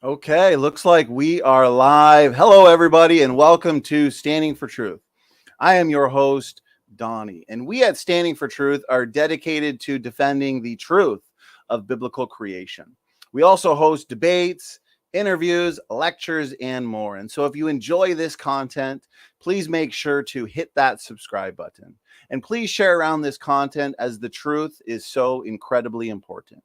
Okay, looks like we are live. Hello, everybody, and welcome to Standing for Truth. I am your host, Donnie, and we at Standing for Truth are dedicated to defending the truth of biblical creation. We also host debates, interviews, lectures, and more. And so if you enjoy this content, please make sure to hit that subscribe button. And please share around this content as the truth is so incredibly important.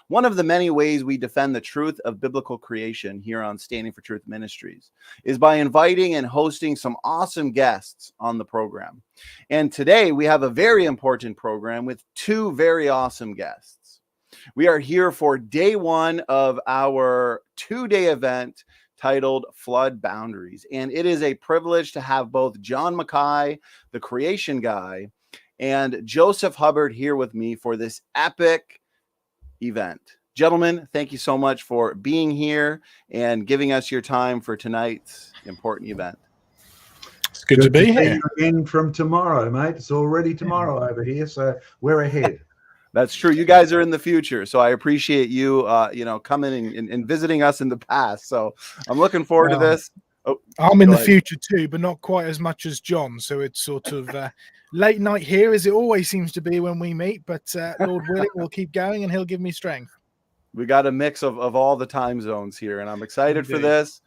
One of the many ways we defend the truth of biblical creation here on Standing for Truth Ministries is by inviting and hosting some awesome guests on the program. And today we have a very important program with two very awesome guests. We are here for day one of our two-day event titled Flood Boundaries. And it is a privilege to have both John Mackay, the creation guy, and Joseph Hubbard here with me for this epic event. Gentlemen, thank you so much for being here and giving us your time for tonight's important event. It's good to be here. Again from tomorrow, mate. It's already tomorrow over here, so we're ahead. That's true. You guys are in the future, so I appreciate you, coming and visiting us in the past. So I'm looking forward to this. Oh, I'm in the future too, but not quite as much as John. So it's sort of late night here, as it always seems to be when we meet. But Lord willing, we'll keep going, and He'll give me strength. We got a mix of all the time zones here, and I'm excited for this.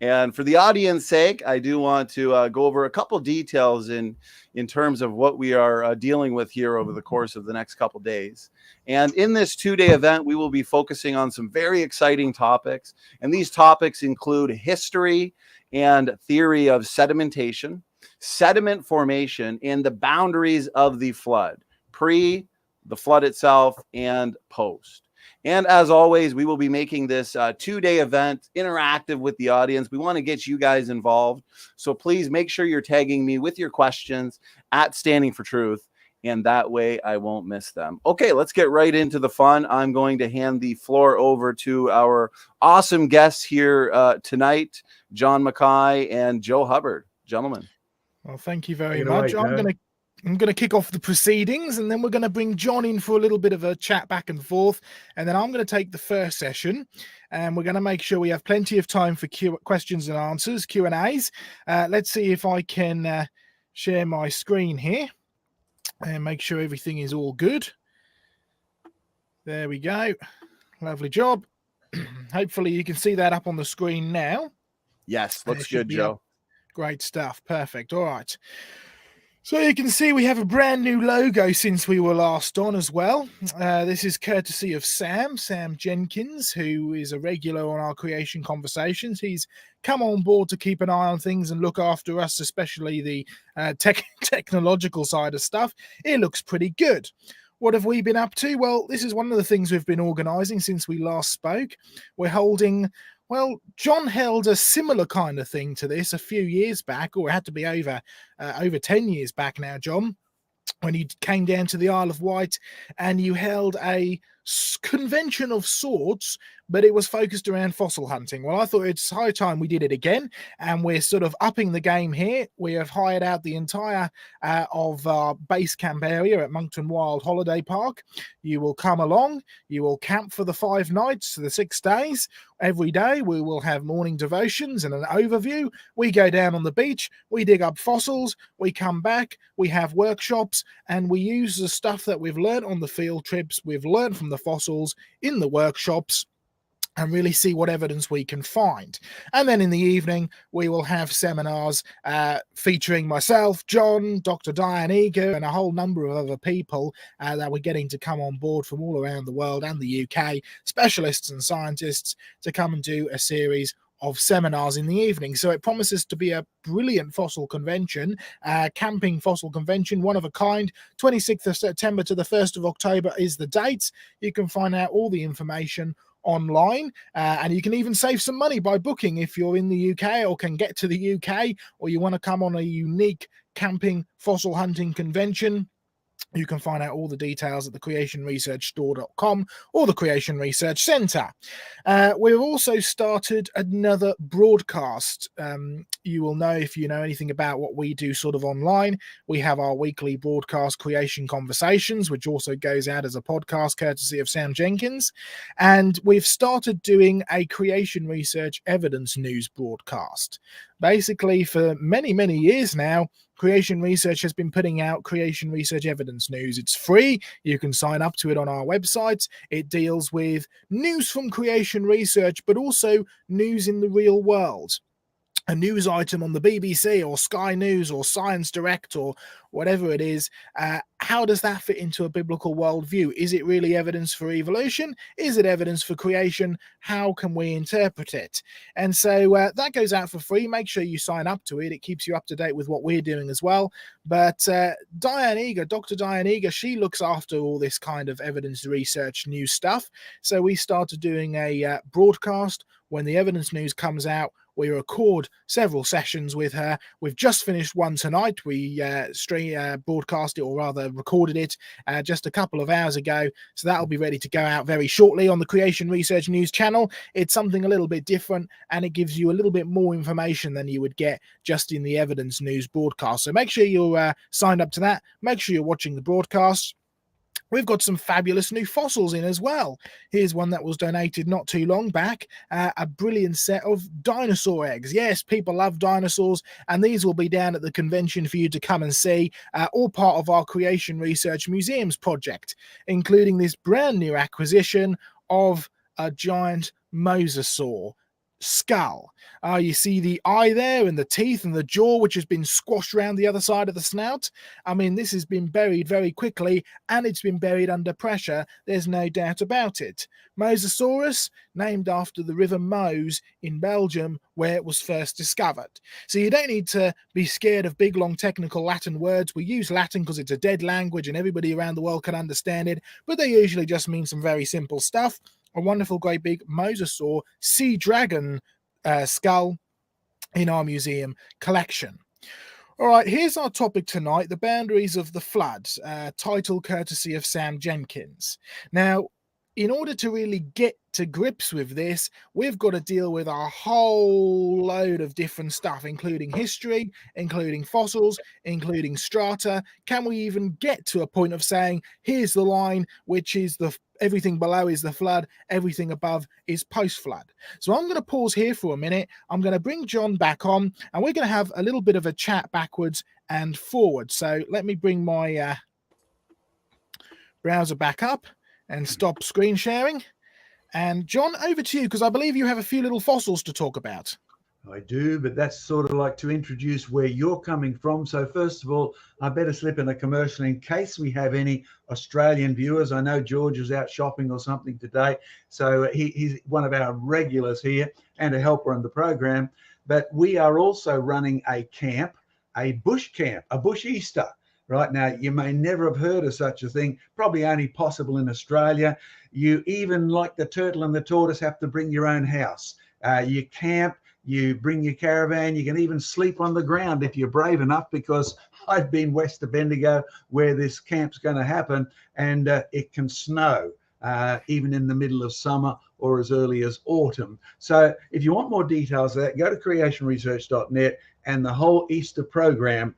And for the audience's sake, I do want to go over a couple details in terms of what we are dealing with here over the course of the next couple days. And in this two-day event, we will be focusing on some very exciting topics. And these topics include history and theory of sedimentation, sediment formation, and the boundaries of the flood, pre, the flood itself, and post. And as always, we will be making this two-day event interactive with the audience. We want to get you guys involved. So please make sure you're tagging me with your questions at Standing for Truth, and that way I won't miss them. Okay, let's get right into the fun. I'm going to hand the floor over to our awesome guests here tonight, John Mackay and Joe Hubbard. Gentlemen. Well, thank you very much. I'm going to kick off the proceedings, and then we're going to bring John in for a little bit of a chat back and forth. And then I'm going to take the first session, and we're going to make sure we have plenty of time for questions and answers, Q&As. Let's see if I can share my screen here and make sure everything is all good. There we go. Lovely job. Hopefully you can see that up on the screen now. Yes, looks good, Joe. Great stuff. Perfect. All right. So you can see we have a brand new logo since we were last on as well. This is courtesy of Sam Jenkins, who is a regular on our creation conversations. He's come on board to keep an eye on things and look after us, especially the technological side of stuff. It looks pretty good. What have we been up to? Well, this is one of the things we've been organising since we last spoke. We're holding... Well, John held a similar kind of thing to this a few years back, or it had to be over 10 years back now, John, when you came down to the Isle of Wight and you held a convention of sorts, but it was focused around fossil hunting. Well, I thought it's high time we did it again, and we're sort of upping the game here. We have hired out the entire of our base camp area at Monkton Wild Holiday Park. You will come along, you will camp for the 5 nights, the 6 days. Every day we will have morning devotions and an overview. We go down on the beach, we dig up fossils, we come back, we have workshops, and we use the stuff that we've learned on the field trips, we've learned from the fossils in the workshops, and really see what evidence we can find. And then in the evening, we will have seminars featuring myself, John, Dr. Diane Eager, and a whole number of other people that we're getting to come on board from all around the world and the UK, specialists and scientists, to come and do a series of seminars in the evening. So it promises to be a brilliant fossil convention, camping fossil convention, one of a kind. 26th of September to the 1st of October is the dates. You can find out all the information online, and you can even save some money by booking if you're in the UK or can get to the UK, or you want to come on a unique camping fossil hunting convention. You can find out all the details at the creationresearchstore.com or the Creation Research Centre. We've also started another broadcast. You will know, if you know anything about what we do sort of online, we have our weekly broadcast Creation Conversations, which also goes out as a podcast courtesy of Sam Jenkins. And we've started doing a Creation Research Evidence News broadcast. Basically, for many, many years now, Creation Research has been putting out Creation Research Evidence News. It's free. You can sign up to it on our website. It deals with news from creation research, but also news in the real world. A news item on the BBC or Sky News or Science Direct or whatever it is, how does that fit into a biblical worldview? Is it really evidence for evolution? Is it evidence for creation? How can we interpret it? And so that goes out for free. Make sure you sign up to it. It keeps you up to date with what we're doing as well. But Diane Eager, Dr. Diane Eager, she looks after all this kind of evidence research news stuff. So we started doing a broadcast when the evidence news comes out. We record several sessions with her. We've just finished one tonight. We broadcast it, or rather recorded it, just a couple of hours ago. So that'll be ready to go out very shortly on the Creation Research News channel. It's something a little bit different, and it gives you a little bit more information than you would get just in the Evidence News broadcast. So make sure you're signed up to that. Make sure you're watching the broadcast. We've got some fabulous new fossils in as well. Here's one that was donated not too long back, a brilliant set of dinosaur eggs. Yes, people love dinosaurs, and these will be down at the convention for you to come and see, all part of our Creation Research Museums project, including this brand new acquisition of a giant mosasaur skull. You see the eye there and the teeth and the jaw, which has been squashed around the other side of the snout. I mean, this has been buried very quickly, and it's been buried under pressure. There's no doubt about it. Mosasaurus, named after the River Meuse in Belgium, where it was first discovered. So you don't need to be scared of big, long, technical Latin words. We use Latin because it's a dead language and everybody around the world can understand it, but they usually just mean some very simple stuff. A wonderful, great big mosasaur sea dragon skull in our museum collection. All right, here's our topic tonight, the boundaries of the flood, title courtesy of Sam Jenkins. Now, in order to really get to grips with this, we've got to deal with a whole load of different stuff, including history, including fossils, including strata. Can we even get to a point of saying, here's the line, which is everything below is the flood, everything above is post-flood? So I'm going to pause here for a minute. I'm going to bring John back on, and we're going to have a little bit of a chat backwards and forwards. So let me bring my browser back up and stop screen sharing. And John, over to you, because I believe you have a few little fossils to talk about. I do, but that's sort of like to introduce where you're coming from. So first of all, I better slip in a commercial in case we have any Australian viewers. I know George is out shopping or something today, so he's one of our regulars here and a helper on the program. But we are also running a camp, a bush camp, a bush Easter. Right now, you may never have heard of such a thing, probably only possible in Australia. You even, like the turtle and the tortoise, have to bring your own house. You camp, you bring your caravan, you can even sleep on the ground if you're brave enough, because I've been west of Bendigo where this camp's going to happen, and it can snow even in the middle of summer or as early as autumn. So if you want more details of that, go to creationresearch.net and the whole Easter program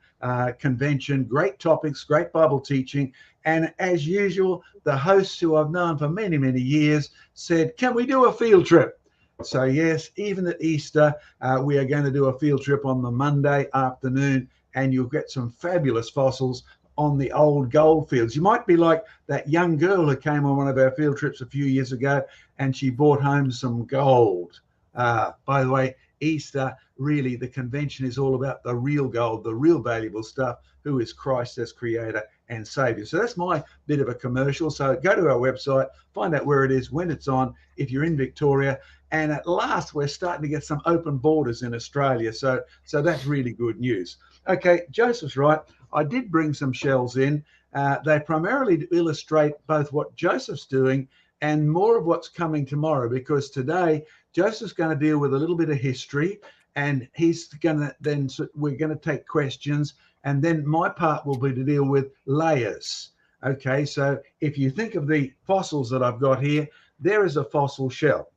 convention. Great topics, great Bible teaching. And as usual, the hosts, who I've known for many, many years, said, can we do a field trip? So yes, even at Easter, we are going to do a field trip on the Monday afternoon, and you'll get some fabulous fossils on the old gold fields. You might be like that young girl who came on one of our field trips a few years ago, and she brought home some gold. By the way, Easter, really, the convention is all about the real gold, the real valuable stuff, who is Christ as creator and savior. So that's my bit of a commercial. So go to our website, find out where it is, when it's on, if you're in Victoria. And at last, we're starting to get some open borders in Australia. So that's really good news. Okay, Joseph's right. I did bring some shells in. They primarily illustrate both what Joseph's doing and more of what's coming tomorrow, because today Joseph's going to deal with a little bit of history, and he's going to then, we're going to take questions, and then my part will be to deal with layers. Okay, so if you think of the fossils that I've got here, there is a fossil shell.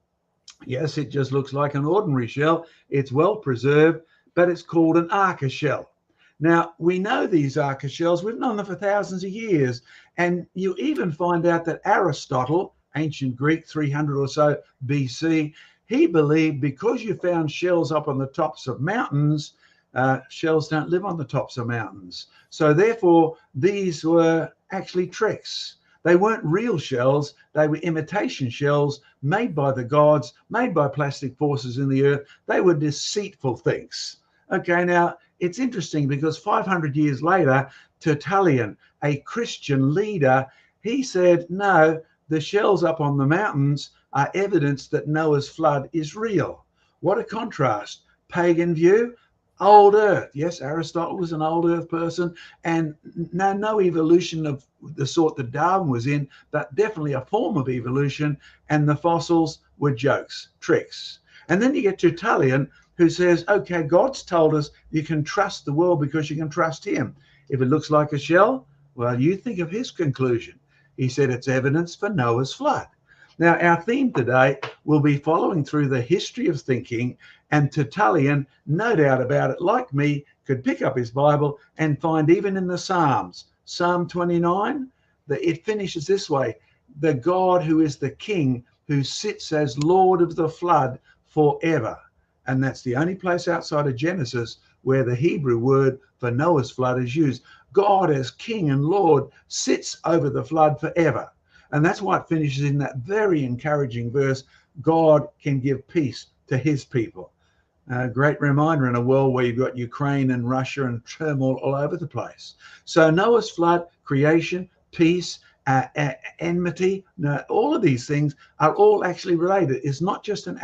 Yes, it just looks like an ordinary shell. It's well preserved, but it's called an Arca shell. Now, we know these Arca shells. We've known them for thousands of years. And you even find out that Aristotle, ancient Greek, 300 or so BC, he believed because you found shells up on the tops of mountains, shells don't live on the tops of mountains. So therefore, these were actually tricks. They weren't real shells. They were imitation shells made by the gods, made by plastic forces in the earth. They were deceitful things. Okay, now it's interesting because 500 years later, Tertullian, a Christian leader, he said, no, the shells up on the mountains are evidence that Noah's flood is real. What a contrast. Pagan view, old earth. Yes, Aristotle was an old earth person, and no evolution of the sort that Darwin was in, but definitely a form of evolution, and the fossils were jokes, tricks. And then you get Tertullian, who says, okay, God's told us you can trust the world because you can trust him. If it looks like a shell, well, you think of his conclusion. He said it's evidence for Noah's flood. Now, our theme today will be following through the history of thinking, and Tertullian, no doubt about it, like me, could pick up his Bible and find even in the Psalms, Psalm 29, that it finishes this way: the God who is the King, who sits as Lord of the flood forever. And that's the only place outside of Genesis where the Hebrew word for Noah's flood is used. God as King and Lord sits over the flood forever. And that's why it finishes in that very encouraging verse, God can give peace to his people. A great reminder in a world where you've got Ukraine and Russia and turmoil all over the place. So Noah's flood, creation, peace, enmity, all of these things are all actually related. It's not just an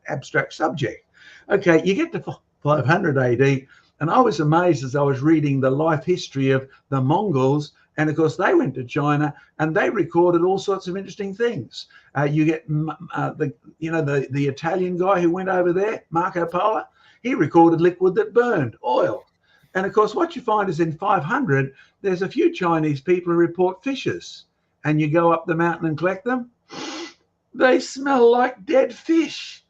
abstract subject. Okay, you get to 500 AD, and I was amazed as I was reading the life history of the Mongols. And of course, they went to China and they recorded all sorts of interesting things. You get the Italian guy who went over there, Marco Polo. He recorded liquid that burned, oil. And of course, what you find is in 500, there's a few Chinese people who report fishes. And you go up the mountain and collect them. They smell like dead fish.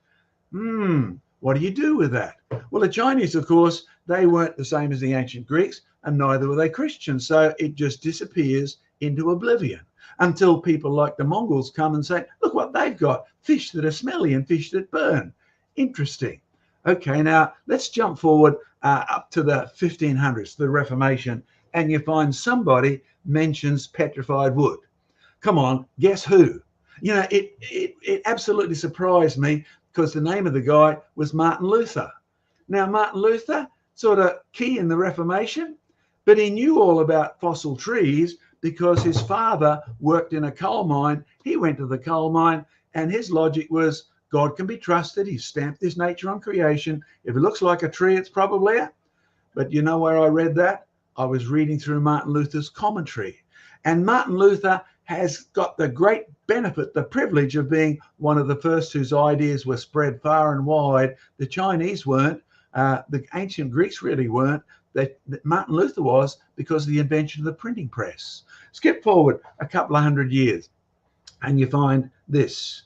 What do you do with that? Well, the Chinese, of course, they weren't the same as the ancient Greeks, and neither were they Christians. So it just disappears into oblivion until people like the Mongols come and say, look what they've got, fish that are smelly and fish that burn. Interesting. Okay, now let's jump forward up to the 1500s, the Reformation, and you find somebody mentions petrified wood. Come on, guess who? You know, it absolutely surprised me because the name of the guy was Martin Luther. Now, Martin Luther, sort of key in the Reformation, but he knew all about fossil trees because his father worked in a coal mine. He went to the coal mine and his logic was God can be trusted. He stamped his nature on creation. If it looks like a tree, it's probably it. But you know where I read that? I was reading through Martin Luther's commentary. And Martin Luther has got the great benefit, the privilege of being one of the first whose ideas were spread far and wide. The Chinese weren't. The ancient Greeks really weren't. That Martin Luther was because of the invention of the printing press. Skip forward a couple of hundred years and you find this.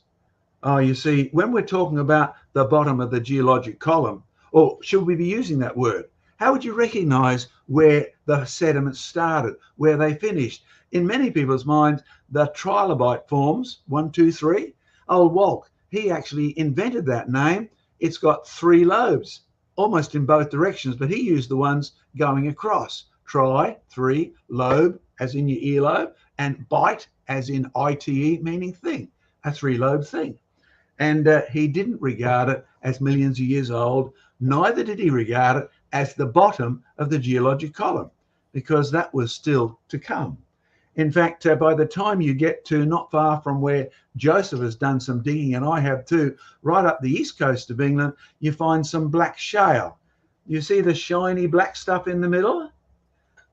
Oh, you see, when we're talking about the bottom of the geologic column, or should we be using that word? How would you recognize where the sediments started, where they finished? In many people's minds, the trilobite forms, 1, 2, 3. Old Walk, he actually invented that name. It's got 3 lobes, almost in both directions, but he used the ones going across. Tri, 3, lobe, as in your earlobe, and bite, as in ITE, meaning thing, a 3-lobe thing. And he didn't regard it as millions of years old, neither did he regard it as the bottom of the geologic column, because that was still to come. In fact, by the time you get to not far from where Joseph has done some digging, and I have too, right up the east coast of England, you find some black shale. You see the shiny black stuff in the middle?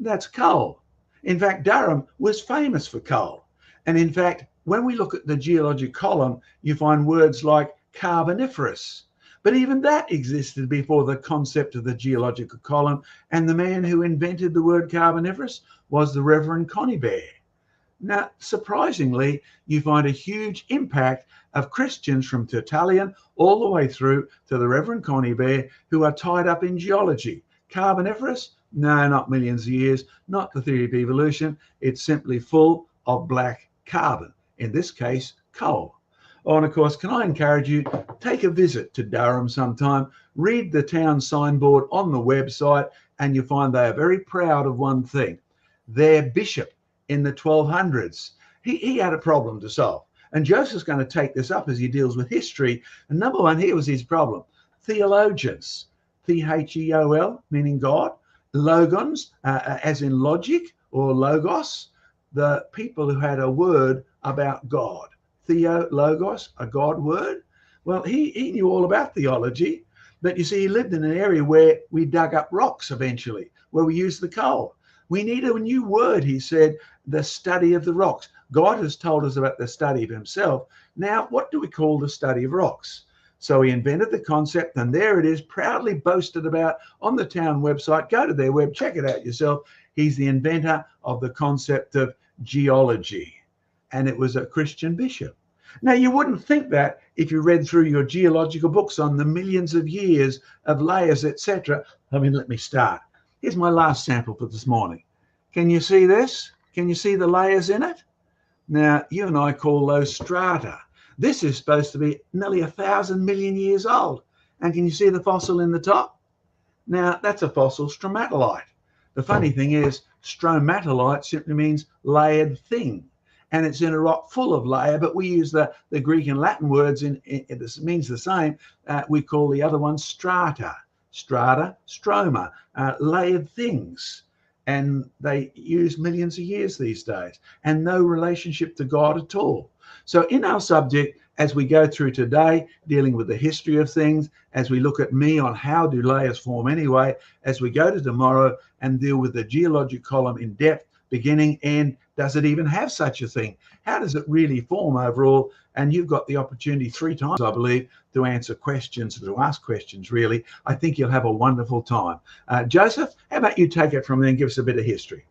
That's coal. In fact, Durham was famous for coal. And in fact, when we look at the geologic column, you find words like carboniferous. But even that existed before the concept of the geological column. And the man who invented the word carboniferous was the Reverend Conybeare. Now, surprisingly, you find a huge impact of Christians from Tertullian all the way through to the Reverend Connie Bear, who are tied up in geology. Carboniferous? No, not millions of years, not the theory of evolution. It's simply full of black carbon, in this case, coal. Oh, and of course, can I encourage you, take a visit to Durham sometime, read the town signboard on the website, and you'll find they are very proud of one thing. Their bishop in the 1200s, he had a problem to solve. And Joseph's going to take this up as he deals with history. And number one, here was his problem. Theologians, Theol, meaning God, logons, as in logic or logos, the people who had a word about God. Theo, logos, a God word. Well, he knew all about theology, but you see, he lived in an area where we dug up rocks eventually, where we used the coal. We need a new word, he said, the study of the rocks. God has told us about the study of himself. Now, what do we call the study of rocks? So he invented the concept, and there it is, proudly boasted about on the town website. Go to their web, check it out yourself. He's the inventor of the concept of geology, and it was a Christian bishop. Now, you wouldn't think that if you read through your geological books on the millions of years of layers, etc. I mean, let me start. Here's my last sample for this morning. Can you see this? Can you see the layers in it? Now, you and I call those strata. This is supposed to be nearly 1,000 million years old. And can you see the fossil in the top? Now, that's a fossil stromatolite. The funny thing is, stromatolite simply means layered thing. And it's in a rock full of layer, but we use the Greek and Latin words, it means the same. We call the other one strata. Strata, stroma, layered things. And they use millions of years these days and no relationship to God at all. So in our subject, as we go through today, dealing with the history of things, as we look at me on how do layers form anyway, as we go to tomorrow and deal with the geologic column in depth, beginning, end, does it even have such a thing? How does it really form overall? And you've got the opportunity 3 times, I believe, to answer questions, to ask questions, really. I think you'll have a wonderful time. Joseph, how about you take it from there and give us a bit of history?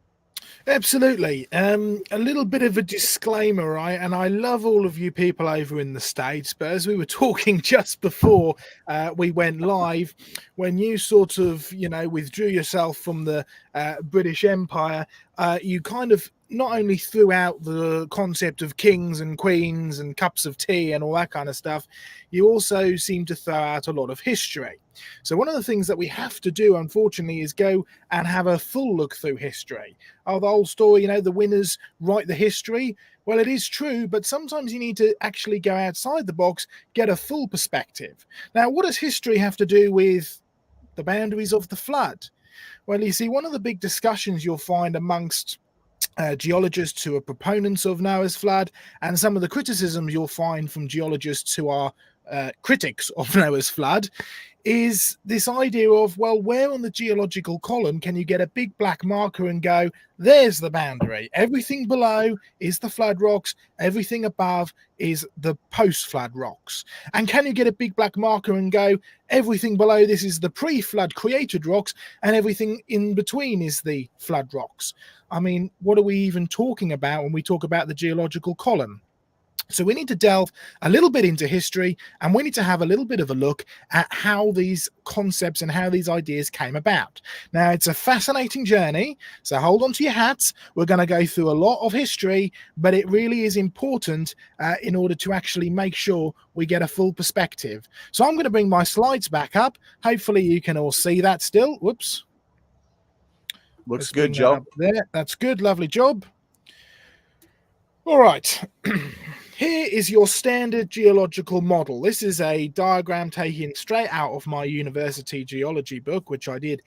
Absolutely. A little bit of a disclaimer, right? And I love all of you people over in the States, but as we were talking just before we went live, when you sort of, withdrew yourself from the British Empire, you kind of not only threw out the concept of kings and queens and cups of tea and all that kind of stuff, you also seem to throw out a lot of history. So one of the things that we have to do, unfortunately, is go and have a full look through history. Oh, the whole story, the winners write the history. Well, it is true, but sometimes you need to actually go outside the box, get a full perspective. Now, what does history have to do with the boundaries of the flood? Well, you see, one of the big discussions you'll find amongst geologists who are proponents of Noah's flood, and some of the criticisms you'll find from geologists who are critics of Noah's flood, is this idea of, well, where on the geological column can you get a big black marker and go, there's the boundary. Everything below is the flood rocks. Everything above is the post-flood rocks. And can you get a big black marker and go, everything below this is the pre-flood created rocks, and everything in between is the flood rocks? I mean, what are we even talking about when we talk about the geological column? So we need to delve a little bit into history, and we need to have a little bit of a look at how these concepts and how these ideas came about. Now, it's a fascinating journey, so hold on to your hats. We're going to go through a lot of history, but it really is important in order to actually make sure we get a full perspective. So I'm going to bring my slides back up. Hopefully you can all see that still. Whoops. Looks good, Joe. There. That's good. Lovely job. All right. Here is your standard geological model. This is a diagram taken straight out of my university geology book, which I did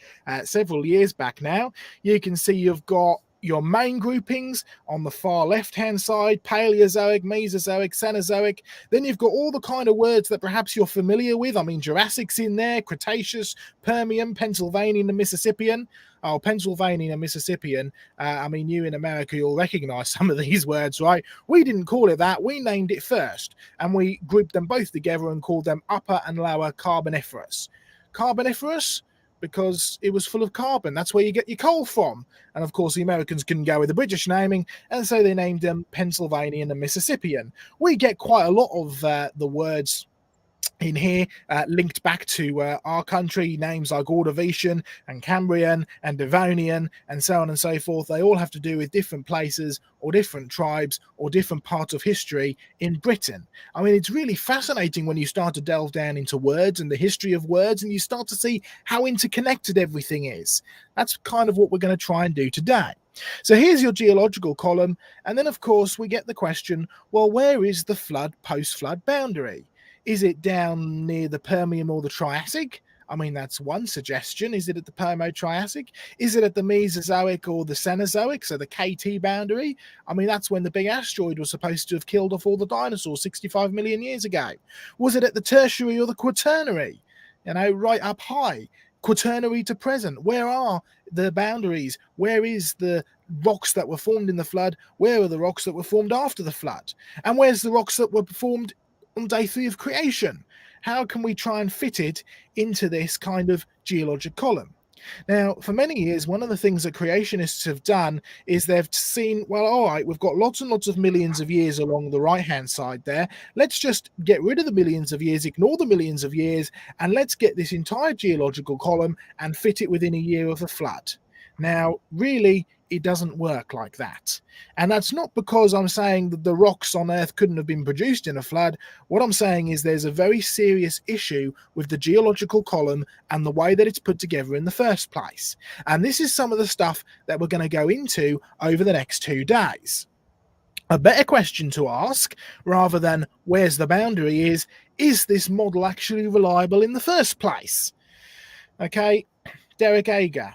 several years back now. You can see you've got your main groupings on the far left-hand side: Paleozoic, Mesozoic, Cenozoic. Then you've got all the kind of words that perhaps you're familiar with. I mean, Jurassic's in there, Cretaceous, Permian, Pennsylvanian and Mississippian. Oh, Pennsylvanian and Mississippian. I mean, you in America, you'll recognize some of these words, right? We didn't call it that. We named it first, and we grouped them both together and called them Upper and Lower Carboniferous. Carboniferous, because it was full of carbon. That's where you get your coal from. And of course, the Americans couldn't go with the British naming, and so they named them Pennsylvanian and Mississippian. We get quite a lot of the words in here linked back to our country, names like Ordovician and Cambrian and Devonian and so on and so forth. They all have to do with different places or different tribes or different parts of history in Britain. I mean, it's really fascinating when you start to delve down into words and the history of words, and you start to see how interconnected everything is. That's kind of what we're going to try and do today. So here's your geological column, and then of course we get the question, well, where is the flood post-flood boundary? Is it down near the Permian or the Triassic? I mean, that's one suggestion. Is it at the Permo-Triassic? Is it at the Mesozoic or the Cenozoic, so the KT boundary? I mean, that's when the big asteroid was supposed to have killed off all the dinosaurs 65 million years ago. Was it at the Tertiary or the Quaternary? You know, right up high. Quaternary to present. Where are the boundaries? Where is the rocks that were formed in the flood? Where are the rocks that were formed after the flood? And where's the rocks that were formed on day 3 of creation? How can we try and fit it into this kind of geologic column? Now, for many years, one of the things that creationists have done is they've seen, well, all right, we've got lots and lots of millions of years along the right-hand side there. Let's just get rid of the millions of years, ignore the millions of years, and let's get this entire geological column and fit it within a year of the flood. Now, really, it doesn't work like that. And that's not because I'm saying that the rocks on Earth couldn't have been produced in a flood. What I'm saying is there's a very serious issue with the geological column and the way that it's put together in the first place. And this is some of the stuff that we're going to go into over the next 2 days. A better question to ask, rather than where's the boundary, is this model actually reliable in the first place? Okay, Derek Ager.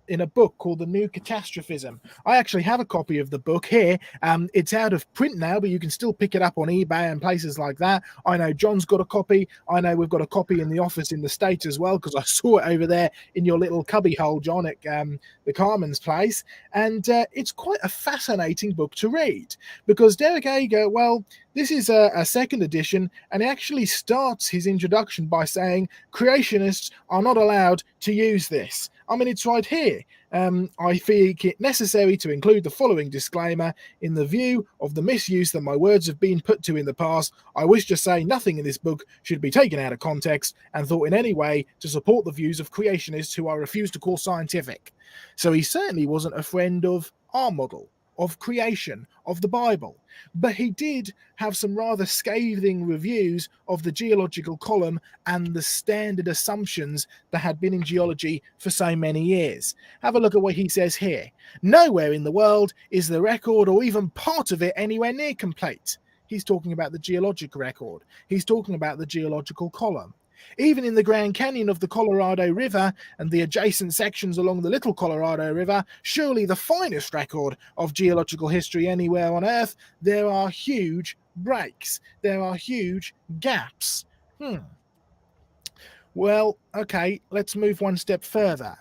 In a book called The New Catastrophism. I actually have a copy of the book here. It's out of print now, but you can still pick it up on eBay and places like that. I know John's got a copy. I know we've got a copy in the office in the States as well, because I saw it over there in your little cubby hole, John, at the Carmen's place. And it's quite a fascinating book to read, because Derek Ager, well, this is a second edition, and he actually starts his introduction by saying creationists are not allowed to use this. I mean, it's right here. I think it necessary to include the following disclaimer. In the view of the misuse that my words have been put to in the past, I wish to say nothing in this book should be taken out of context and thought in any way to support the views of creationists who I refuse to call scientific. So he certainly wasn't a friend of our model, of creation, of the Bible. But he did have some rather scathing reviews of the geological column and the standard assumptions that had been in geology for so many years. Have a look at what he says here. Nowhere in the world is the record or even part of it anywhere near complete. He's talking about the geologic record. He's talking about the geological column. Even in the Grand Canyon of the Colorado River and the adjacent sections along the Little Colorado River, surely the finest record of geological history anywhere on Earth, there are huge breaks. There are huge gaps. Well, okay, let's move one step further.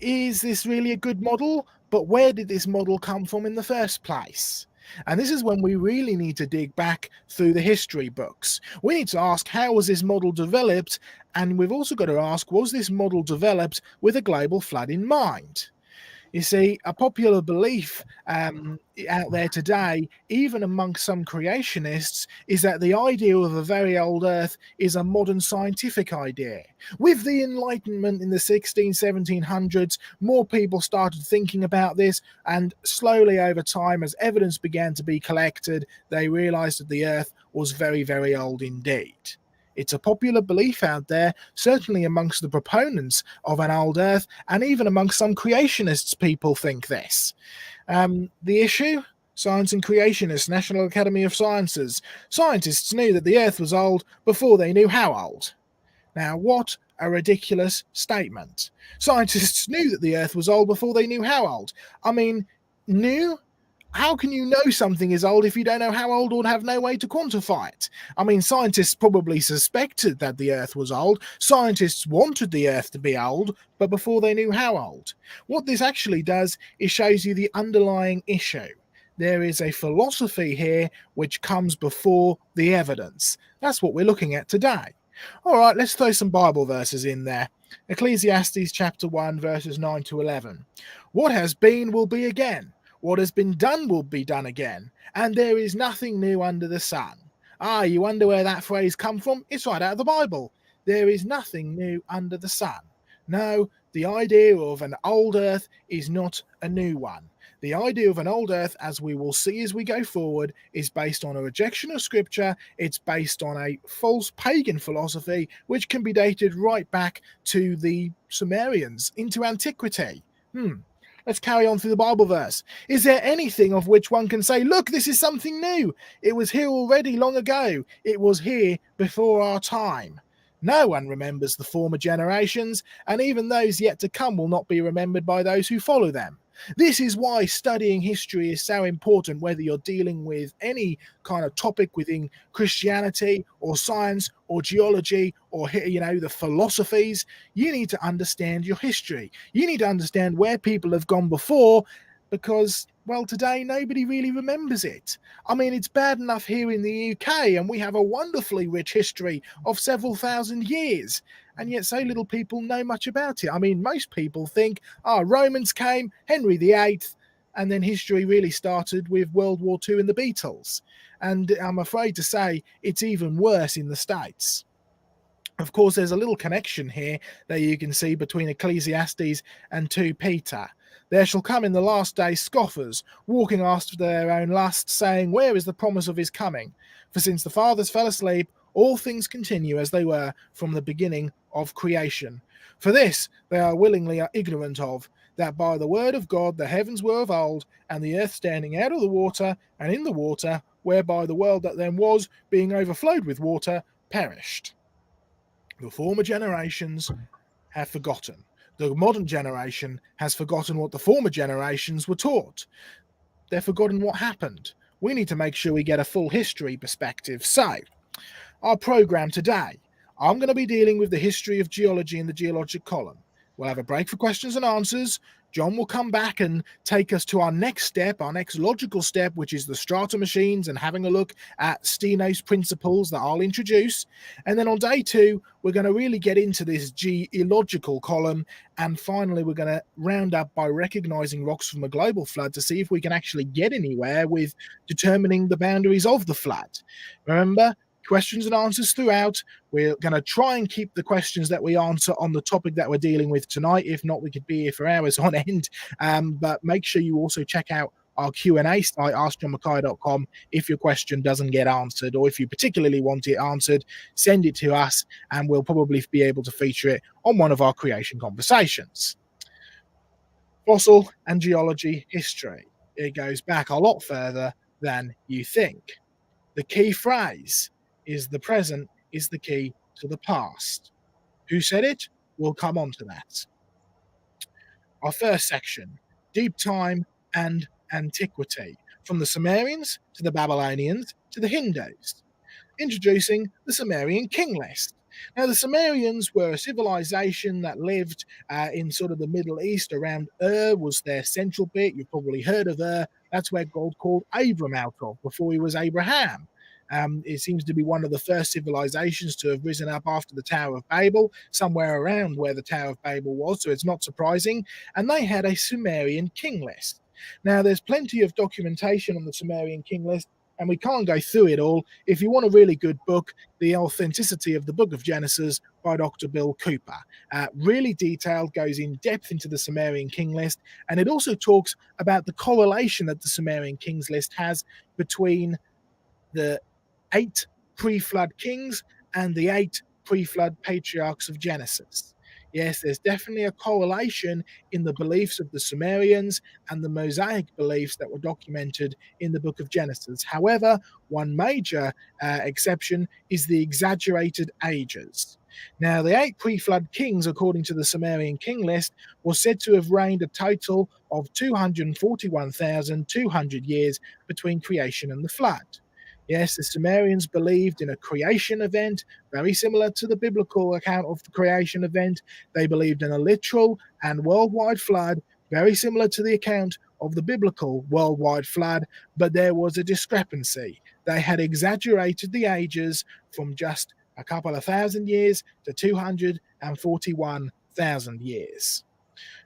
Is this really a good model? But where did this model come from in the first place? And this is when we really need to dig back through the history books. We need to ask, how was this model developed? And we've also got to ask, was this model developed with a global flood in mind? You see, a popular belief out there today, even amongst some creationists, is that the idea of a very old Earth is a modern scientific idea. With the Enlightenment in the 1700s, more people started thinking about this, and slowly over time, as evidence began to be collected, they realized that the Earth was very, very old indeed. It's a popular belief out there, certainly amongst the proponents of an old Earth, and even amongst some creationists, people think this. The issue? Science and Creationists, National Academy of Sciences. Scientists knew that the Earth was old before they knew how old. Now, what a ridiculous statement. Scientists knew that the Earth was old before they knew how old. I mean, knew? How can you know something is old if you don't know how old or have no way to quantify it? I mean, scientists probably suspected that the Earth was old. Scientists wanted the Earth to be old, but before they knew how old. What this actually does is shows you the underlying issue. There is a philosophy here which comes before the evidence. That's what we're looking at today. All right, let's throw some Bible verses in there. Ecclesiastes chapter 1, verses 9 to 11. What has been will be again. What has been done will be done again. And there is nothing new under the sun. Ah, you wonder where that phrase come from? It's right out of the Bible. There is nothing new under the sun. No, the idea of an old earth is not a new one. The idea of an old earth, as we will see as we go forward, is based on a rejection of scripture. It's based on a false pagan philosophy, which can be dated right back to the Sumerians, into antiquity. Let's carry on through the Bible verse. Is there anything of which one can say, look, this is something new? It was here already long ago. It was here before our time. No one remembers the former generations, and even those yet to come will not be remembered by those who follow them. This is why studying history is so important, whether you're dealing with any kind of topic within Christianity or science or geology or, the philosophies. You need to understand your history. You need to understand where people have gone before, because, well, today nobody really remembers it. I mean, it's bad enough here in the UK, and we have a wonderfully rich history of several thousand years, and yet so little people know much about it. I mean, most people think, Romans came, Henry VIII, and then history really started with World War II and the Beatles. And I'm afraid to say it's even worse in the States. Of course, there's a little connection here that you can see between Ecclesiastes and 2 Peter. There shall come in the last days scoffers, walking after their own lust, saying, where is the promise of his coming? For since the fathers fell asleep, all things continue as they were from the beginning of creation. For this they are willingly ignorant of, that by the word of God the heavens were of old, and the earth standing out of the water and in the water, whereby the world that then was, being overflowed with water, perished. The former generations have forgotten. The modern generation has forgotten what the former generations were taught. They've forgotten what happened. We need to make sure we get a full history perspective. So, our program today, I'm going to be dealing with the history of geology in the geological column. We'll have a break for questions and answers. John will come back and take us to our next step, our next logical step, which is the strata machines and having a look at Steno's principles that I'll introduce. And then on day 2, we're going to really get into this geological column. And finally, we're going to round up by recognizing rocks from a global flood to see if we can actually get anywhere with determining the boundaries of the flood. Remember, questions and answers throughout. We're going to try and keep the questions that we answer on the topic that we're dealing with tonight. If not, we could be here for hours on end. But make sure you also check out our Q&A site, askjohnmackay.com. If your question doesn't get answered, or if you particularly want it answered, send it to us and we'll probably be able to feature it on one of our creation conversations. Fossil and geology history. It goes back a lot further than you think. The key phrase is the present is the key to the past. Who said it? We'll come on to that. Our first section, deep time and antiquity, from the Sumerians to the Babylonians to the Hindus. Introducing the Sumerian king list. Now, the Sumerians were a civilization that lived in sort of the Middle East. Around was their central bit. You've probably heard of That's where God called Abram out of before he was Abraham. It seems to be one of the first civilizations to have risen up after the Tower of Babel, somewhere around where the Tower of Babel was, so it's not surprising. And they had a Sumerian king list. Now, there's plenty of documentation on the Sumerian king list, and we can't go through it all. If you want a really good book, The Authenticity of the Book of Genesis by Dr. Bill Cooper. Really detailed, goes in depth into the Sumerian king list, and it also talks about the correlation that the Sumerian kings list has between the 8 pre-flood kings and the 8 pre-flood patriarchs of Genesis. Yes, there's definitely a correlation in the beliefs of the Sumerians and the Mosaic beliefs that were documented in the book of Genesis. However, one major exception is the exaggerated ages. Now, the 8 pre-flood kings, according to the Sumerian king list, were said to have reigned a total of 241,200 years between creation and the flood. Yes, the Sumerians believed in a creation event, very similar to the biblical account of the creation event. They believed in a literal and worldwide flood, very similar to the account of the biblical worldwide flood, but there was a discrepancy. They had exaggerated the ages from just a couple of thousand years to 241 100,000 years.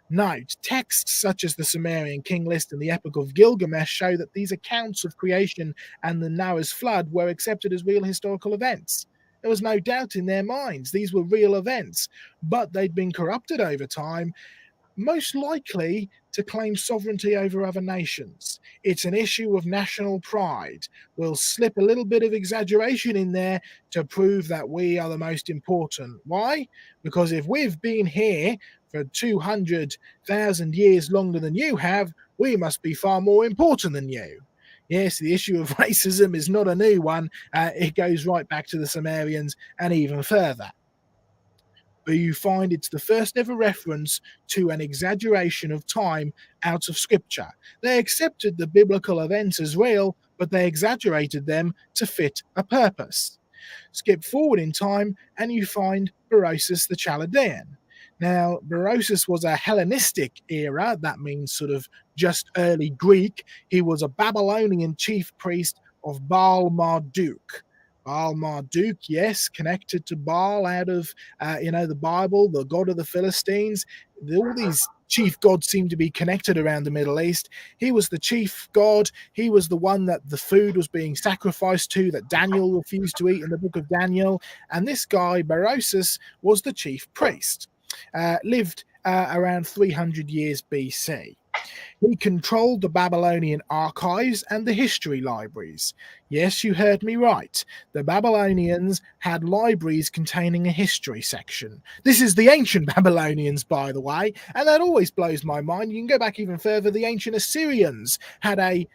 Note, texts such as the Sumerian King List and the Epic of Gilgamesh show that these accounts of creation and the Noah's flood were accepted as real historical events. There was no doubt in their minds these were real events, but they'd been corrupted over time, most likely to claim sovereignty over other nations. It's an issue of national pride. We'll slip a little bit of exaggeration in there to prove that we are the most important. Why? Because if we've been here for 200,000 years longer than you have, we must be far more important than you. Yes, the issue of racism is not a new one. It goes right back to the Sumerians and even further. But you find it's the first ever reference to an exaggeration of time out of scripture. They accepted the biblical events as real, but they exaggerated them to fit a purpose. Skip forward in time and you find Berosus the Chaldean. Now, Berosus was a Hellenistic era, that means sort of just early Greek. He was a Babylonian chief priest of Baal Marduk. Baal Marduk, yes, connected to Baal out of, the Bible, the god of the Philistines. All these chief gods seem to be connected around the Middle East. He was the chief god. He was the one that the food was being sacrificed to, that Daniel refused to eat in the book of Daniel. And this guy, Berosus, was the chief priest. Lived around 300 years BC. He controlled the Babylonian archives and the history libraries. Yes, you heard me right. The Babylonians had libraries containing a history section. This is the ancient Babylonians, by the way, and that always blows my mind. You can go back even further. The ancient Assyrians had a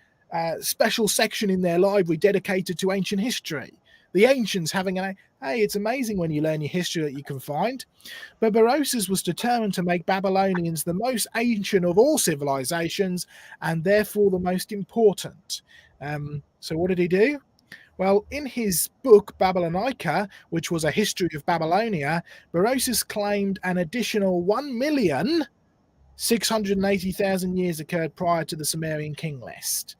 special section in their library dedicated to ancient history. The ancients having hey, it's amazing when you learn your history that you can find. But Berosus was determined to make Babylonians the most ancient of all civilizations and therefore the most important. So what did he do? Well, in his book Babylonica, which was a history of Babylonia, Berosus claimed an additional 1,680,000 years occurred prior to the Sumerian King List.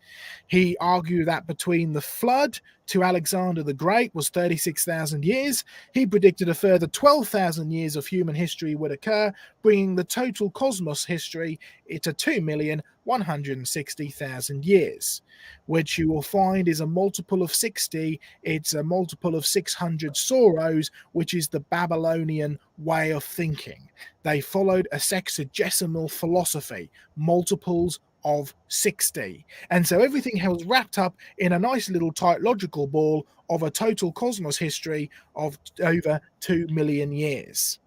He argued that between the flood to Alexander the Great was 36,000 years. He predicted a further 12,000 years of human history would occur, bringing the total cosmos history to 2,160,000 years, which you will find is a multiple of 60. It's a multiple of 600 Soros, which is the Babylonian way of thinking. They followed a sexagesimal philosophy, multiples of 60. And so everything was wrapped up in a nice little tight logical ball of a total cosmos history of over 2 million years.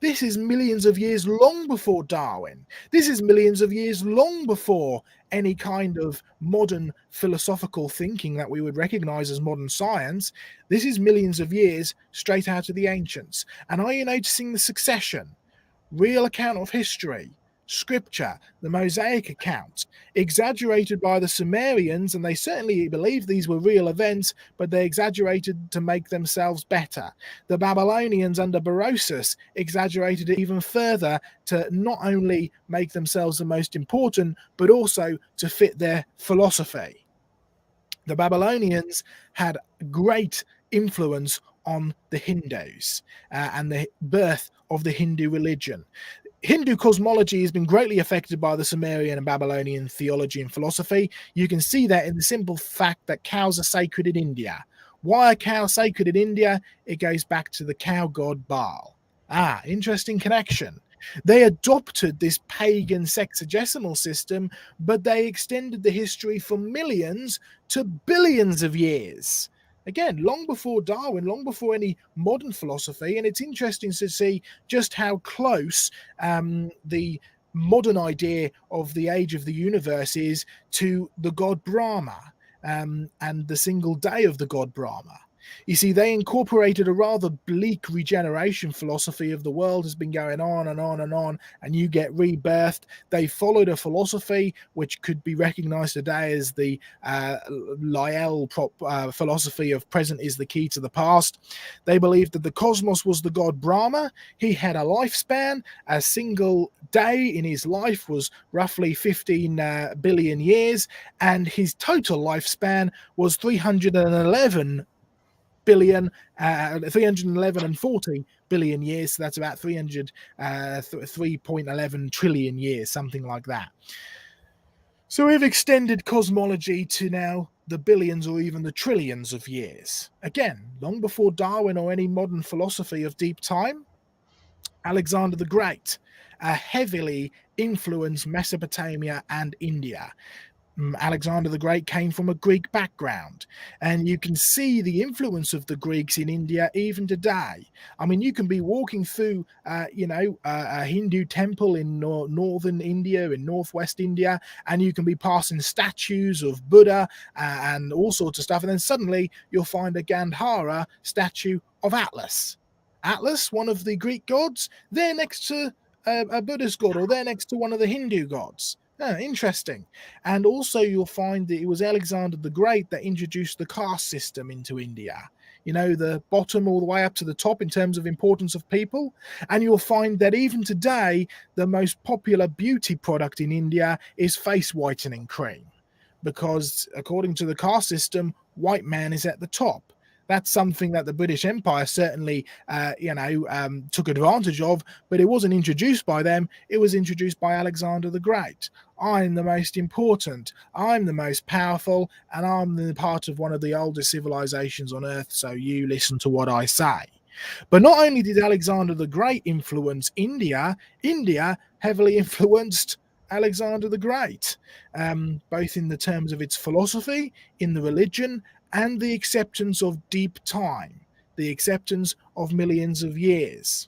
This is millions of years long before Darwin. This is millions of years long before any kind of modern philosophical thinking that we would recognize as modern science. This is millions of years straight out of the ancients. And are you noticing the succession? Real account of history, scripture, the Mosaic account, exaggerated by the Sumerians, and they certainly believed these were real events, but they exaggerated to make themselves better. The Babylonians under Berosus exaggerated it even further to not only make themselves the most important, but also to fit their philosophy. The Babylonians had great influence on the Hindus and the birth of the Hindu religion. Hindu cosmology has been greatly affected by the Sumerian and Babylonian theology and philosophy. You can see that in the simple fact that cows are sacred in India. Why are cows sacred in India? It goes back to the cow god Baal. Interesting connection. They adopted this pagan sexagesimal system, but they extended the history from millions to billions of years. Again, long before Darwin, long before any modern philosophy, and it's interesting to see just how close the modern idea of the age of the universe is to the god Brahma and the single day of the god Brahma. You see, they incorporated a rather bleak regeneration philosophy of the world has been going on and on and on, and you get rebirthed. They followed a philosophy which could be recognized today as the Lyell philosophy of present is the key to the past. They believed that the cosmos was the god Brahma. He had a lifespan. A single day in his life was roughly 15 billion years, and his total lifespan was 311 billion, 311 and 40 billion years. So that's about 3.11 trillion years, something like that. So we've extended cosmology to now the billions or even the trillions of years. Again, long before Darwin or any modern philosophy of deep time, Alexander the Great heavily influenced Mesopotamia and India. Alexander the Great came from a Greek background, and you can see the influence of the Greeks in India even today. I mean, you can be walking through, a Hindu temple in northern India, in northwest India, and you can be passing statues of Buddha and all sorts of stuff, and then suddenly you'll find a Gandhara statue of Atlas. Atlas, one of the Greek gods, they're next to a Buddhist god, or they're next to one of the Hindu gods. Interesting. And also you'll find that it was Alexander the Great that introduced the caste system into India. You know, the bottom all the way up to the top in terms of importance of people. And you'll find that even today, the most popular beauty product in India is face whitening cream. Because according to the caste system, white man is at the top. That's something that the British Empire certainly, took advantage of, but it wasn't introduced by them. It was introduced by Alexander the Great. I'm the most important, I'm the most powerful, and I'm the part of one of the oldest civilizations on Earth, so you listen to what I say. But not only did Alexander the Great influence India, India heavily influenced Alexander the Great, both in the terms of its philosophy, in the religion, and the acceptance of deep time, the acceptance of millions of years.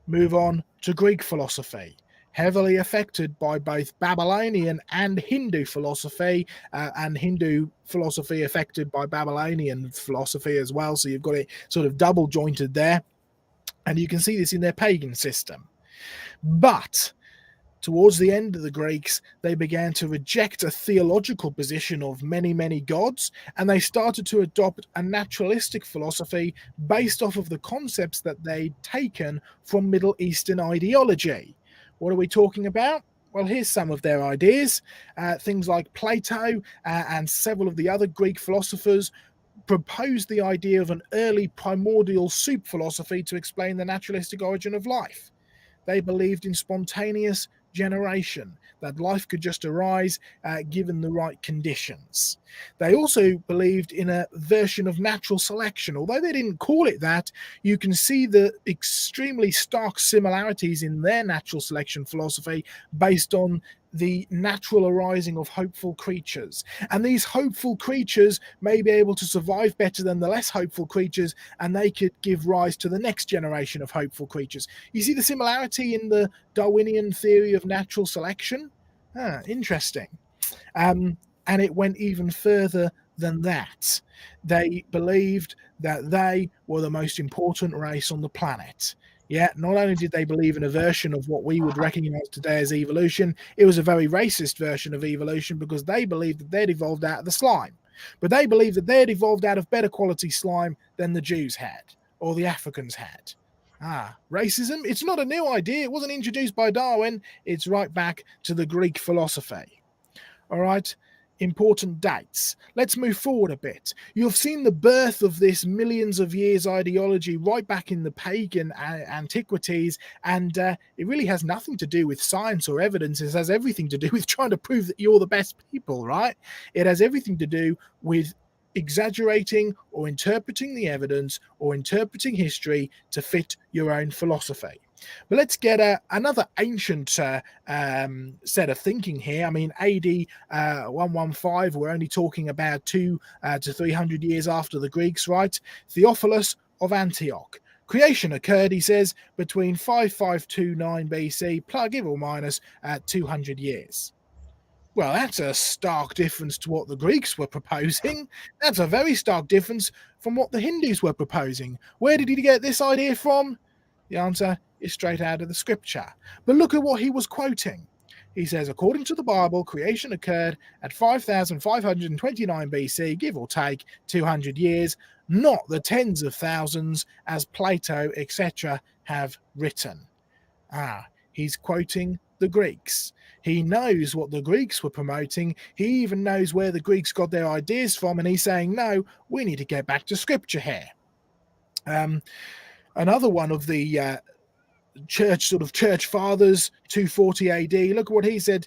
Move on to Greek philosophy, heavily affected by both Babylonian and Hindu philosophy, and Hindu philosophy affected by Babylonian philosophy as well. So you've got it sort of double jointed there. And you can see this in their pagan system. But towards the end of the Greeks, they began to reject a theological position of many, many gods, and they started to adopt a naturalistic philosophy based off of the concepts that they'd taken from Middle Eastern ideology. What are we talking about? Well, here's some of their ideas. Things like Plato and several of the other Greek philosophers proposed the idea of an early primordial soup philosophy to explain the naturalistic origin of life. They believed in spontaneous generation, that life could just arise given the right conditions. They also believed in a version of natural selection. Although they didn't call it that, you can see the extremely stark similarities in their natural selection philosophy based on the natural arising of hopeful creatures. And these hopeful creatures may be able to survive better than the less hopeful creatures, and they could give rise to the next generation of hopeful creatures. You see the similarity in the Darwinian theory of natural selection? Interesting. And it went even further than that. They believed that they were the most important race on the planet. Yeah, not only did they believe in a version of what we would recognize today as evolution, it was a very racist version of evolution because they believed that they'd evolved out of the slime. But they believed that they'd evolved out of better quality slime than the Jews had or the Africans had. Racism, it's not a new idea. It wasn't introduced by Darwin. It's right back to the Greek philosophy. All right. Important dates. Let's move forward a bit. You've seen the birth of this millions of years ideology right back in the pagan antiquities, and it really has nothing to do with science or evidence. It has everything to do with trying to prove that you're the best people, right? It has everything to do with exaggerating or interpreting the evidence or interpreting history to fit your own philosophy. But let's get another ancient set of thinking here. I mean, AD 115, we're only talking about 200 to 300 years after the Greeks, right? Theophilus of Antioch. Creation occurred, he says, between 5529 BC, plus give or minus 200 years. Well, that's a stark difference to what the Greeks were proposing. That's a very stark difference from what the Hindus were proposing. Where did he get this idea from? The answer is straight out of the scripture. But look at what he was quoting. He says, according to the Bible, creation occurred at 5529 BC, give or take 200 years, not the tens of thousands as Plato, etc., have written. He's quoting the Greeks. He knows what the Greeks were promoting. He even knows where the Greeks got their ideas from, and he's saying, no, we need to get back to scripture here. Another one of the church fathers, 240 AD. Look at what he said.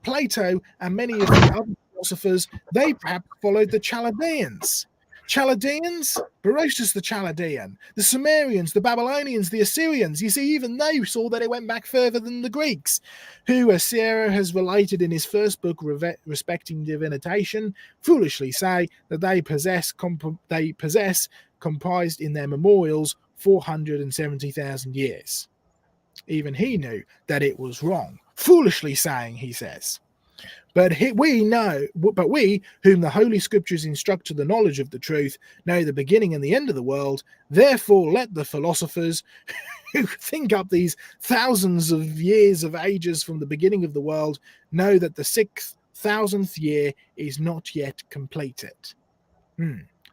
Plato and many of the other philosophers, they perhaps followed the Chaldeans. Chaldeans, Berosus the Chaldean, the Sumerians, the Babylonians, the Assyrians. You see, even they saw that it went back further than the Greeks, who, as Steno has related in his first book, Respecting Divination, foolishly say that they possess comprised in their memorials 470,000 years. Even he knew that it was wrong. Foolishly saying, he says. But we, whom the Holy Scriptures instruct to the knowledge of the truth, know the beginning and the end of the world. Therefore, let the philosophers who think up these thousands of years of ages from the beginning of the world know that the 6,000th year is not yet completed.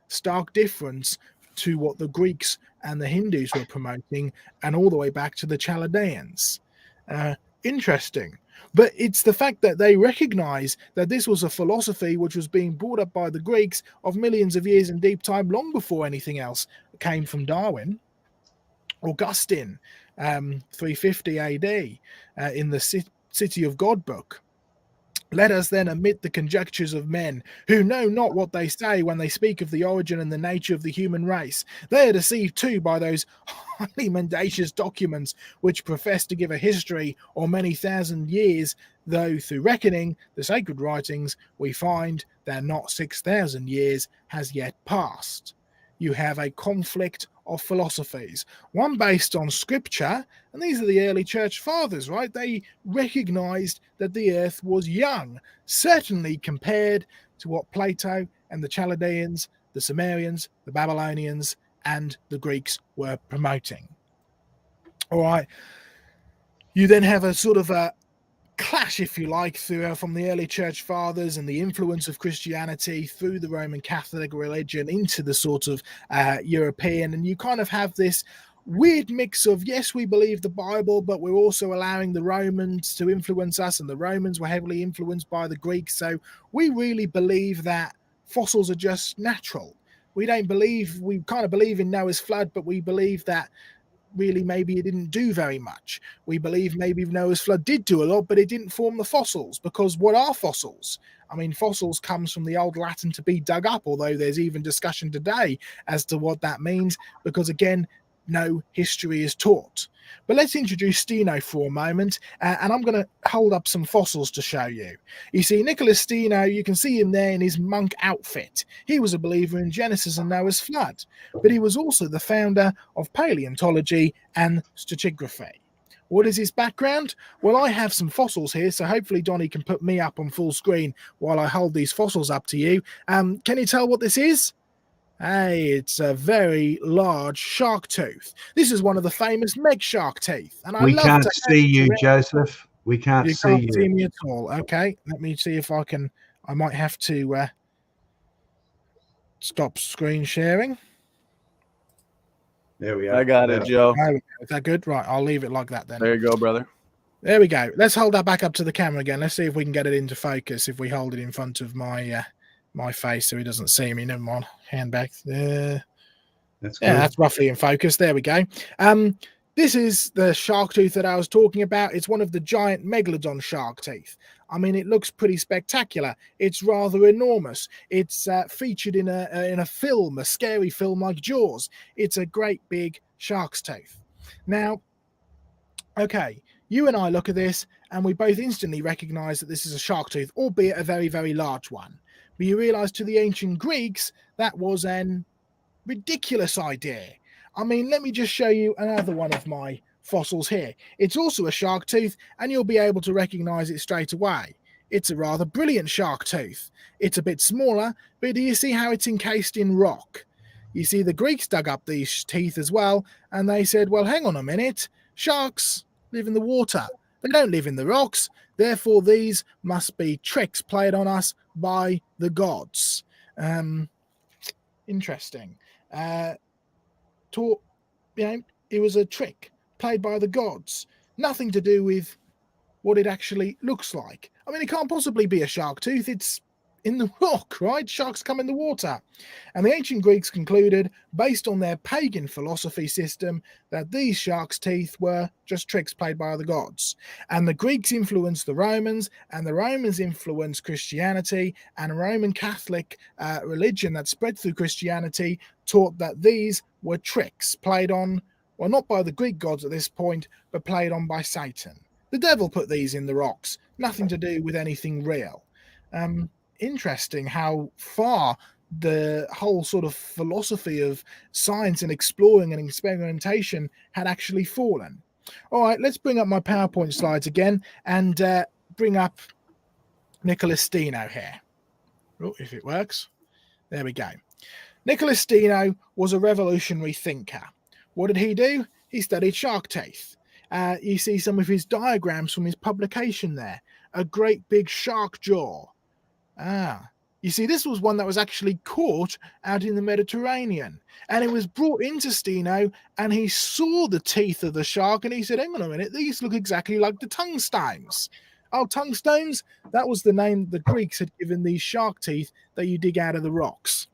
Stark difference to what the Greeks and the Hindus were promoting, and all the way back to the Chaldeans. Interesting. But it's the fact that they recognize that this was a philosophy which was being brought up by the Greeks of millions of years in deep time, long before anything else came from Darwin. Augustine, 350 AD, in the City of God book. Let us then omit the conjectures of men who know not what they say when they speak of the origin and the nature of the human race. They are deceived too by those highly mendacious documents which profess to give a history or many thousand years, though through reckoning the sacred writings we find that not 6,000 years has yet passed. You have a conflict of philosophies, one based on scripture, and these are the early church fathers, right? They recognized that the earth was young, certainly compared to what Plato and the Chaldeans, the Sumerians, the Babylonians, and the Greeks were promoting. All right. You then have a sort of a clash, if you like, from the early church fathers and the influence of Christianity through the Roman Catholic religion into the sort of European, and you kind of have this weird mix of, yes, we believe the Bible, but we're also allowing the Romans to influence us, and the Romans were heavily influenced by the Greeks, so we really believe that fossils are just natural. We kind of believe in Noah's flood, but we believe that really maybe it didn't do very much. We believe maybe Noah's flood did do a lot, but it didn't form the fossils, because what are fossils? I mean, fossils comes from the old Latin to be dug up, although there's even discussion today as to what that means, because again, no history is taught. But let's introduce Steno for a moment, and I'm going to hold up some fossils to show you. You see, Nicholas Steno, you can see him there in his monk outfit. He was a believer in Genesis and Noah's flood, but he was also the founder of paleontology and stratigraphy. What is his background? Well, I have some fossils here, so hopefully Donnie can put me up on full screen while I hold these fossils up to you. Can you tell what this is? Hey, it's a very large shark tooth. This is one of the famous meg shark teeth. And I We love can't to see you, Joseph. We can't You see can't you. see me at all. Okay, let me see if I can. I might have to stop screen sharing. There we are. I got it, Joe. Is that good? Right, I'll leave it like that then. There you go, brother. There we go. Let's hold that back up to the camera again. Let's see if we can get it into focus. If we hold it in front of my my face so he doesn't see me. Never mind. Hand back there. That's good. Yeah, that's roughly in focus. There we go. This is the shark tooth that I was talking about. It's one of the giant megalodon shark teeth. I mean, it looks pretty spectacular. It's rather enormous. It's featured in a film, a scary film like Jaws. It's a great big shark's tooth. Now, okay, you and I look at this and we both instantly recognize that this is a shark tooth, albeit a very, very large one. But you realize to the ancient Greeks, that was an ridiculous idea. I mean, let me just show you another one of my fossils here. It's also a shark tooth, and you'll be able to recognize it straight away. It's a rather brilliant shark tooth. It's a bit smaller, but do you see how it's encased in rock? You see, the Greeks dug up these teeth as well, and they said, well, hang on a minute, sharks live in the water. They don't live in the rocks. Therefore, these must be tricks played on us by the gods. Interesting. It was a trick played by the gods. Nothing to do with what it actually looks like. I mean, it can't possibly be a shark tooth. It's in the rock, right? Sharks come in the water. And the ancient Greeks concluded, based on their pagan philosophy system, that these sharks' teeth were just tricks played by the gods. And the Greeks influenced the Romans, and the Romans influenced Christianity, and Roman Catholic religion that spread through Christianity taught that these were tricks played on, well, not by the Greek gods at this point, but played on by Satan. The devil put these in the rocks, nothing to do with anything real. Interesting how far the whole sort of philosophy of science and exploring and experimentation had actually fallen. All right, let's bring up my PowerPoint slides again and bring up Nicholas Steno here. Oh, if it works. There we go. Nicholas Steno was a revolutionary thinker. What did he do? He studied shark teeth. You see some of his diagrams from his publication there. A great big shark jaw. You see, this was one that was actually caught out in the Mediterranean. And it was brought into Steno, and he saw the teeth of the shark, and he said, hang on a minute, these look exactly like the tongue stones. Oh, tongue stones? That was the name the Greeks had given these shark teeth that you dig out of the rocks.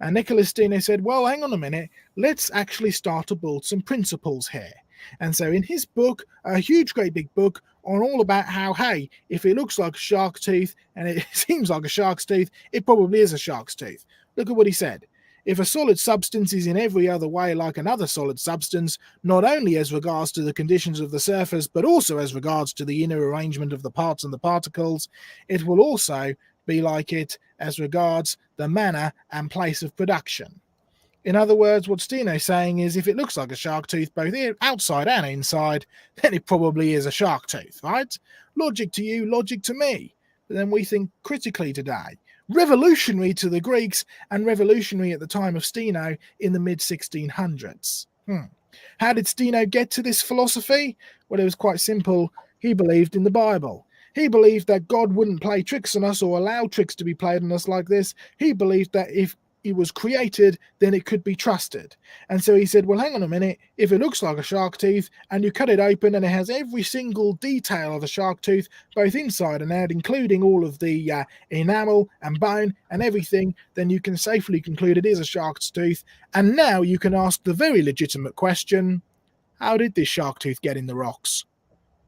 And Nicholas Steno said, well, hang on a minute, let's actually start to build some principles here. And so in his book, a huge, great big book on all about how, hey, if it looks like a shark tooth and it seems like a shark's tooth, it probably is a shark's tooth. Look at what he said. If a solid substance is in every other way like another solid substance, not only as regards to the conditions of the surface, but also as regards to the inner arrangement of the parts and the particles, it will also be like it as regards the manner and place of production. In other words, what Steno's saying is if it looks like a shark tooth both outside and inside, then it probably is a shark tooth, right? Logic to you, logic to me. But then we think critically today. Revolutionary to the Greeks and revolutionary at the time of Steno in the mid-1600s. How did Steno get to this philosophy? Well, it was quite simple. He believed in the Bible. He believed that God wouldn't play tricks on us or allow tricks to be played on us like this. He believed that if it was created, then it could be trusted. And so he said, well, hang on a minute, if it looks like a shark tooth and you cut it open and it has every single detail of the shark tooth, both inside and out, including all of the enamel and bone and everything, then you can safely conclude it is a shark's tooth. And now you can ask the very legitimate question, how did this shark tooth get in the rocks?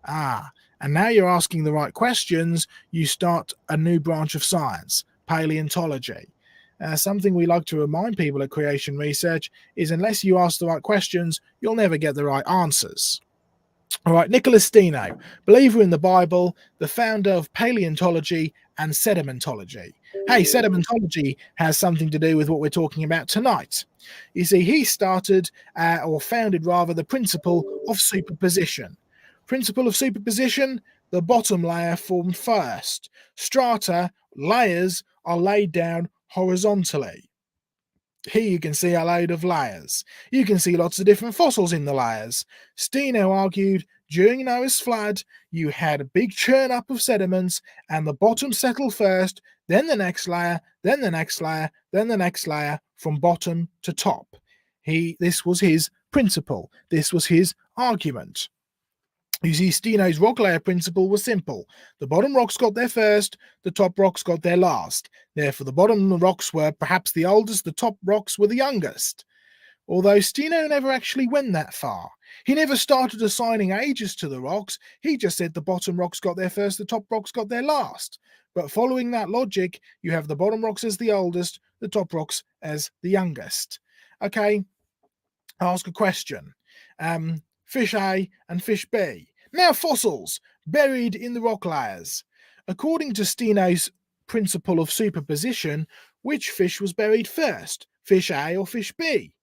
And now you're asking the right questions, you start a new branch of science, paleontology. Something we like to remind people at Creation Research is unless you ask the right questions, you'll never get the right answers. All right, Nicholas Steno, believer in the Bible, the founder of paleontology and sedimentology. Hey, sedimentology has something to do with what we're talking about tonight. You see, he started, or founded rather, the principle of superposition. Principle of superposition, the bottom layer formed first. Strata, layers, are laid down horizontally. Here you can see a load of layers. You can see lots of different fossils in the layers. Steno argued during Noah's flood, you had a big churn up of sediments and the bottom settled first, then the next layer, then the next layer, then the next layer from bottom to top. This was his principle. This was his argument. You see, Steno's rock layer principle was simple. The bottom rocks got there first, the top rocks got there last. Therefore, the bottom rocks were perhaps the oldest, the top rocks were the youngest. Although Steno never actually went that far. He never started assigning ages to the rocks. He just said the bottom rocks got there first, the top rocks got there last. But following that logic, you have the bottom rocks as the oldest, the top rocks as the youngest. Okay, I'll ask a question. Fish A and fish B. Now fossils, buried in the rock layers. According to Steno's principle of superposition, which fish was buried first, fish A or fish B?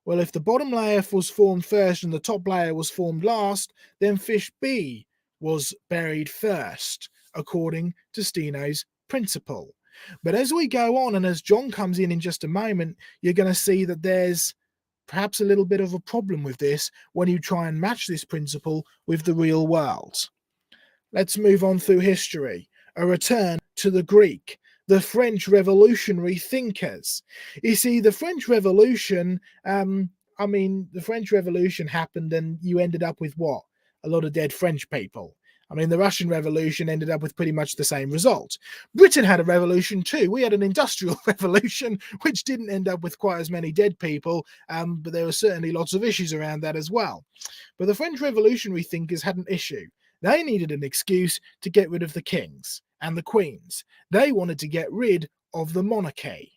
Well, if the bottom layer was formed first and the top layer was formed last, then fish B was buried first, according to Steno's principle. But as we go on, and as John comes in just a moment, you're going to see that there's perhaps a little bit of a problem with this when you try and match this principle with the real world. Let's move on through history. A return to the Greek, the French revolutionary thinkers. You see, the French Revolution, the French Revolution happened and you ended up with what? A lot of dead French people. I mean, the Russian Revolution ended up with pretty much the same result. Britain had a revolution too. We had an industrial revolution, which didn't end up with quite as many dead people, but there were certainly lots of issues around that as well. But the French revolutionary thinkers had an issue. They needed an excuse to get rid of the kings and the queens. They wanted to get rid of the monarchy.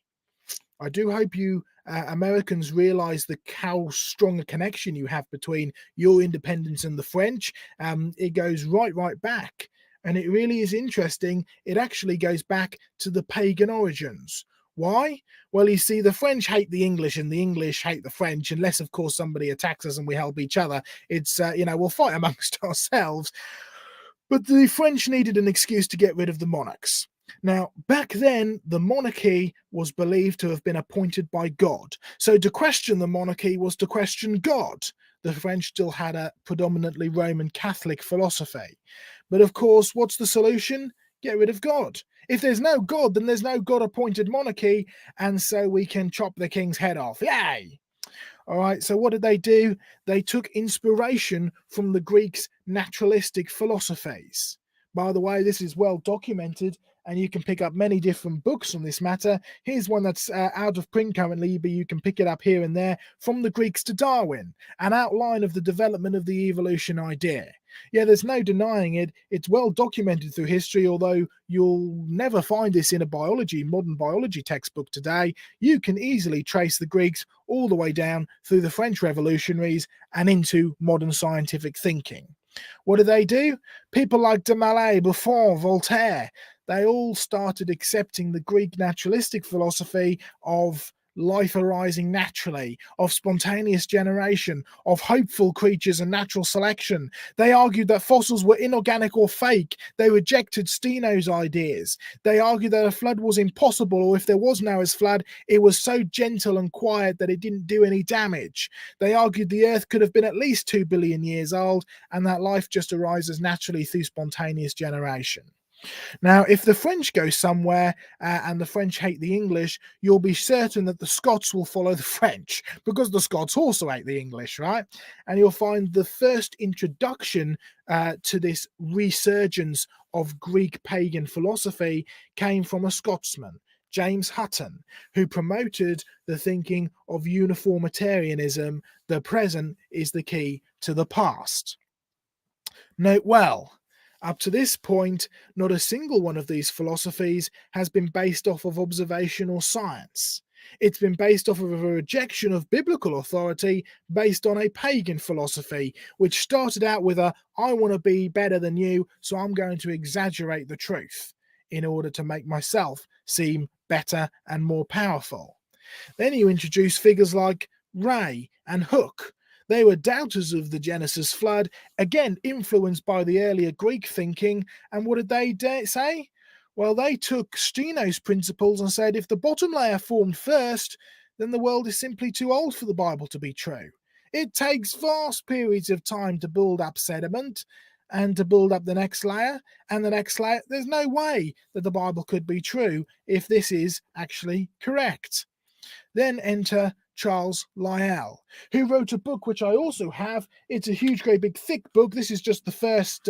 I do hope you Americans realize how strong a connection you have between your independence and the French. It goes right back. And it really is interesting. It actually goes back to the pagan origins. Why? Well, you see, the French hate the English and the English hate the French, unless, of course, somebody attacks us and we help each other. It's, we'll fight amongst ourselves. But the French needed an excuse to get rid of the monarchs. Now, back then, the monarchy was believed to have been appointed by God. So to question the monarchy was to question God. The French still had a predominantly Roman Catholic philosophy. But of course, what's the solution? Get rid of God. If there's no God, then there's no God-appointed monarchy, and so we can chop the king's head off. Yay! All right, so what did they do? They took inspiration from the Greeks' naturalistic philosophies. By the way, this is well documented, and you can pick up many different books on this matter. Here's one that's out of print currently, but you can pick it up here and there. From the Greeks to Darwin, an outline of the development of the evolution idea. Yeah, there's no denying it. It's well documented through history, although you'll never find this in a modern biology textbook today. You can easily trace the Greeks all the way down through the French revolutionaries and into modern scientific thinking. What did they do? People like demolish, Buffon, Voltaire, they all started accepting the Greek naturalistic philosophy of life arising naturally, of spontaneous generation, of hopeful creatures and natural selection. They argued that fossils were inorganic or fake. They rejected Steno's ideas. They argued that a flood was impossible, or if there was Noah's flood, it was so gentle and quiet that it didn't do any damage. They argued the Earth could have been at least 2 billion years old, and that life just arises naturally through spontaneous generation. Now, if the French go somewhere and the French hate the English, you'll be certain that the Scots will follow the French, because the Scots also hate the English, right? And you'll find the first introduction to this resurgence of Greek pagan philosophy came from a Scotsman, James Hutton, who promoted the thinking of uniformitarianism. The present is the key to the past. Note well, up to this point, not a single one of these philosophies has been based off of observation or science. It's been based off of a rejection of biblical authority based on a pagan philosophy, which started out with I want to be better than you, so I'm going to exaggerate the truth in order to make myself seem better and more powerful. Then you introduce figures like Ray and Hooke. They were doubters of the Genesis flood, again influenced by the earlier Greek thinking. And what did they say? Well, they took Steno's principles and said if the bottom layer formed first, then the world is simply too old for the Bible to be true. It takes vast periods of time to build up sediment and to build up the next layer and the next layer. There's no way that the Bible could be true if this is actually correct. Then enter Charles Lyell, who wrote a book which I also have. It's a huge, great big, thick book. This is just the first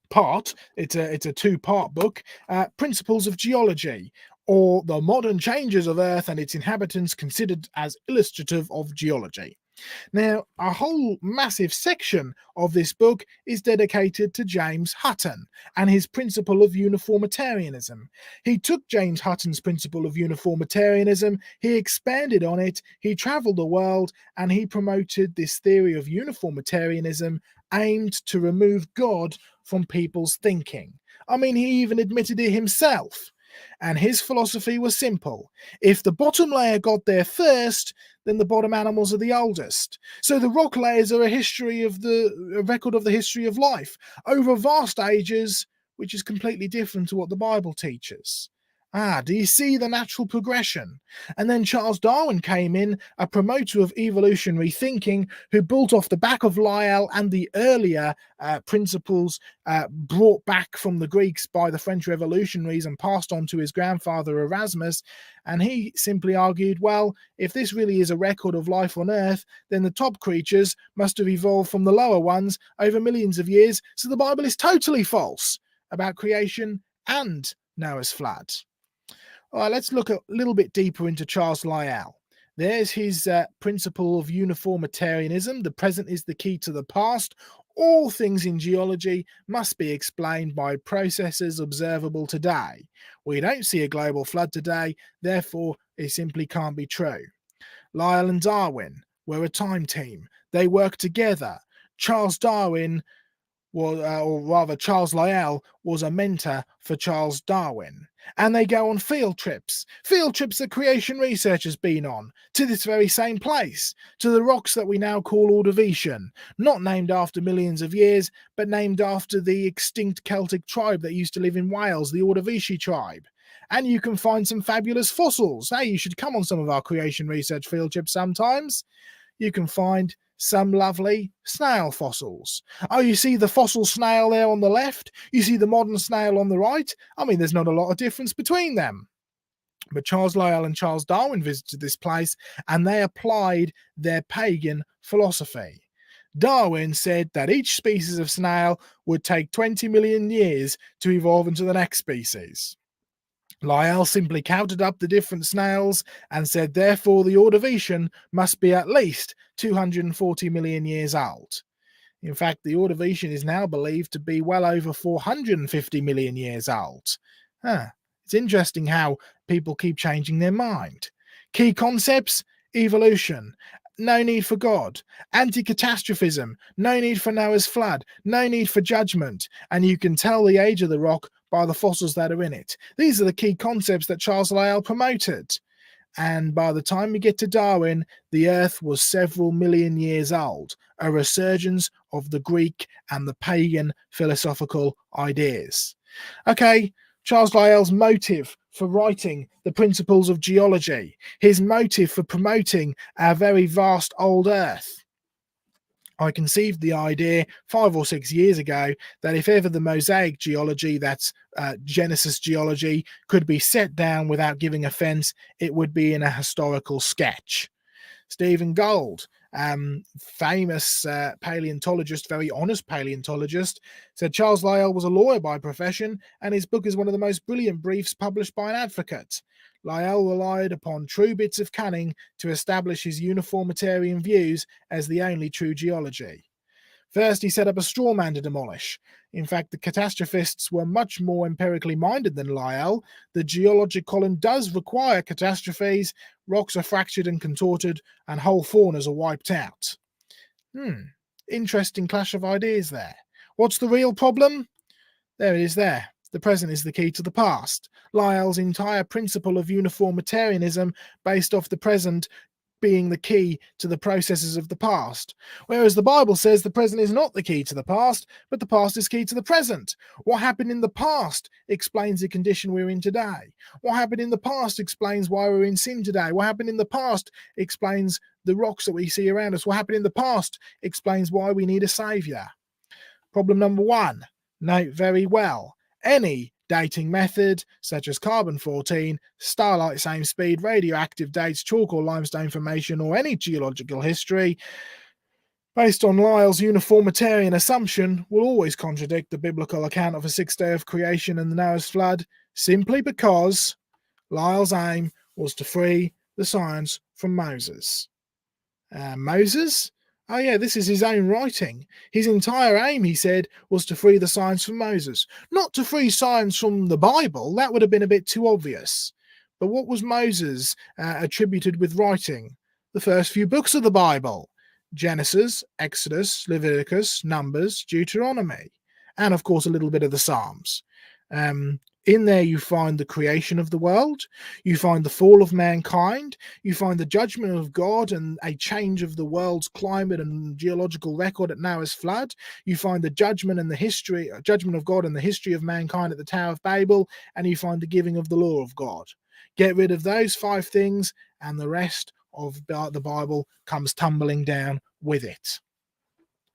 part. It's a two-part book. Principles of Geology, or the modern changes of Earth and its inhabitants considered as illustrative of geology. Now, a whole massive section of this book is dedicated to James Hutton and his principle of uniformitarianism. He took James Hutton's principle of uniformitarianism, he expanded on it, he traveled the world, and he promoted this theory of uniformitarianism aimed to remove God from people's thinking. I mean, he even admitted it himself. And his philosophy was simple. If the bottom layer got there first, then the bottom animals are the oldest. So the rock layers are a record of the history of life over vast ages, which is completely different to what the Bible teaches. Do you see the natural progression? And then Charles Darwin came in, a promoter of evolutionary thinking, who built off the back of Lyell and the earlier principles brought back from the Greeks by the French revolutionaries and passed on to his grandfather Erasmus. And he simply argued, well, if this really is a record of life on Earth, then the top creatures must have evolved from the lower ones over millions of years. So the Bible is totally false about creation and Noah's flood. All right, let's look a little bit deeper into Charles Lyell. There's his principle of uniformitarianism. The present is the key to the past. All things in geology must be explained by processes observable today. We don't see a global flood today, therefore it simply can't be true. Lyell and Darwin were a time team. They worked together. Charles Darwin or rather Charles Lyell was a mentor for Charles Darwin. And they go on field trips that creation research has been on, to this very same place, to the rocks that we now call Ordovician, not named after millions of years, but named after the extinct Celtic tribe that used to live in Wales, the Ordovici tribe. And you can find some fabulous fossils. Hey, you should come on some of our creation research field trips sometimes. You can find some lovely snail fossils. Oh, you see the fossil snail there on the left? You see the modern snail on the right? I mean, there's not a lot of difference between them. But Charles Lyell and Charles Darwin visited this place and they applied their pagan philosophy. Darwin said that each species of snail would take 20 million years to evolve into the next species. Lyell simply counted up the different snails and said, therefore, the Ordovician must be at least 240 million years old. In fact, the Ordovician is now believed to be well over 450 million years old. It's interesting how people keep changing their mind. Key concepts: evolution, no need for God; anti-catastrophism, no need for Noah's flood, no need for judgment, and you can tell the age of the rock by the fossils that are in it. These are the key concepts that Charles Lyell promoted. And by the time we get to Darwin, the Earth was several million years old, a resurgence of the Greek and the pagan philosophical ideas. Okay, Charles Lyell's motive for writing the principles of geology, his motive for promoting our very vast old Earth. I conceived the idea 5 or 6 years ago that if ever the Mosaic geology, that's Genesis geology, could be set down without giving offence, it would be in a historical sketch. Stephen Gould, famous paleontologist, very honest paleontologist, said Charles Lyell was a lawyer by profession and his book is one of the most brilliant briefs published by an advocate. Lyell relied upon true bits of cunning to establish his uniformitarian views as the only true geology. First, he set up a straw man to demolish. In fact, the catastrophists were much more empirically minded than Lyell. The geologic column does require catastrophes. Rocks are fractured and contorted, and whole faunas are wiped out. Interesting clash of ideas there. What's the real problem? There it is there. The present is the key to the past. Lyell's entire principle of uniformitarianism based off the present being the key to the processes of the past. Whereas the Bible says the present is not the key to the past, but the past is key to the present. What happened in the past explains the condition we're in today. What happened in the past explains why we're in sin today. What happened in the past explains the rocks that we see around us. What happened in the past explains why we need a saviour. Problem number 1. Note very well. Any dating method, such as carbon-14, starlight same speed, radioactive dates, chalk or limestone formation, or any geological history, based on Lyell's uniformitarian assumption, will always contradict the biblical account of a 6th day of creation and the Noah's flood, simply because Lyell's aim was to free the science from Moses. Moses? Oh yeah, this is his own writing. His entire aim, he said, was to free the science from Moses. Not to free science from the Bible, that would have been a bit too obvious. But what was Moses attributed with writing? The first few books of the Bible. Genesis, Exodus, Leviticus, Numbers, Deuteronomy. And of course a little bit of the Psalms. In there, you find the creation of the world, you find the fall of mankind, you find the judgment of God and a change of the world's climate and geological record at Noah's flood. You find the judgment and the history, judgment of God and the history of mankind at the Tower of Babel, and you find the giving of the law of God. Get rid of those 5 things, and the rest of the Bible comes tumbling down with it.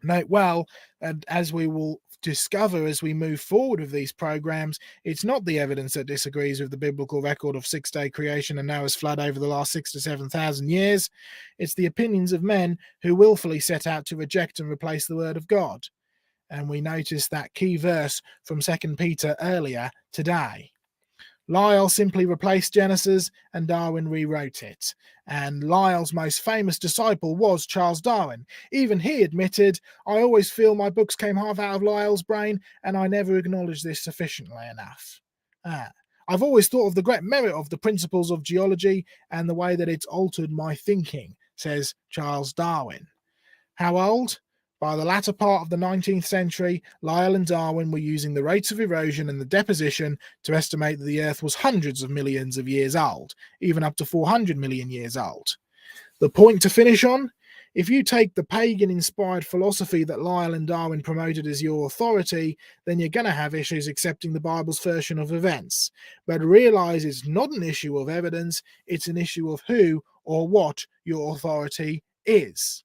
Note well, and as we will discover as we move forward with these programs, it's not the evidence that disagrees with the biblical record of 6-day creation and Noah's flood over the last 6,000 to 7,000 years. It's the opinions of men who willfully set out to reject and replace the word of God. And we notice that key verse from 2 Peter earlier today. Lyell simply replaced Genesis and Darwin rewrote it. And Lyell's most famous disciple was Charles Darwin. Even he admitted, "I always feel my books came half out of Lyell's brain, and I never acknowledged this sufficiently enough. I've always thought of the great merit of the principles of geology and the way that it's altered my thinking," says Charles Darwin. How old? By the latter part of the 19th century, Lyell and Darwin were using the rates of erosion and the deposition to estimate that the Earth was hundreds of millions of years old, even up to 400 million years old. The point to finish on? If you take the pagan-inspired philosophy that Lyell and Darwin promoted as your authority, then you're going to have issues accepting the Bible's version of events. But realize it's not an issue of evidence, it's an issue of who or what your authority is.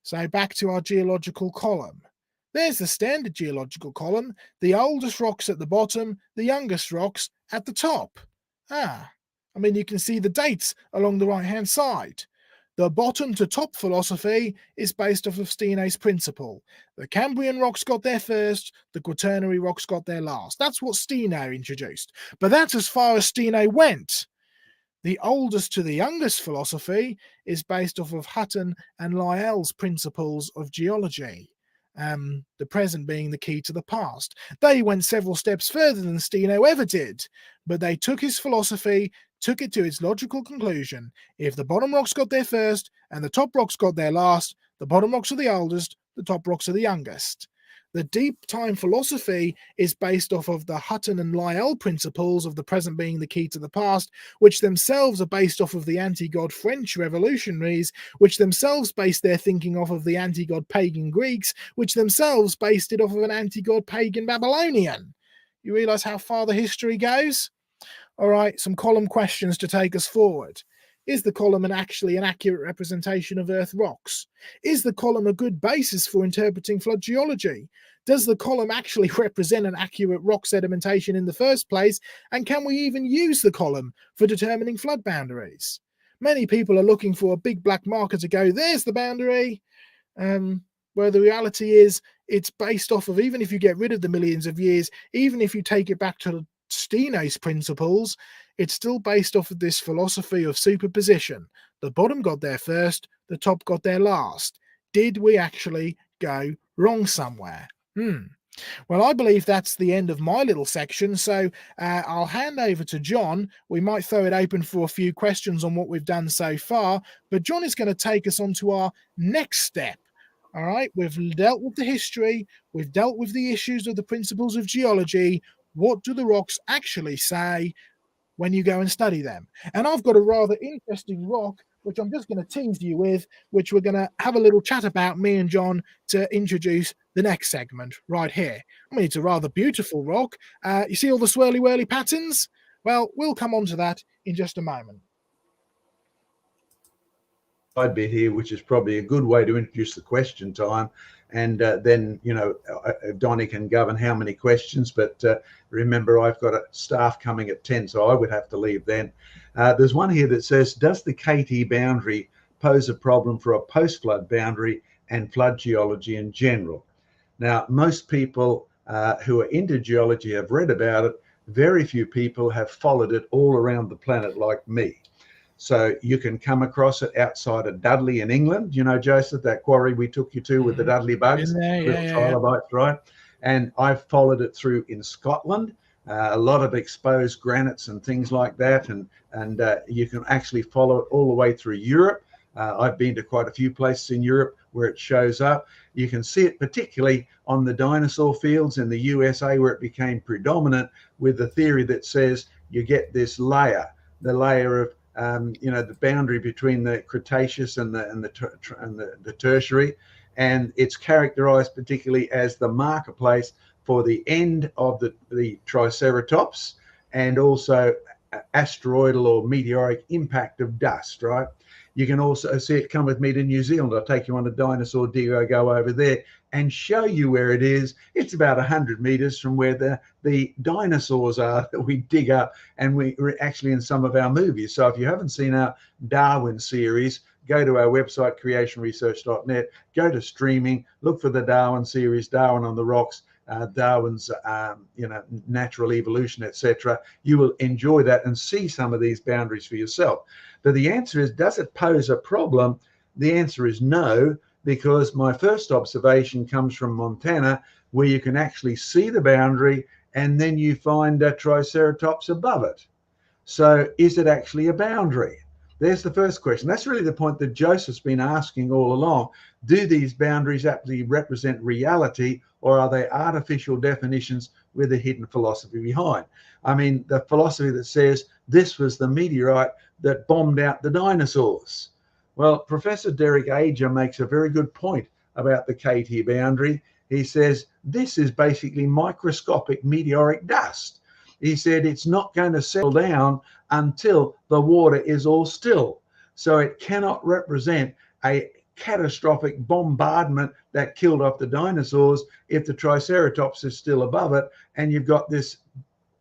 So back to our geological column. There's the standard geological column, the oldest rocks at the bottom, the youngest rocks at the top. You can see the dates along the right-hand side. The bottom to top philosophy is based off of Steno's principle. The Cambrian rocks got there first, the Quaternary rocks got there last. That's what Steno introduced. But that's as far as Steno went. The oldest to the youngest philosophy is based off of Hutton and Lyell's principles of geology, the present being the key to the past. They went several steps further than Steno ever did, but they took his philosophy, took it to its logical conclusion. If the bottom rocks got there first and the top rocks got there last, the bottom rocks are the oldest, the top rocks are the youngest. The deep time philosophy is based off of the Hutton and Lyell principles of the present being the key to the past, which themselves are based off of the anti-God French revolutionaries, which themselves based their thinking off of the anti-God pagan Greeks, which themselves based it off of an anti-God pagan Babylonian. You realize how far the history goes? All right, some column questions to take us forward. Is the column actually an accurate representation of Earth rocks? Is the column a good basis for interpreting flood geology? Does the column actually represent an accurate rock sedimentation in the first place? And can we even use the column for determining flood boundaries? Many people are looking for a big black marker to go, there's the boundary, where the reality is it's based off of, even if you get rid of the millions of years, even if you take it back to Steno's principles, it's still based off of this philosophy of superposition. The bottom got there first, the top got there last. Did we actually go wrong somewhere? Well, I believe that's the end of my little section, so I'll hand over to John. We might throw it open for a few questions on what we've done so far, but John is going to take us on to our next step. All right, we've dealt with the history, we've dealt with the issues of the principles of geology. What do the rocks actually say when you go and study them? And I've got a rather interesting rock, which I'm just going to tease you with, which we're going to have a little chat about, me and John, to introduce the next segment right here. It's a rather beautiful rock. You see all the swirly whirly patterns? Well, we'll come on to that in just a moment. Bit here, which is probably a good way to introduce the question time, and then Donnie can govern how many questions, but remember I've got a staff coming at 10, so I would have to leave then. There's one here that says, does the KT boundary pose a problem for a post-flood boundary and flood geology in general? Now, most people who are into geology have read about it. Very few people have followed it all around the planet like me. So you can come across it outside of Dudley in England. You know, Joseph, that quarry we took you to with the Dudley bugs, trilobites, right? And I've followed it through in Scotland, a lot of exposed granites and things like that. And you can actually follow it all the way through Europe. I've been to quite a few places in Europe where it shows up. You can see it particularly on the dinosaur fields in the USA, where it became predominant, with the theory that says you get this layer, the layer of the boundary between the Cretaceous and the Tertiary, and it's characterized particularly as the marketplace for the end of the Triceratops, and also asteroidal or meteoric impact of dust, right? You can also see it. Come with me to New Zealand. I'll take you on a dinosaur dig. I go over there and show you where it is. It's about 100 meters from where the dinosaurs are that we dig up, and we're actually in some of our movies. So if you haven't seen our Darwin series, go to our website, creationresearch.net, go to streaming, look for the Darwin series, Darwin on the Rocks, Darwin's natural evolution, etc. You will enjoy that and see some of these boundaries for yourself. But the answer is, does it pose a problem? The answer is no, because my first observation comes from Montana, where you can actually see the boundary and then you find a Triceratops above it. So is it actually a boundary? There's the first question. That's really the point that Joseph's been asking all along. Do these boundaries actually represent reality, or are they artificial definitions with a hidden philosophy behind? I mean, the philosophy that says this was the meteorite that bombed out the dinosaurs. Well, Professor Derek Ager makes a very good point about the KT boundary. He says this is basically microscopic meteoric dust. He said it's not going to settle down until the water is all still. So it cannot represent a catastrophic bombardment that killed off the dinosaurs if the Triceratops is still above it, and you've got this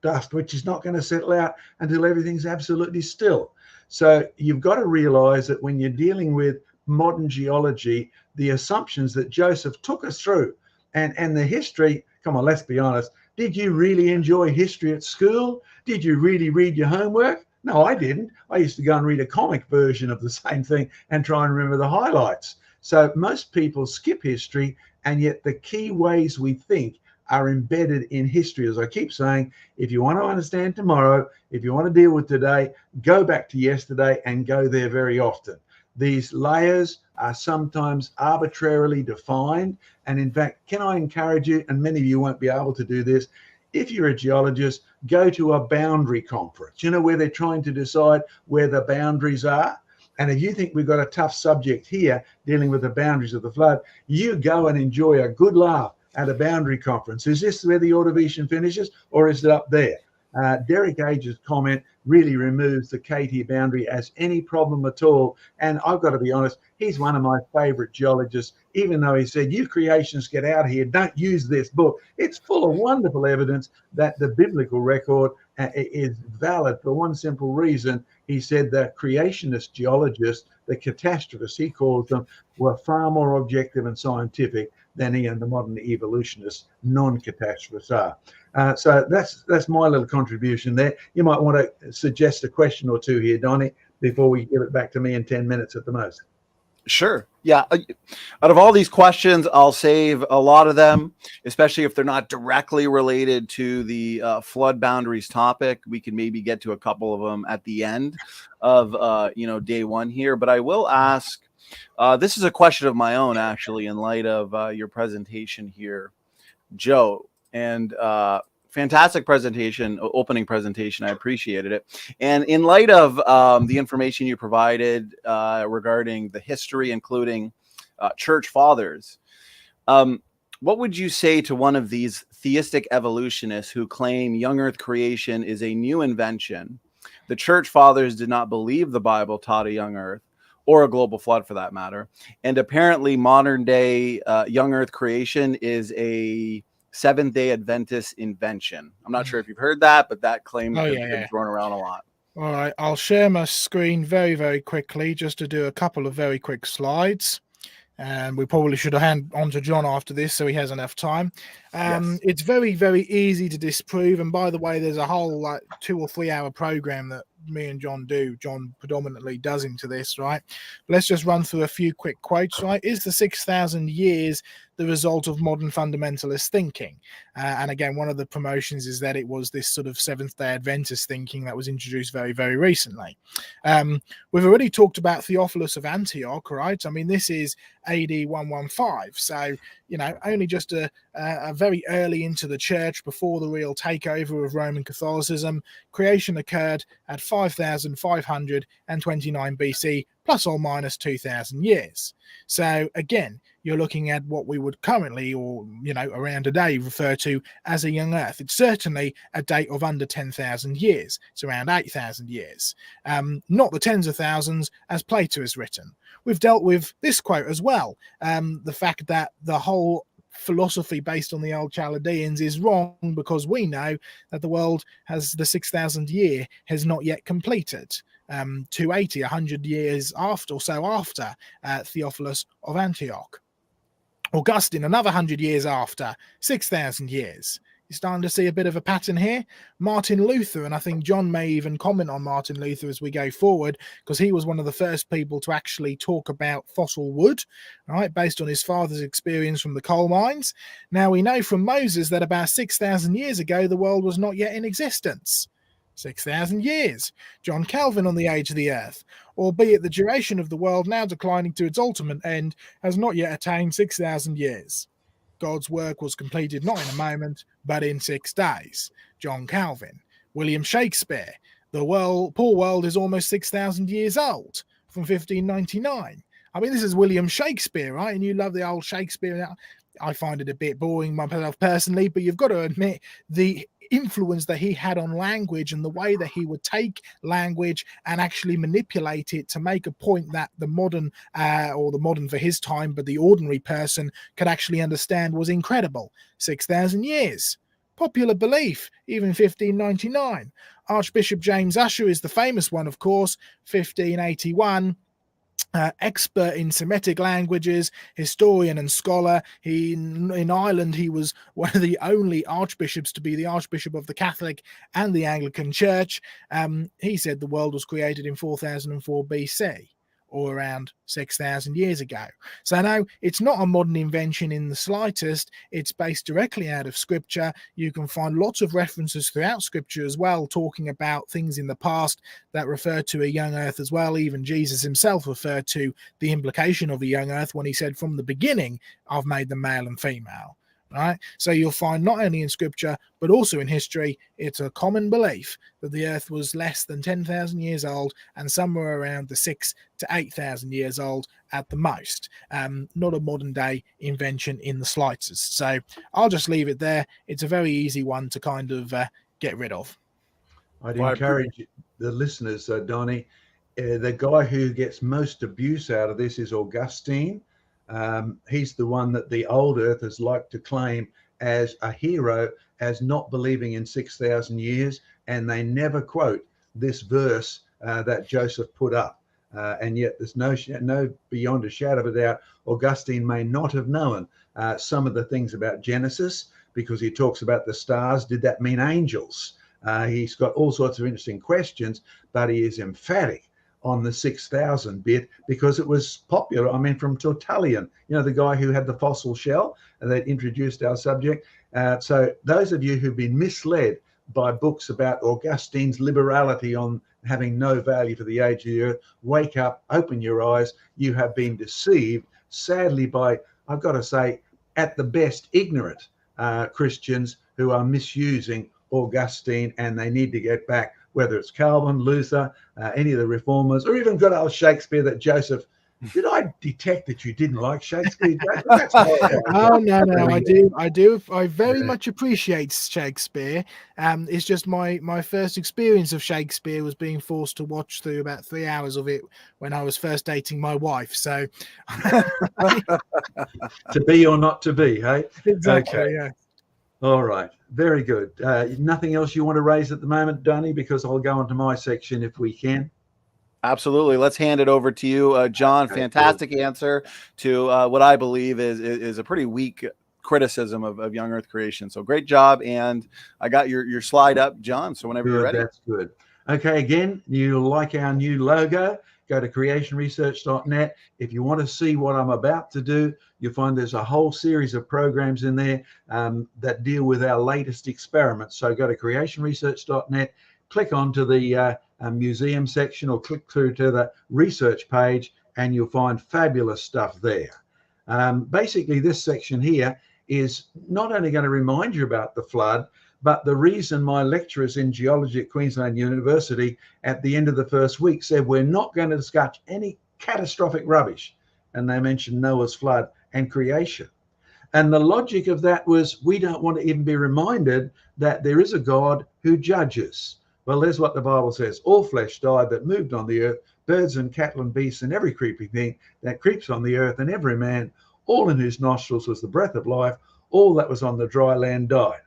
dust which is not going to settle out until everything's absolutely still. So you've got to realize that when you're dealing with modern geology, the assumptions that Joseph took us through and the history, come on, let's be honest. Did you really enjoy history at school? Did you really read your homework? No, I didn't. I used to go and read a comic version of the same thing and try and remember the highlights. So most people skip history, and yet the key ways we think are embedded in history. As I keep saying, if you want to understand tomorrow, if you want to deal with today, go back to yesterday and go there very often. These layers are sometimes arbitrarily defined. And in fact, can I encourage you, and many of you won't be able to do this, if you're a geologist, go to a boundary conference, where they're trying to decide where the boundaries are. And if you think we've got a tough subject here dealing with the boundaries of the flood, you go and enjoy a good laugh at a boundary conference. Is this where the Ordovician finishes, or is it up there? Derek Ager's comment really removes the KT boundary as any problem at all. And I've got to be honest, he's one of my favorite geologists, even though he said, you creationists, get out of here, don't use this book. It's full of wonderful evidence that the biblical record is valid for one simple reason. He said that creationist geologists, the catastrophists, he calls them, were far more objective and scientific than he and the modern evolutionists, non-catastrophists, are. So that's my little contribution there. You might want to suggest a question or two here, Donnie, before we give it back to me in 10 minutes at the most. Sure. Yeah. Out of all these questions, I'll save a lot of them, especially if they're not directly related to the flood boundaries topic. We can maybe get to a couple of them at the end of, day one here. But I will ask, this is a question of my own, actually, in light of your presentation here, Joe. And fantastic presentation, opening presentation. I appreciated it. And in light of the information you provided regarding the history, including church fathers, what would you say to one of these theistic evolutionists who claim young earth creation is a new invention? The church fathers did not believe the Bible taught a young earth, or a global flood for that matter. And apparently modern day young earth creation is a Seventh-day Adventist invention. I'm not sure if you've heard that, but that claim has been thrown around a lot. All right, I'll share my screen very, very quickly just to do a couple of very quick slides. And we probably should have hand on to John after this so he has enough time. Yes. It's very, very easy to disprove. And by the way, there's a whole 2 or 3 hour program that me and John do. John predominantly does into this, right? Let's just run through a few quick quotes, right? Is the 6,000 years the result of modern fundamentalist thinking. And again, one of the promotions is that it was this sort of Seventh-day Adventist thinking that was introduced very, very recently. We've already talked about Theophilus of Antioch, right? I mean, this is AD 115. So, only just a very early into the church, before the real takeover of Roman Catholicism. Creation occurred at 5529 BC, plus or minus 2000 years. So again, you're looking at what we would currently, or around today, refer to as a young earth. It's certainly a date of under 10,000 years. It's around 8,000 years, not the tens of thousands as Plato has written. We've dealt with this quote as well, the fact that the whole philosophy based on the old Chaldeans is wrong, because we know that the world has the 6,000 year has not yet completed. 280, 100 years after Theophilus of Antioch. Augustine, another 100 years after, 6,000 years. You're starting to see a bit of a pattern here. Martin Luther, and I think John may even comment on Martin Luther as we go forward, because he was one of the first people to actually talk about fossil wood, right, based on his father's experience from the coal mines. Now, we know from Moses that about 6,000 years ago, the world was not yet in existence. 6,000 years. John Calvin on the age of the earth, albeit the duration of the world, now declining to its ultimate end, has not yet attained 6,000 years. God's work was completed not in a moment, but in 6 days. John Calvin. William Shakespeare. The poor world is almost 6,000 years old, from 1599. I mean, this is William Shakespeare, right? And you love the old Shakespeare. I find it a bit boring myself personally, but you've got to admit the influence that he had on language, and the way that he would take language and actually manipulate it to make a point that the modern for his time, but the ordinary person could actually understand, was incredible. 6,000 years. Popular belief, even 1599. Archbishop James Ussher is the famous one, of course, 1581. Expert in Semitic languages, historian and scholar. In Ireland, he was one of the only archbishops to be the archbishop of the Catholic and the Anglican Church. He said the world was created in 4004 BC, or around 6,000 years ago. So no, it's not a modern invention in the slightest. It's based directly out of Scripture. You can find lots of references throughout Scripture as well, talking about things in the past that refer to a young earth as well. Even Jesus himself referred to the implication of a young earth when he said, from the beginning, I've made them male and female. Right? So you'll find not only in Scripture, but also in history, it's a common belief that the earth was less than 10,000 years old, and somewhere around the 6,000 to 8,000 years old at the most. Not a modern day invention in the slightest. So I'll just leave it there. It's a very easy one to kind of get rid of. I'd encourage the listeners, Donnie, the guy who gets most abuse out of this is Augustine. He's the one that the old earthers like to claim as a hero, as not believing in 6,000 years, and they never quote this verse that Joseph put up. And yet there's no beyond a shadow of a doubt, Augustine may not have known some of the things about Genesis, because he talks about the stars. Did that mean angels? He's got all sorts of interesting questions, but he is emphatic on the 6,000 bit, because it was popular. I mean, from Tertullian, the guy who had the fossil shell that introduced our subject. So those of you who've been misled by books about Augustine's liberality on having no value for the age of the earth, wake up, open your eyes. You have been deceived, sadly, by, I've got to say, at the best, ignorant Christians who are misusing Augustine, and they need to get back, whether it's Calvin, Luther, any of the reformers, or even good old Shakespeare that Joseph. Did I detect that you didn't like Shakespeare? That's oh no, I do. I very much appreciate Shakespeare. It's just my first experience of Shakespeare was being forced to watch through about 3 hours of it when I was first dating my wife. So to be or not to be, hey? Exactly. Okay. Yeah. All right, very good. Nothing else you want to raise at the moment, Donnie, because I'll go into my section if we can. Absolutely. Let's hand it over to you, John. Okay, fantastic answer to what I believe is a pretty weak criticism of young earth creation. So great job. And I got your slide up, John. So whenever you're ready. That's good. Okay, again, you like our new logo. Go to creationresearch.net. If you want to see what I'm about to do, you'll find there's a whole series of programs in there that deal with our latest experiments. So go to creationresearch.net, click onto the museum section, or click through to the research page, and you'll find fabulous stuff there. Basically, this section here is not only going to remind you about the flood, but the reason my lecturers in geology at Queensland University at the end of the first week said we're not going to discuss any catastrophic rubbish. And they mentioned Noah's flood and creation. And the logic of that was, we don't want to even be reminded that there is a God who judges. Well, there's what the Bible says. All flesh died that moved on the earth, birds and cattle and beasts and every creeping thing that creeps on the earth, and every man, all in whose nostrils was the breath of life, all that was on the dry land died.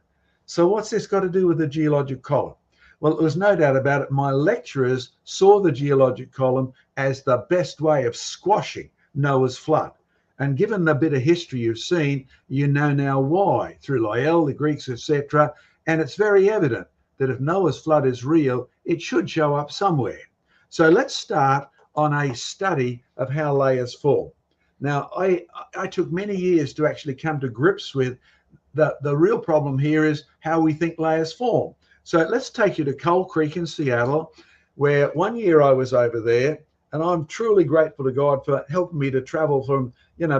So what's this got to do with the geologic column? Well, there was no doubt about it. My lecturers saw the geologic column as the best way of squashing Noah's flood. And given the bit of history you've seen, you know now why, through Lyell, the Greeks, etc. And it's very evident that if Noah's flood is real, it should show up somewhere. So let's start on a study of how layers form. Now, I took many years to actually come to grips with the real problem here is how we think layers form. So let's take you to Coal Creek in Seattle, where one year I was over there, and I'm truly grateful to God for helping me to travel from,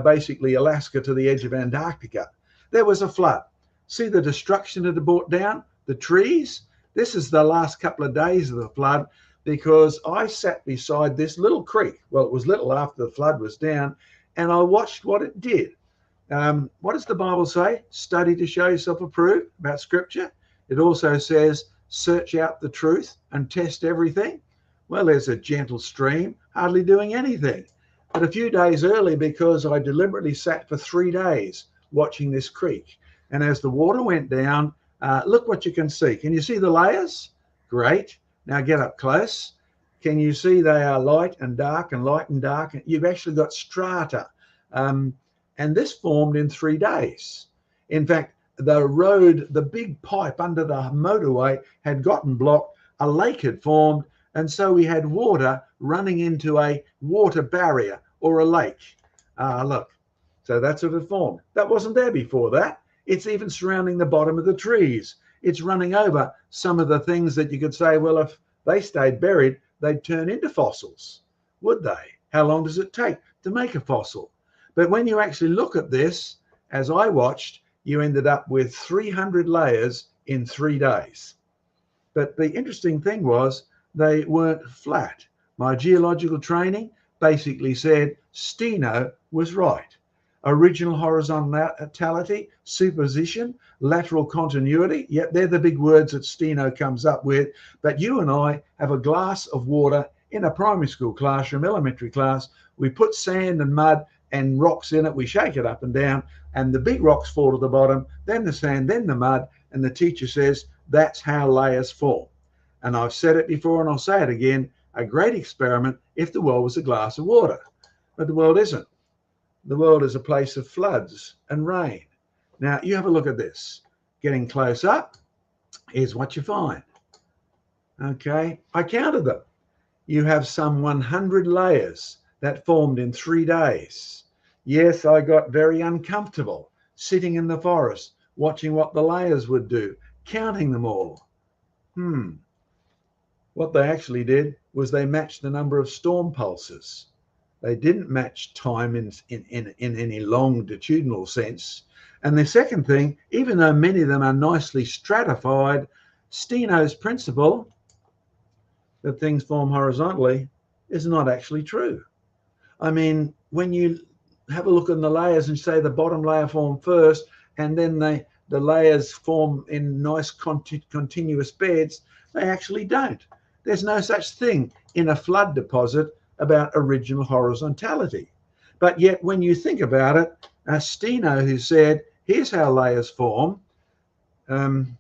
basically Alaska to the edge of Antarctica. There was a flood. See the destruction it had brought down? The trees? This is the last couple of days of the flood, because I sat beside this little creek. Well, it was little after the flood was down, and I watched what it did. What does the Bible say? Study to show yourself approved about Scripture. It also says, search out the truth and test everything. Well, there's a gentle stream, hardly doing anything. But a few days early, because I deliberately sat for 3 days watching this creek. And as the water went down, look what you can see. Can you see the layers? Great. Now get up close. Can you see they are light and dark and light and dark? You've actually got strata. And this formed in 3 days. In fact, the road, the big pipe under the motorway had gotten blocked, a lake had formed, and so we had water running into a water barrier or a lake. Look, so that's what it formed. That wasn't there before that. It's even surrounding the bottom of the trees. It's running over some of the things that you could say, well, if they stayed buried, they'd turn into fossils. Would they? How long does it take to make a fossil? But when you actually look at this, as I watched, you ended up with 300 layers in 3 days. But the interesting thing was they weren't flat. My geological training basically said Steno was right. Original horizontality, superposition, lateral continuity. Yep, they're the big words that Steno comes up with. But you and I have a glass of water in a primary school classroom, elementary class. We put sand and mud and rocks in it. We shake it up and down, and the big rocks fall to the bottom, then the sand, then the mud, and the teacher says that's how layers form. And I've said it before and I'll say it again, a great experiment if the world was a glass of water. But the world isn't. The world is a place of floods and rain. Now you have a look at this. Getting close up, here's what you find. Okay, I counted them. You have some 100 layers that formed in 3 days. Yes, I got very uncomfortable sitting in the forest, watching what the layers would do, counting them all. What they actually did was they matched the number of storm pulses. They didn't match time in any longitudinal sense. And the second thing, even though many of them are nicely stratified, Steno's principle that things form horizontally is not actually true. I mean, when you have a look at the layers and say the bottom layer formed first, and then the layers form in nice continuous beds, they actually don't. There's no such thing in a flood deposit about original horizontality. But yet when you think about it, Steno, who said, here's how layers form, when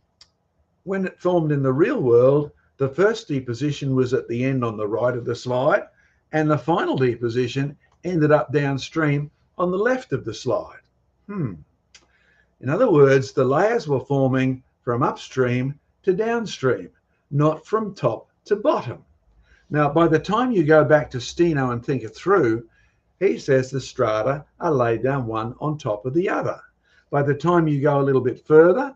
it formed in the real world, the first deposition was at the end on the right of the slide, and the final deposition ended up downstream on the left of the slide. In other words, the layers were forming from upstream to downstream, not from top to bottom. Now, by the time you go back to Steno and think it through, he says the strata are laid down one on top of the other. By the time you go a little bit further,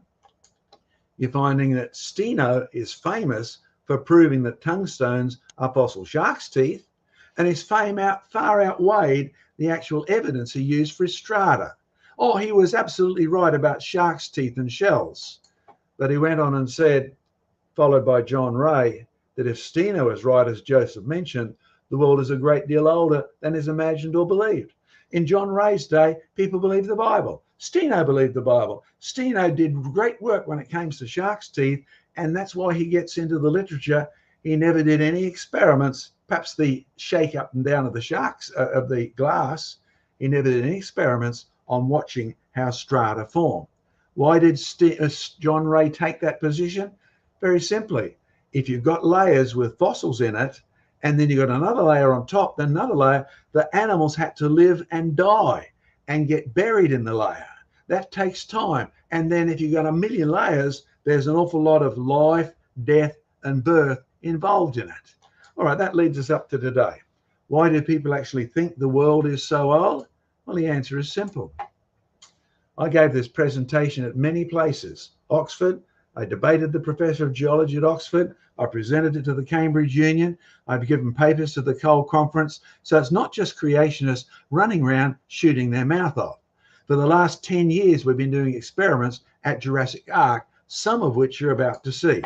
you're finding that Steno is famous for proving that tungstones are fossil shark's teeth, and his fame far outweighed the actual evidence he used for his strata. Oh, he was absolutely right about shark's teeth and shells. But he went on and said, followed by John Ray, that if Steno is right, as Joseph mentioned, the world is a great deal older than is imagined or believed. In John Ray's day, people believed the Bible. Steno believed the Bible. Steno did great work when it came to shark's teeth, and that's why he gets into the literature. He never did any experiments, perhaps the shake up and down of the sharks, of the glass. He never did any experiments on watching how strata form. Why did John Ray take that position? Very simply, if you've got layers with fossils in it, and then you've got another layer on top, then another layer, the animals had to live and die and get buried in the layer. That takes time. And then if you've got a million layers, there's an awful lot of life, death, and birth involved in it. All right, that leads us up to today. Why do people actually think the world is so old? Well, the answer is simple. I gave this presentation at many places. Oxford, I debated the professor of geology at Oxford. I presented it to the Cambridge Union. I've given papers to the Cole Conference. So it's not just creationists running around shooting their mouth off. For the last 10 years, we've been doing experiments at Jurassic Ark, some of which you're about to see.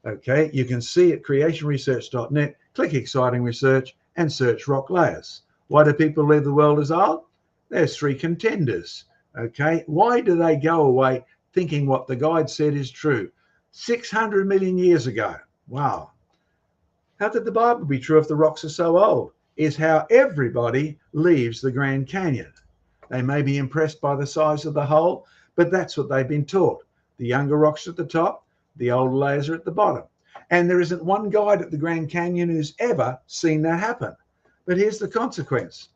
Okay, you can see at creationresearch.net, click exciting research and search rock layers. Why do people believe the world is old? There's three contenders. Okay, why do they go away thinking what the guide said is true? 600 million years ago. Wow. How could the Bible be true if the rocks are so old? Is how everybody leaves the Grand Canyon. They may be impressed by the size of the hole, but that's what they've been taught. The younger rocks are at the top, the older layers are at the bottom. And there isn't one guide at the Grand Canyon who's ever seen that happen. But here's the consequence.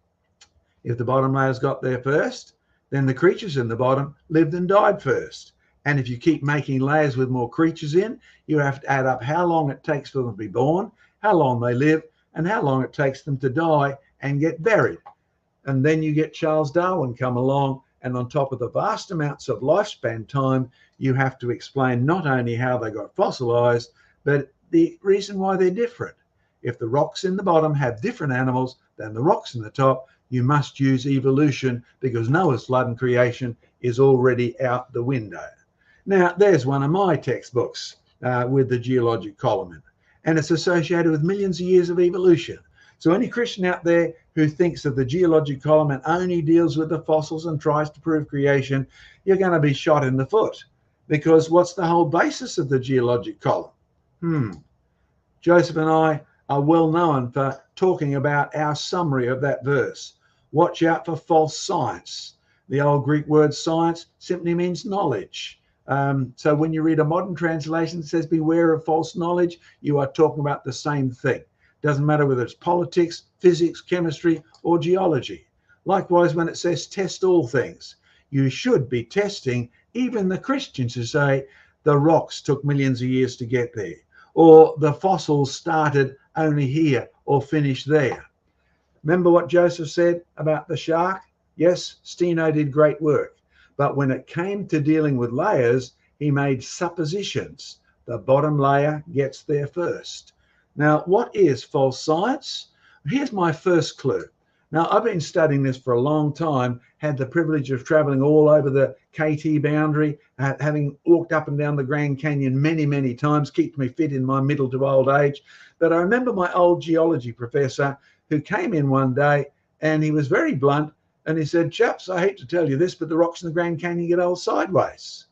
If the bottom layers got there first, then the creatures in the bottom lived and died first. And if you keep making layers with more creatures in, you have to add up how long it takes for them to be born, how long they live, and how long it takes them to die and get buried. And then you get Charles Darwin come along, and on top of the vast amounts of lifespan time, you have to explain not only how they got fossilized, but the reason why they're different. If the rocks in the bottom have different animals than the rocks in the top, you must use evolution, because Noah's flood and creation is already out the window. Now, there's one of my textbooks with the geologic column in it, and it's associated with millions of years of evolution. So any Christian out there who thinks of the geologic column and only deals with the fossils and tries to prove creation, you're going to be shot in the foot, because what's the whole basis of the geologic column? Joseph and I are well known for talking about our summary of that verse. Watch out for false science. The old Greek word science simply means knowledge. So when you read a modern translation that says beware of false knowledge, you are talking about the same thing. Doesn't matter whether it's politics, physics, chemistry, or geology. Likewise, when it says test all things, you should be testing even the Christians who say the rocks took millions of years to get there, or the fossils started only here or finished there. Remember what Joseph said about the shark? Yes, Steno did great work. But when it came to dealing with layers, he made suppositions. The bottom layer gets there first. Now, what is false science? Here's my first clue. Now, I've been studying this for a long time, had the privilege of traveling all over the KT boundary, having walked up and down the Grand Canyon many, many times, keeps me fit in my middle to old age. But I remember my old geology professor who came in one day, and he was very blunt, and he said, "Chaps, I hate to tell you this, but the rocks in the Grand Canyon get old sideways."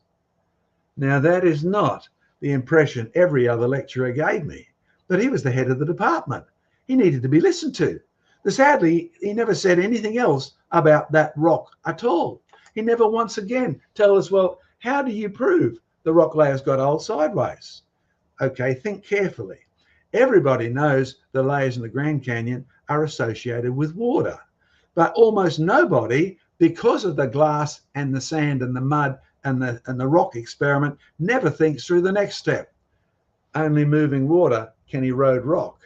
Now, that is not the impression every other lecturer gave me, but he was the head of the department. He needed to be listened to. But sadly, he never said anything else about that rock at all. He never once again told us, well, how do you prove the rock layers got old sideways? Okay, think carefully. Everybody knows the layers in the Grand Canyon are associated with water. But almost nobody, because of the glass and the sand and the mud and the rock experiment, never thinks through the next step. Only moving water can erode rock.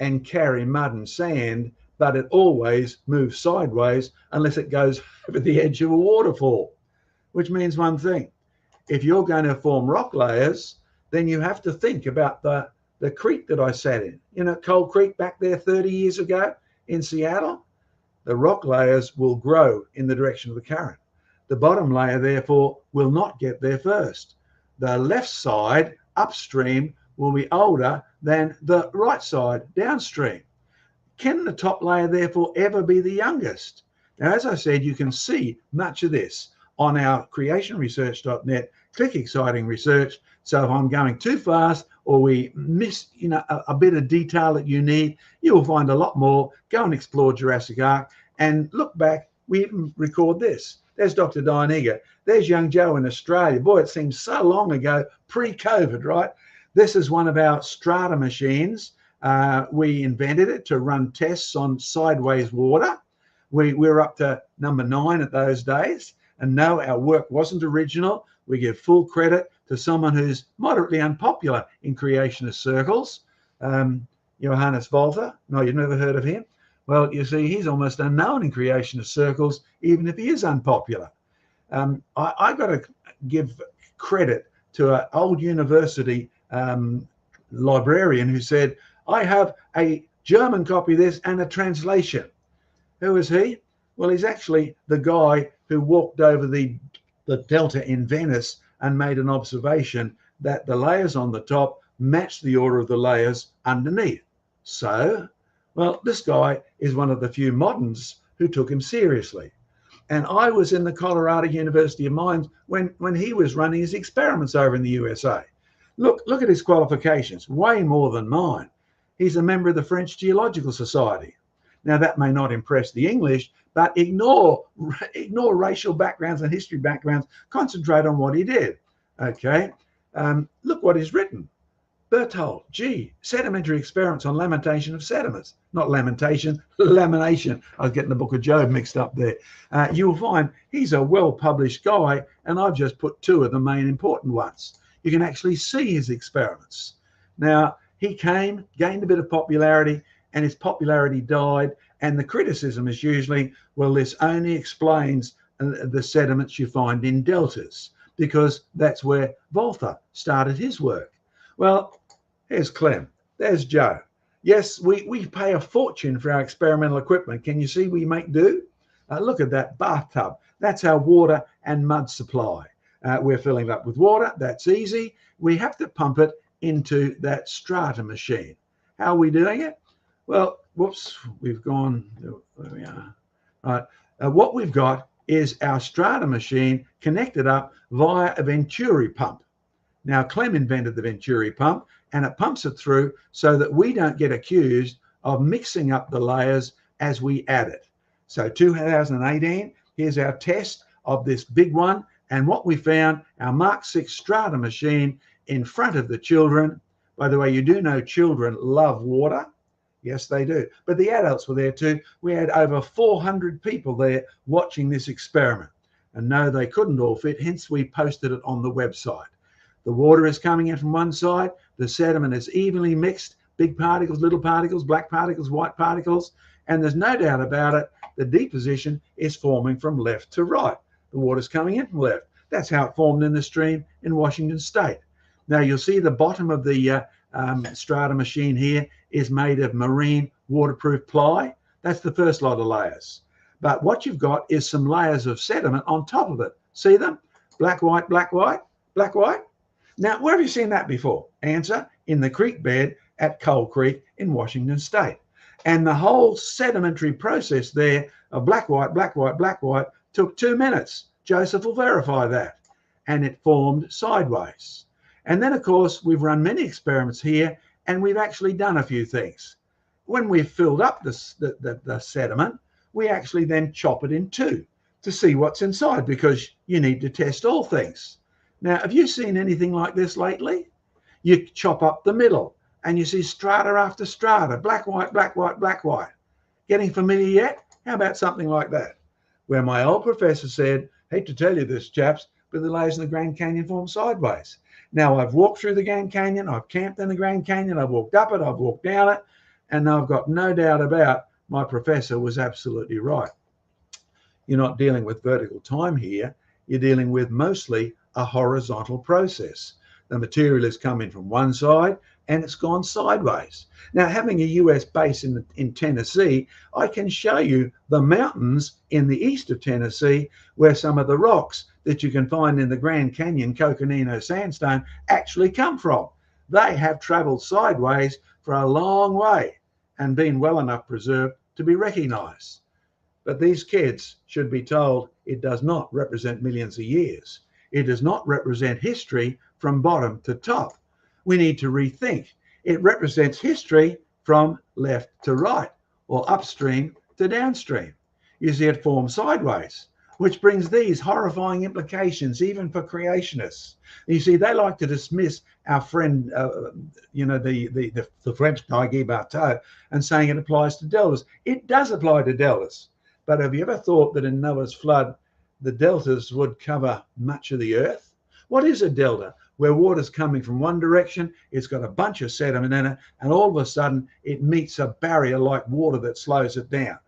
and carry mud and sand, but it always moves sideways unless it goes over the edge of a waterfall, which means one thing. If you're going to form rock layers, then you have to think about the creek that I sat in. You know, Coal Creek back there 30 years ago in Seattle? The rock layers will grow in the direction of the current. The bottom layer, therefore, will not get there first. The left side, upstream, will be older than the right side, downstream. Can the top layer, therefore, ever be the youngest? Now, as I said, you can see much of this on our creationresearch.net. Click exciting research. So if I'm going too fast or we miss, a bit of detail that you need, you will find a lot more. Go and explore Jurassic Ark and look back. We even record this. There's Dr. Diane Eager. There's young Joe in Australia. Boy, it seems so long ago, pre-COVID, right? This is one of our strata machines. We invented it to run tests on sideways water. We're up to number 9 at those days. And no, our work wasn't original. We give full credit to someone who's moderately unpopular in creationist circles, Johannes Volta. No, you've never heard of him? Well, you see, he's almost unknown in creationist circles, even if he is unpopular. I've got to give credit to an old university librarian who said, I have a German copy of this and a translation. Who is he? Well, he's actually the guy who walked over the delta in Venice and made an observation that the layers on the top match the order of the layers underneath. So, well, this guy is one of the few moderns who took him seriously. And I was in the Colorado University of Mines when he was running his experiments over in the USA. Look at his qualifications, way more than mine. He's a member of the French Geological Society. Now, that may not impress the English, but ignore racial backgrounds and history backgrounds. Concentrate on what he did. Okay, look what he's written. Berthold, sedimentary experiments on lamentation of sediments. Not lamentation, lamination. I was getting the book of Job mixed up there. You'll find he's a well-published guy, and I've just put 2 of the main important ones. You can actually see his experiments. Now, he gained a bit of popularity, and his popularity died, and the criticism is usually, well, this only explains the sediments you find in deltas, because that's where Volta started his work. Well, here's Clem, there's Joe. Yes, we pay a fortune for our experimental equipment. Can you see we make do? Look at that bathtub. That's our water and mud supply. We're filling it up with water. That's easy. We have to pump it into that strata machine. How are we doing it? Well, whoops, we've gone, there we are. All right. What we've got is our strata machine connected up via a Venturi pump. Now, Clem invented the Venturi pump, and it pumps it through so that we don't get accused of mixing up the layers as we add it. So 2018, here's our test of this big one. And what we found, our Mark 6 strata machine in front of the children. By the way, you do know children love water. Yes, they do. But the adults were there too. We had over 400 people there watching this experiment. And no, they couldn't all fit, hence we posted it on the website. The water is coming in from one side. The sediment is evenly mixed, big particles, little particles, black particles, white particles. And there's no doubt about it, the deposition is forming from left to right. The water's coming in from left. That's how it formed in the stream in Washington State. Now, you'll see the bottom of the strata machine here is made of marine waterproof ply. That's the first lot of layers. But what you've got is some layers of sediment on top of it. See them? Black, white, black, white, black, white. Now, where have you seen that before? Answer, in the creek bed at Coal Creek in Washington State. And the whole sedimentary process there of black, white, black, white, black, white took 2 minutes. Joseph will verify that. And it formed sideways. And then, of course, we've run many experiments here, and we've actually done a few things. When we've filled up the sediment, we actually then chop it in 2 to see what's inside, because you need to test all things. Now, have you seen anything like this lately? You chop up the middle, and you see strata after strata, black, white, black, white, black, white. Getting familiar yet? How about something like that? Where my old professor said, hate to tell you this, chaps, but the layers in the Grand Canyon form sideways. Now, I've walked through the Grand Canyon, I've camped in the Grand Canyon, I've walked up it, I've walked down it, And I've got no doubt about my professor was absolutely right. You're not dealing with vertical time here. You're dealing with mostly a horizontal process. The material is coming from one side and it's gone sideways. Now, having a US base in Tennessee, I can show you the mountains in the east of Tennessee where some of the rocks that you can find in the Grand Canyon Coconino sandstone actually come from. They have traveled sideways for a long way and been well enough preserved to be recognized. But these kids should be told it does not represent millions of years. It does not represent history from bottom to top. We need to rethink. It represents history from left to right, or upstream to downstream. You see, it forms sideways, which brings these horrifying implications even for creationists. You see, they like to dismiss our friend, the French guy Guy Barteau, and saying it applies to deltas. It does apply to deltas. But have you ever thought that in Noah's flood, the deltas would cover much of the earth? What is a delta? Where water's coming from one direction, it's got a bunch of sediment in it, and all of a sudden it meets a barrier like water that slows it down.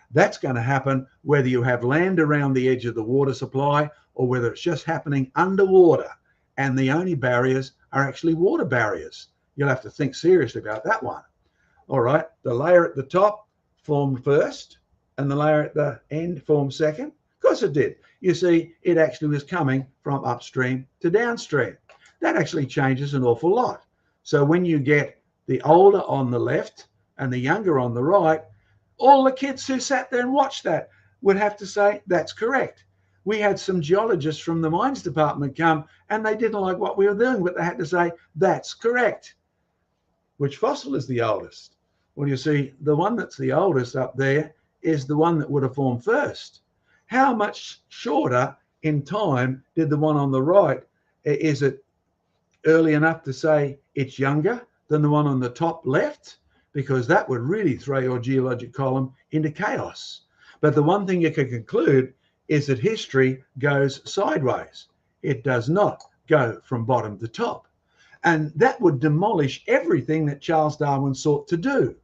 That's going to happen whether you have land around the edge of the water supply or whether it's just happening underwater, and the only barriers are actually water barriers. You'll have to think seriously about that one. All right, the layer at the top formed first, and the layer at the end formed second. Of course it did. You see, it actually was coming from upstream to downstream. That actually changes an awful lot. So when you get the older on the left and the younger on the right, all the kids who sat there and watched that would have to say, that's correct. We had some geologists from the mines department come and they didn't like what we were doing, but they had to say, that's correct. Which fossil is the oldest? Well, you see, the one that's the oldest up there is the one that would have formed first. How much shorter in time did the one on the right? Is it early enough to say it's younger than the one on the top left? Because that would really throw your geologic column into chaos. But the one thing you can conclude is that history goes sideways. It does not go from bottom to top. And that would demolish everything that Charles Darwin sought to do.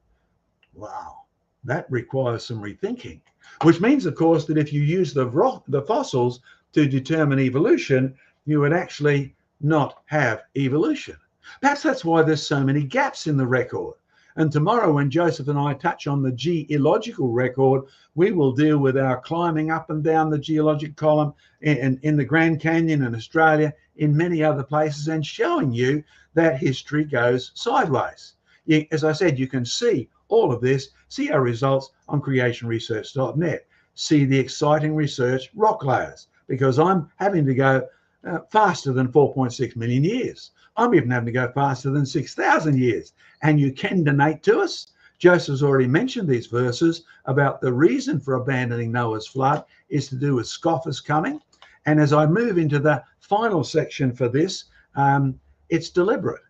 Wow, that requires some rethinking. Which means, of course, that if you use the fossils to determine evolution, you would actually not have evolution. Perhaps that's why there's so many gaps in the record. And tomorrow, when Joseph and I touch on the geological record, we will deal with our climbing up and down the geologic column in the Grand Canyon in Australia, in many other places, and showing you that history goes sideways. As I said, you can see all of this, see our results on creationresearch.net. See the exciting research rock layers, because I'm having to go faster than 4.6 million years. I'm even having to go faster than 6,000 years. And you can donate to us. Joseph's already mentioned these verses about the reason for abandoning Noah's flood is to do with scoffers coming. And as I move into the final section for this, it's deliberate.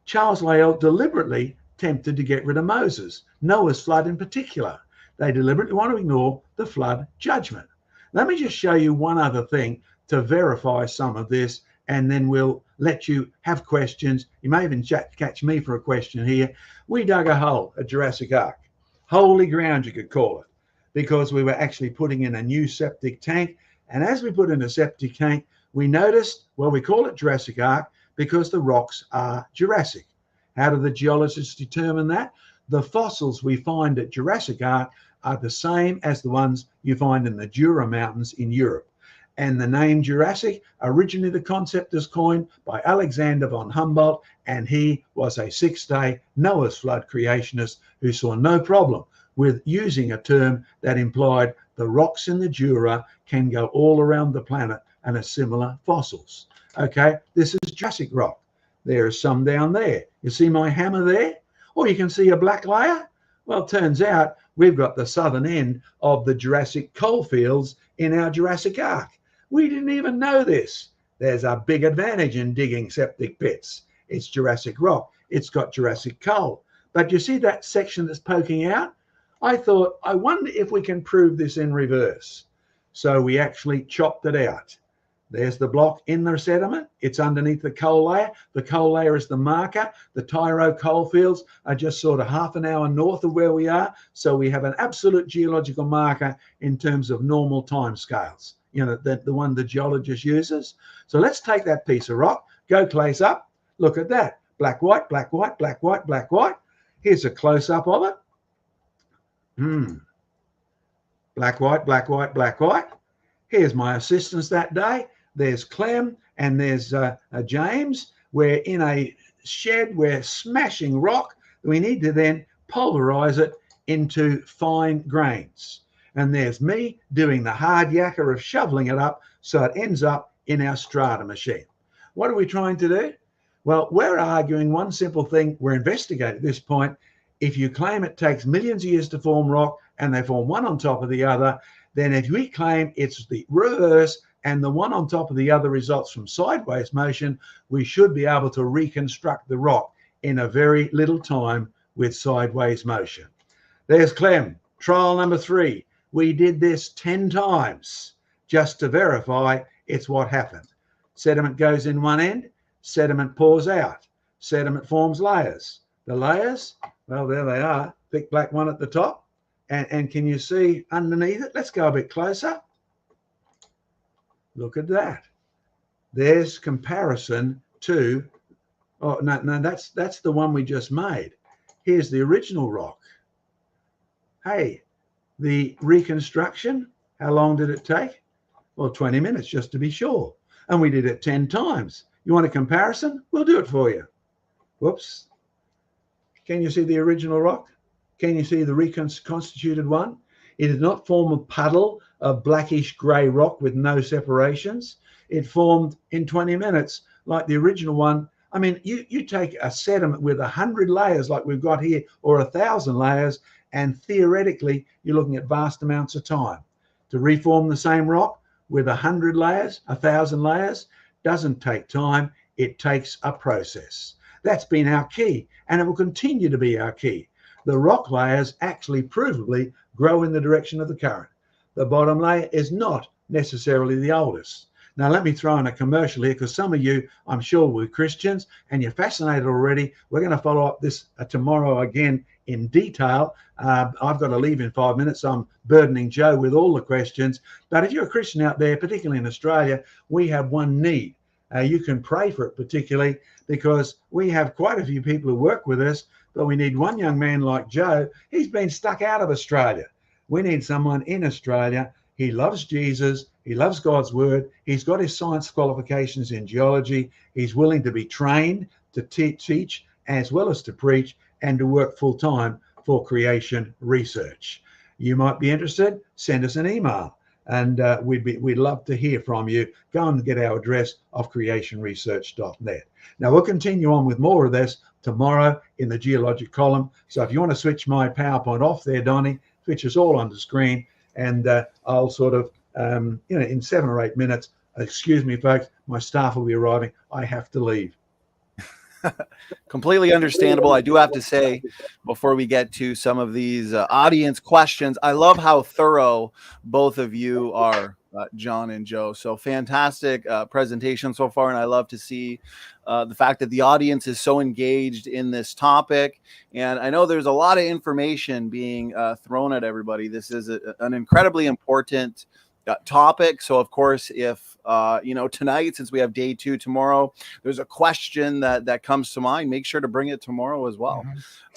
Charles Lyell deliberately tempted to get rid of Moses, Noah's flood in particular. They deliberately want to ignore the flood judgment. Let me just show you one other thing to verify some of this, and then we'll let you have questions. You may even catch me for a question here. We dug a hole at Jurassic Ark. Holy ground, you could call it, because we were actually putting in a new septic tank. And as we put in a septic tank, we noticed, well, we call it Jurassic Ark because the rocks are Jurassic. How do the geologists determine that? The fossils we find at Jurassic Ark are the same as the ones you find in the Jura Mountains in Europe. And the name Jurassic, originally the concept is coined by Alexander von Humboldt, and he was a six-day Noah's flood creationist who saw no problem with using a term that implied the rocks in the Jura can go all around the planet and are similar fossils. Okay, this is Jurassic rock. There is some down there. You see my hammer there? Or you can see a black layer. Well, it turns out we've got the southern end of the Jurassic coal fields in our Jurassic Ark. We didn't even know this. There's a big advantage in digging septic pits. It's Jurassic rock. It's got Jurassic coal. But you see that section that's poking out? I thought, I wonder if we can prove this in reverse. So we actually chopped it out. There's the block in the sediment. It's underneath the coal layer. The coal layer is the marker. The Tyro coalfields are just sort of half an hour north of where we are. So we have an absolute geological marker in terms of normal time scales, you know, the one the geologist uses. So let's take that piece of rock, go close up. Look at that. Black, white, black, white, black, white, black, white. Here's a close-up of it. Black, white, black, white, black, white. Here's my assistants that day. There's Clem and there's James. We're in a shed. We're smashing rock. We need to then pulverize it into fine grains. And there's me doing the hard yakka of shoveling it up so it ends up in our strata machine. What are we trying to do? Well, we're arguing one simple thing. We're investigating at this point. If you claim it takes millions of years to form rock and they form one on top of the other, then if we claim it's the reverse and the one on top of the other results from sideways motion, we should be able to reconstruct the rock in a very little time with sideways motion. There's Clem, trial number 3. We did this 10 times just to verify it's what happened. Sediment goes in one end, sediment pours out, sediment forms layers. The layers, well, there they are, thick black one at the top. And can you see underneath it? Let's go a bit closer. Look at that. There's comparison to, oh, no, that's the one we just made. Here's the original rock. Hey, the reconstruction, how long did it take? Well, 20 minutes just to be sure. And we did it 10 times. You want a comparison? We'll do it for you. Whoops. Can you see the original rock? Can you see the reconstituted one? It did not form a puddle of blackish grey rock with no separations. It formed in 20 minutes like the original one. I mean, you take a sediment with 100 layers like we've got here, or 1,000 layers, and theoretically, you're looking at vast amounts of time. To reform the same rock with 100 layers, 1,000 layers, doesn't take time. It takes a process. That's been our key, and it will continue to be our key. The rock layers actually provably grow in the direction of the current. The bottom layer is not necessarily the oldest. Now, let me throw in a commercial here, because some of you, I'm sure, were Christians and you're fascinated already. We're going to follow up this tomorrow again in detail. I've got to leave in 5 minutes. So I'm burdening Joe with all the questions. But if you're a Christian out there, particularly in Australia, we have one need. You can pray for it particularly, because we have quite a few people who work with us, but we need one young man like Joe. He's been stuck out of Australia. We need someone in Australia. He loves Jesus. He loves God's word. He's got his science qualifications in geology. He's willing to be trained to teach as well as to preach and to work full time for creation research. You might be interested. Send us an email. And we'd love to hear from you. Go and get our address of creationresearch.net. Now, we'll continue on with more of this tomorrow in the geologic column. So if you want to switch my PowerPoint off there, Donnie, switch us all on the screen, and I'll sort of, in 7 or 8 minutes, excuse me, folks, my staff will be arriving. I have to leave. Completely understandable. I do have to say, before we get to some of these audience questions, I love how thorough both of you are, John and Joe. So fantastic presentation so far. And I love to see the fact that the audience is so engaged in this topic. And I know there's a lot of information being thrown at everybody. This is an incredibly important topic. So of course, if tonight, since we have day 2 tomorrow, there's a question that comes to mind, make sure to bring it tomorrow as well.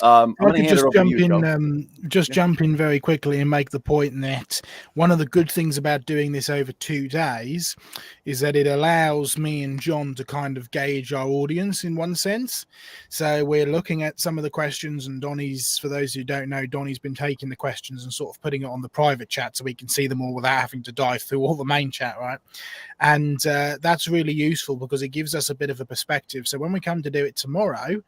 I'm going to hand it over to you, Joe. Jump in very quickly and make the point that one of the good things about doing this over 2 days is that it allows me and John to kind of gauge our audience in one sense. So we're looking at some of the questions, and Donnie's, for those who don't know, Donnie's been taking the questions and sort of putting it on the private chat so we can see them all without having to dive through all the main chat, right? And that's really useful because it gives us a bit of a perspective. So when we come to do it tomorrow,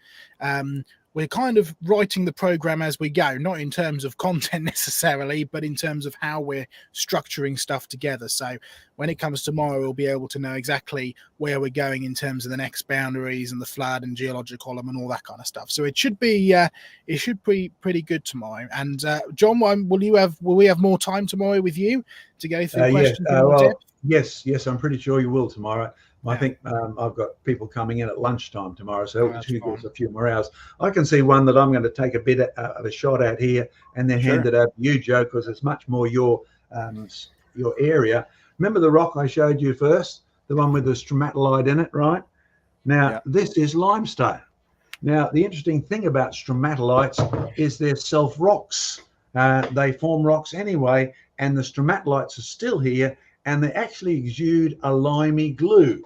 we're kind of writing the program as we go, not in terms of content necessarily, but in terms of how we're structuring stuff together. So when it comes tomorrow, we'll be able to know exactly where we're going in terms of the next boundaries and the flood and geological column and all that kind of stuff. So it should be pretty good tomorrow. And John, will we have more time tomorrow with you to go through questions in more depth? Yes, I'm pretty sure you will tomorrow. I Yeah. think I've got people coming in at lunchtime tomorrow, so That's it gives fine. a few more hours. I can see one that I'm going to take a bit of a shot at here, and then hand Sure. it over to you, Joe, because it's much more your area. Remember the rock I showed you first, the one with the stromatolite in it, right? Now Yeah. this is limestone. Now the interesting thing about stromatolites is they're self rocks. They form rocks anyway, and the stromatolites are still here, and they actually exude a limey glue.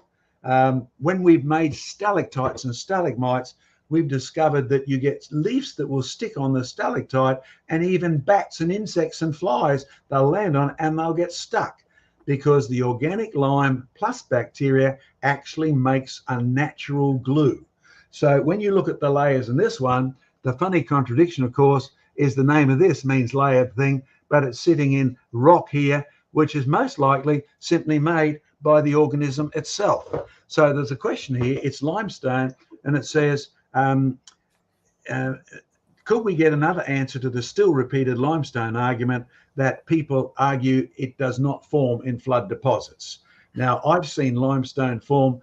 When we've made stalactites and stalagmites, we've discovered that you get leaves that will stick on the stalactite, and even bats and insects and flies, they'll land on and they'll get stuck because the organic lime plus bacteria actually makes a natural glue. So when you look at the layers in this one, the funny contradiction, of course, is the name of this means layered thing, but it's sitting in rock here, which is most likely simply made by the organism itself. So there's a question here. It's limestone, and it says, could we get another answer to the still repeated limestone argument that people argue it does not form in flood deposits? Now, I've seen limestone form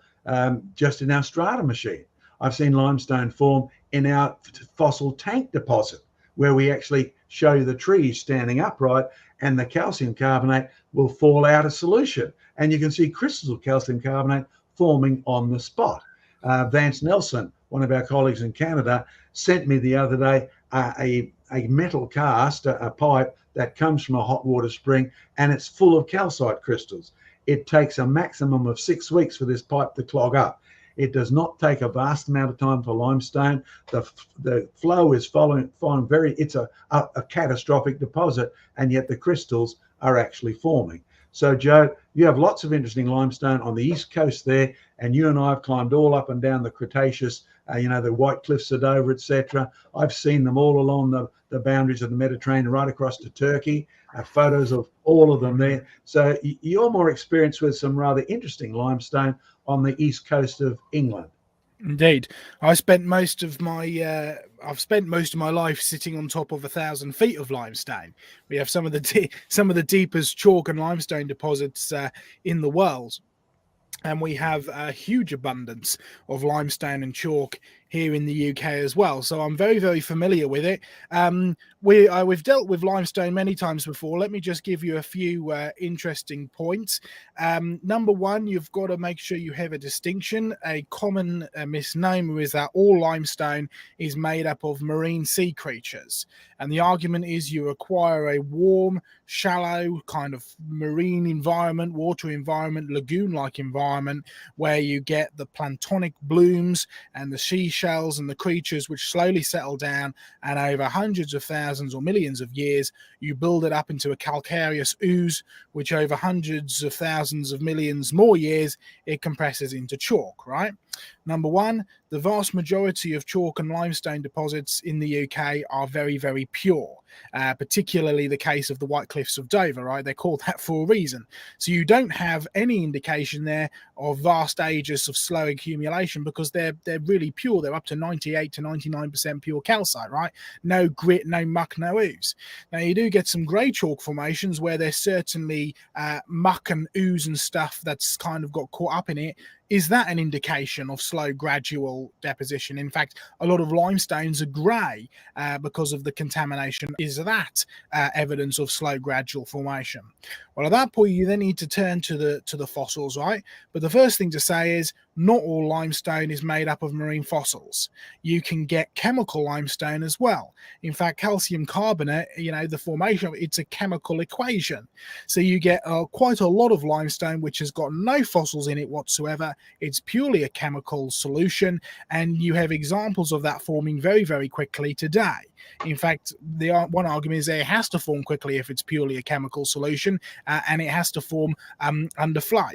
just in our strata machine. I've seen limestone form in our fossil tank deposit, where we actually show the trees standing upright and the calcium carbonate will fall out of solution. And you can see crystals of calcium carbonate forming on the spot. Vance Nelson, one of our colleagues in Canada, sent me the other day a metal cast, a pipe that comes from a hot water spring, and it's full of calcite crystals. It takes a maximum of 6 weeks for this pipe to clog up. It does not take a vast amount of time for limestone. The flow is following very, it's a catastrophic deposit, and yet the crystals are actually forming. So, Joe, you have lots of interesting limestone on the east coast there, and you and I have climbed all up and down the Cretaceous, the White Cliffs of Dover, etc. I've seen them all along the boundaries of the Mediterranean, right across to Turkey, photos of all of them there. So you're more experienced with some rather interesting limestone on the east coast of England. Indeed, I've spent most of my life sitting on top of 1,000 feet of limestone. We have some of the deepest chalk and limestone deposits in the world, and we have a huge abundance of limestone and chalk here in the UK as well. So I'm very, very familiar with it. We've dealt with limestone many times before. Let me just give you a few interesting points. Number one, you've got to make sure you have a distinction. A common misnomer is that all limestone is made up of marine sea creatures. And the argument is you require a warm, shallow kind of marine environment, water environment, lagoon-like environment, where you get the planktonic blooms and the seashells and the creatures which slowly settle down, and over hundreds of thousands or millions of years you build it up into a calcareous ooze, which over hundreds of thousands of millions more years it compresses into chalk, right? Number one, the vast majority of chalk and limestone deposits in the UK are very, very pure, particularly the case of the White Cliffs of Dover, right? They're called that for a reason. So you don't have any indication there of vast ages of slow accumulation because they're really pure. They're up to 98 to 99% pure calcite, right? No grit, no muck, no ooze. Now you do get some grey chalk formations where there's certainly muck and ooze and stuff that's kind of got caught up in it. Is that an indication of slow, gradual deposition? In fact, a lot of limestones are grey because of the contamination. Is that evidence of slow, gradual formation? Well, at that point, you then need to turn to the fossils, right? But the first thing to say is not all limestone is made up of marine fossils. You can get chemical limestone as well. In fact, calcium carbonate, the formation of it's a chemical equation. So you get quite a lot of limestone which has got no fossils in it whatsoever. It's purely a chemical solution, and you have examples of that forming very, very quickly today. In fact, one argument is that it has to form quickly if it's purely a chemical solution, and it has to form under flow.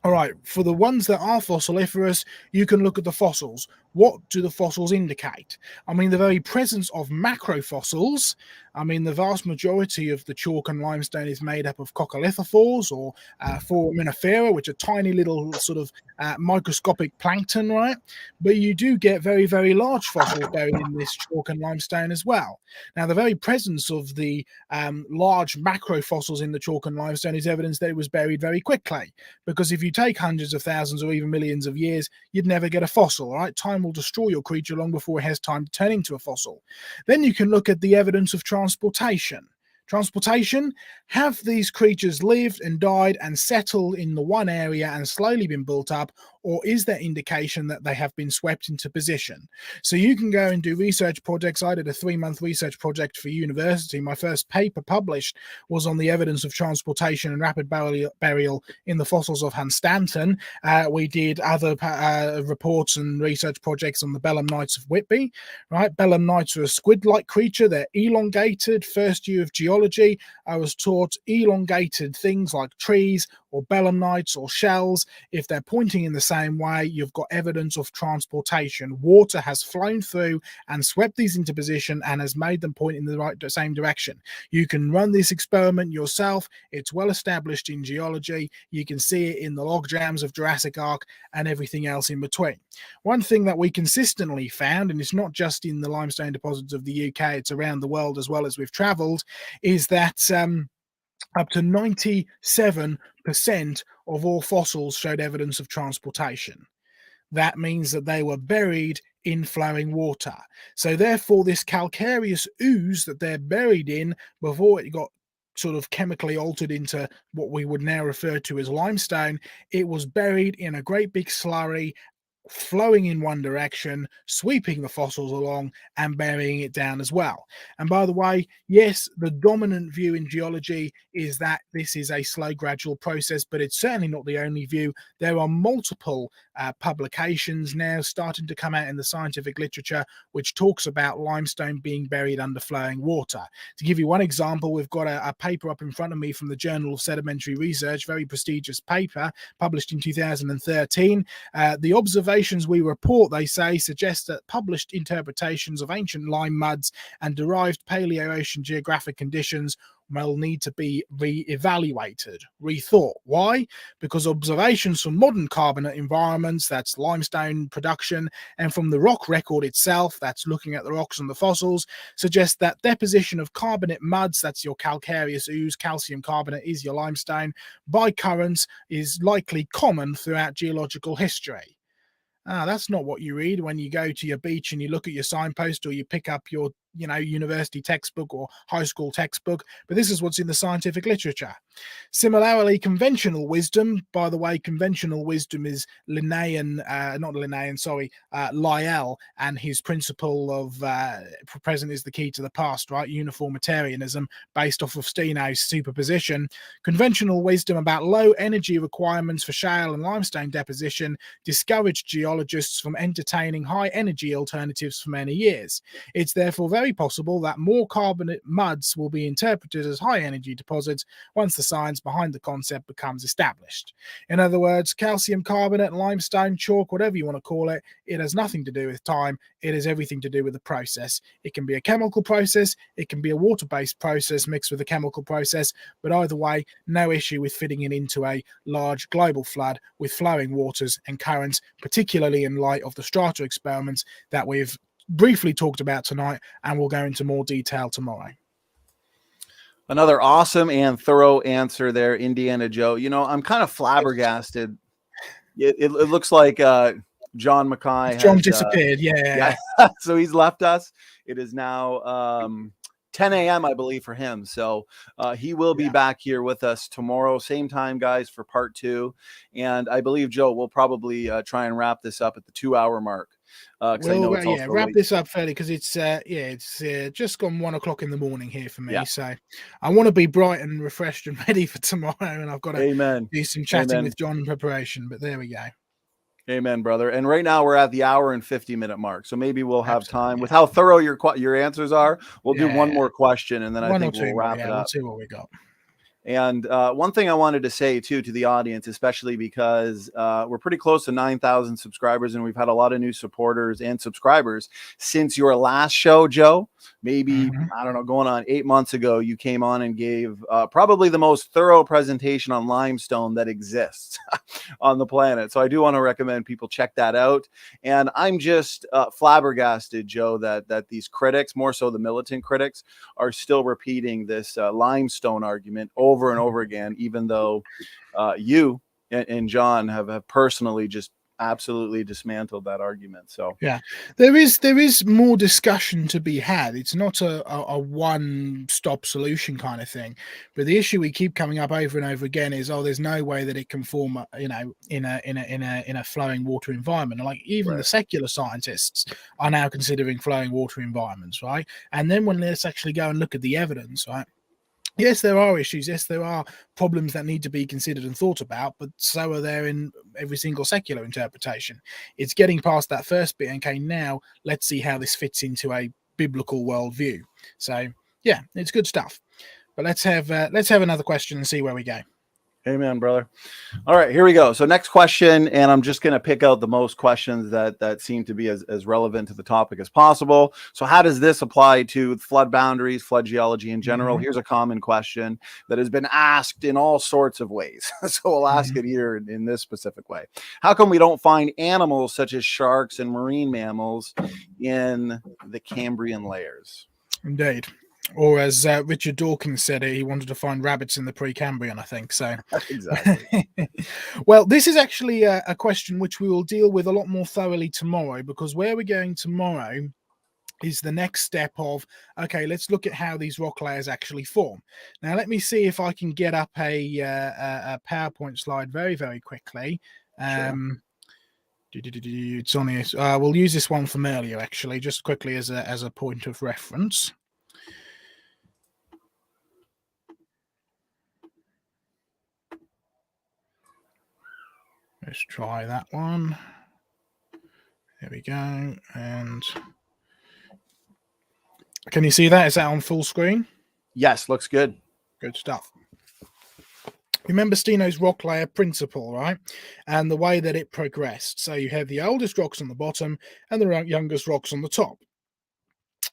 All right, for the ones that are fossiliferous, you can look at the fossils. What do the fossils indicate? I mean, the very presence of macrofossils. I mean, the vast majority of the chalk and limestone is made up of coccolithophores or foraminifera, which are tiny little sort of microscopic plankton, right? But you do get very, very large fossils buried in this chalk and limestone as well. Now, the very presence of the large macrofossils in the chalk and limestone is evidence that it was buried very quickly. Because if you take hundreds of thousands or even millions of years, you'd never get a fossil, right? Time will destroy your creature long before it has time to turn into a fossil. Then you can look at the evidence of transportation. Transportation, have these creatures lived and died and settled in the one area and slowly been built up, or is there indication that they have been swept into position? So you can go and do research projects. I did a 3-month research project for university. My first paper published was on the evidence of transportation and rapid burial in the fossils of Hunstanton. We did other reports and research projects on the Belemnites of Whitby. Right, Belemnites are a squid-like creature. They're elongated. First year of geology, I was taught elongated things like trees or belemnites or shells. If they're pointing in the same way, you've got evidence of transportation. Water has flown through and swept these into position and has made them point in the same direction. You can run this experiment yourself. It's well established in geology. You can see it in the log jams of Jurassic Arc and everything else in between. One thing that we consistently found, and it's not just in the limestone deposits of the UK, it's around the world as well as we've traveled, is that up to 97% of all fossils showed evidence of transportation. That means that they were buried in flowing water. So therefore, this calcareous ooze that they're buried in before it got sort of chemically altered into what we would now refer to as limestone, it was buried in a great big slurry, flowing in one direction, sweeping the fossils along and burying it down as well. And by the way, yes, the dominant view in geology is that this is a slow, gradual process, but it's certainly not the only view. There are multiple publications now starting to come out in the scientific literature which talks about limestone being buried under flowing water. To give you one example, we've got a paper up in front of me from the Journal of Sedimentary Research, very prestigious paper, published in 2013. The observations we report, they say, suggest that published interpretations of ancient lime muds and derived Paleo-ocean geographic conditions will need to be re-evaluated, rethought. Why? Because observations from modern carbonate environments, that's limestone production, and from the rock record itself, that's looking at the rocks and the fossils, suggest that deposition of carbonate muds, that's your calcareous ooze, calcium carbonate is your limestone, by currents is likely common throughout geological history. That's not what you read when you go to your beach and you look at your signpost or you pick up your university textbook or high school textbook, but this is what's in the scientific literature. Similarly, conventional wisdom, by the way, conventional wisdom is Lyell and his principle of present is the key to the past, right? Uniformitarianism based off of Steno's superposition. Conventional wisdom about low energy requirements for shale and limestone deposition discouraged geologists from entertaining high energy alternatives for many years. It's therefore very possible that more carbonate muds will be interpreted as high energy deposits once the science behind the concept becomes established. In other words, calcium carbonate, limestone, chalk, whatever you want to call it, it has nothing to do with time. It has everything to do with the process. It can be a chemical process, it can be a water-based process mixed with a chemical process, but either way, no issue with fitting it into a large global flood with flowing waters and currents, particularly in light of the strata experiments that we've briefly talked about tonight, and we'll go into more detail tomorrow. Another awesome and thorough answer there, Indiana Joe. I'm kind of flabbergasted. It looks like John Mackay John disappeared. Yeah. So he's left us. It is now 10 a.m. I believe for him. So he will be back here with us tomorrow, same time, guys, for part 2. And I believe, Joe, we'll probably try and wrap this up at the 2-hour mark. I know it's wrap this up fairly because it's just gone 1 o'clock in the morning here for me. Yeah. So I want to be bright and refreshed and ready for tomorrow, and I've got to do some chatting with John in preparation. But there we go. Amen, brother. And right now we're at the hour and 50-minute mark, so maybe we'll have time with how thorough your answers are. We'll do one more question, and then I think we'll wrap it up. We'll see what we got. And one thing I wanted to say too to the audience, especially because we're pretty close to 9,000 subscribers, and we've had a lot of new supporters and subscribers since your last show, Joe. Maybe, I don't know, going on 8 months ago, you came on and gave probably the most thorough presentation on limestone that exists on the planet. So I do want to recommend people check that out. And I'm just flabbergasted, Joe, that these critics, more so the militant critics, are still repeating this limestone argument over and over again, even though you and John have personally just absolutely dismantled that argument. So yeah, there is more discussion to be had. It's not a one-stop solution kind of thing, but the issue we keep coming up over and over again is, oh, there's no way that it can form in a flowing water environment. Like even the secular scientists are now considering flowing water environments, right? And then when let's actually go and look at the evidence, right? Yes, there are issues. Yes, there are problems that need to be considered and thought about, but so are there in every single secular interpretation. It's getting past that first bit. Okay, now let's see how this fits into a biblical worldview. So, yeah, it's good stuff. But let's have another question and see where we go. Amen, brother. All right, here we go. So next question, and I'm just going to pick out the most questions that seem to be as relevant to the topic as possible. So how does this apply to flood boundaries, flood geology in general? Here's a common question that has been asked in all sorts of ways. So we'll ask it here in this specific way. How come we don't find animals such as sharks and marine mammals in the Cambrian layers? Indeed. Or as Richard Dawkins said, he wanted to find rabbits in the Precambrian, I think. So, exactly. Well, this is actually a question which we will deal with a lot more thoroughly tomorrow, because where we're going tomorrow is the next step of, okay, let's look at how these rock layers actually form. Now, let me see if I can get up a PowerPoint slide very, very quickly. It's on here. We'll use this one from earlier, actually, just quickly as a point of reference. Let's try that one. There we go. And can you see that? Is that on full screen? Yes, looks good. Good stuff. Remember Steno's rock layer principle, right? And the way that it progressed. So you have the oldest rocks on the bottom and the youngest rocks on the top.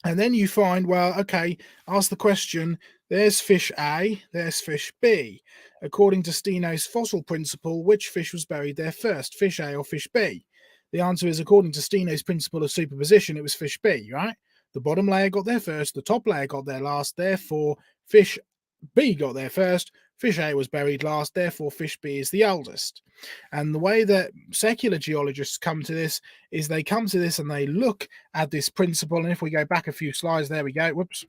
And then you find, well, okay, ask the question, there's fish A, there's fish B. According to Steno's fossil principle, which fish was buried there first, fish A or fish B? The answer is, according to Steno's principle of superposition, it was fish B, right? The bottom layer got there first, the top layer got there last, therefore fish B got there first, fish A was buried last, therefore fish B is the oldest. And the way that secular geologists come to this is they come to this and they look at this principle. And if we go back a few slides, there we go. Whoops.